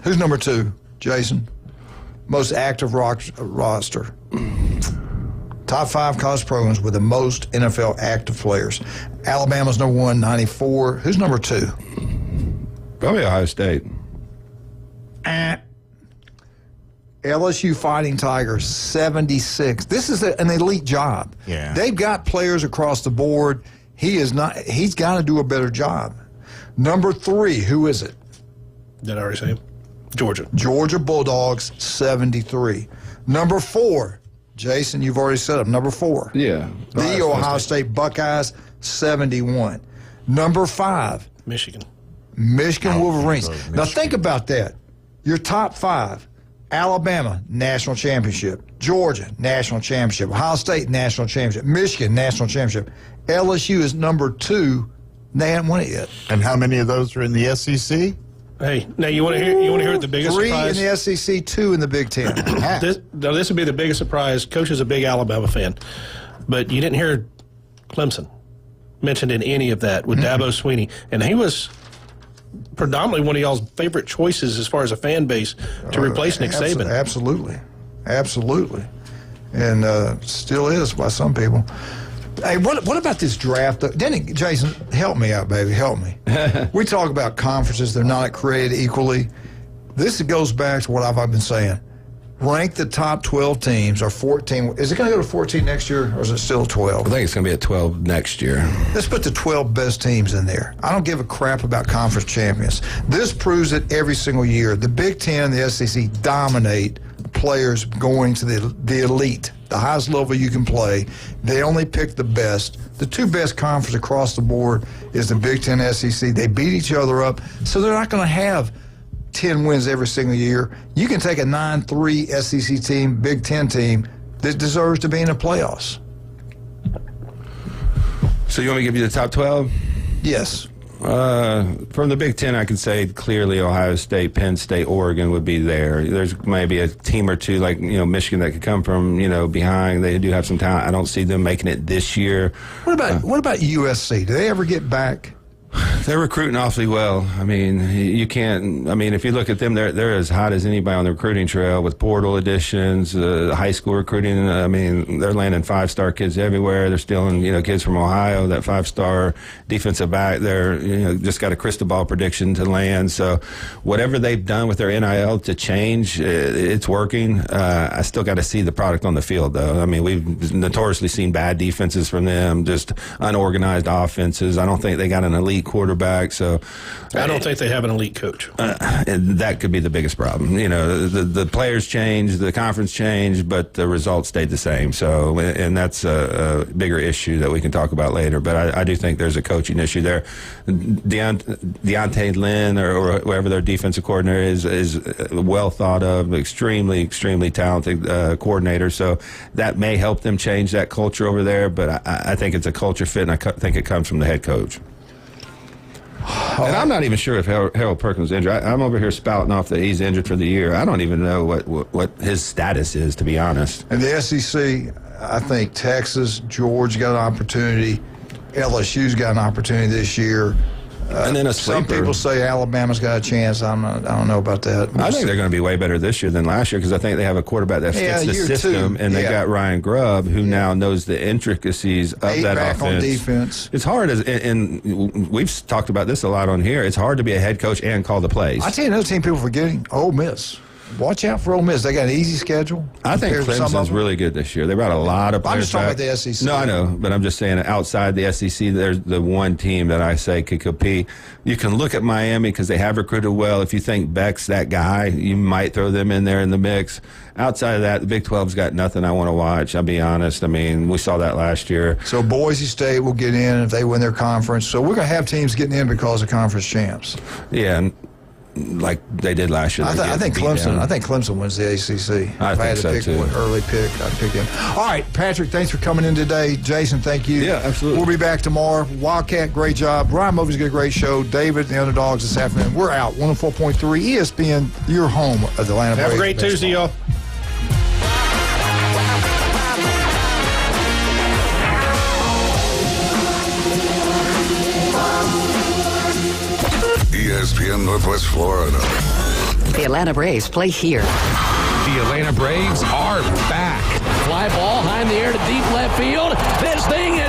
Who's number 2, Jason? Most active roster. Top 5 college programs with the most NFL active players. Alabama's number 1, 94. Who's number 2? Probably Ohio State. LSU Fighting Tigers, 76. This is an elite job. Yeah. They've got players across the board. He's got to do a better job. Number 3, who is it? Did I already say him? Georgia. Georgia Bulldogs, 73. Number 4, Jason, you've already said it. Number 4. Yeah. The Ohio State Buckeyes, 71. Number 5. Michigan Wolverines. Now think about that. Your top 5. Alabama, national championship. Georgia, national championship. Ohio State, national championship. Michigan, national championship. LSU is number 2. They haven't won it yet. And how many of those are in the SEC? Hey, now you want to hear the biggest 3 surprise? 3 in the SEC, 2 in the Big Ten. This would be the biggest surprise. Coach is a big Alabama fan, but you didn't hear Clemson mentioned in any of that with Dabo Swinney, and he was predominantly one of y'all's favorite choices as far as a fan base to replace Nick Saban. Absolutely, and still is by some people. Hey, what about this draft? Jason, help me out, baby. Help me. We talk about conferences. They're not created equally. This goes back to what I've been saying. Rank the top 12 teams or 14. Is it going to go to 14 next year, or is it still 12? I think it's going to be at 12 next year. Let's put the 12 best teams in there. I don't give a crap about conference champions. This proves it every single year. The Big Ten and the SEC dominate players going to the elite, the highest level you can play. They only pick the best. The 2 best conferences across the board is the Big Ten and SEC. They beat each other up, so they're not going to have 10 wins every single year. You can take a 9-3 SEC team, Big Ten team that deserves to be in the playoffs. So you want me to give you the top 12? Yes. From the Big Ten, I can say clearly Ohio State, Penn State, Oregon would be there. There's maybe a team or two like Michigan that could come from behind. They do have some talent. I don't see them making it this year. What about USC? Do they ever get back? They're recruiting awfully well. I mean, you can't. I mean, if you look at them, they're as hot as anybody on the recruiting trail with portal additions, high school recruiting. I mean, they're landing 5-star kids everywhere. They're stealing, kids from Ohio. That 5-star defensive back. They're just got a crystal ball prediction to land. So, whatever they've done with their NIL to change, it's working. I still got to see the product on the field, though. I mean, we've notoriously seen bad defenses from them, just unorganized offenses. I don't think they got an elite quarterback, so I don't think they have an elite coach. And that could be the biggest problem. The players changed, the conference changed, but the results stayed the same. So, and that's a bigger issue that we can talk about later. But I do think there's a coaching issue there. Deontay Lynn or whoever their defensive coordinator is well thought of, extremely talented coordinator. So that may help them change that culture over there. But I think it's a culture fit, and I think it comes from the head coach. And I'm not even sure if Harold Perkins is injured. I'm over here spouting off that he's injured for the year. I don't even know what his status is, to be honest. In the SEC, I think Texas, Georgia got an opportunity. LSU's got an opportunity this year. And then some people say Alabama's got a chance. I don't know about that. I think they're going to be way better this year than last year because I think they have a quarterback that fits the system, and they got Ryan Grubb, who now knows the intricacies of that offense. On defense. It's hard, and we've talked about this a lot on here. It's hard to be a head coach and call the plays. I tell you another team people forgetting, Ole Miss. Watch out for Ole Miss. They got an easy schedule. I think Clemson's really good this year. They brought a lot of players. I'm just talking about the SEC. No, I know, but I'm just saying outside the SEC, there's the one team that I say could compete. You can look at Miami because they have recruited well. If you think Beck's that guy, you might throw them in there in the mix. Outside of that, the Big 12's got nothing I want to watch. I'll be honest. I mean, we saw that last year. So Boise State will get in if they win their conference. So we're going to have teams getting in because of conference champs. Yeah, like they did last year. I think Clemson wins the ACC. I had think to pick one early pick, I'd pick him. All right, Patrick, thanks for coming in today. Jason, thank you. Yeah, absolutely. We'll be back tomorrow. Wildcat, great job. Ryan Murphy's got a great show. David, the Underdogs this afternoon. We're out. 104.3 ESPN, your home of the Atlanta Braves. Have a great Tuesday, y'all. ESPN Northwest Florida. The Atlanta Braves play here. The Atlanta Braves are back. Fly ball high in the air to deep left field. This thing is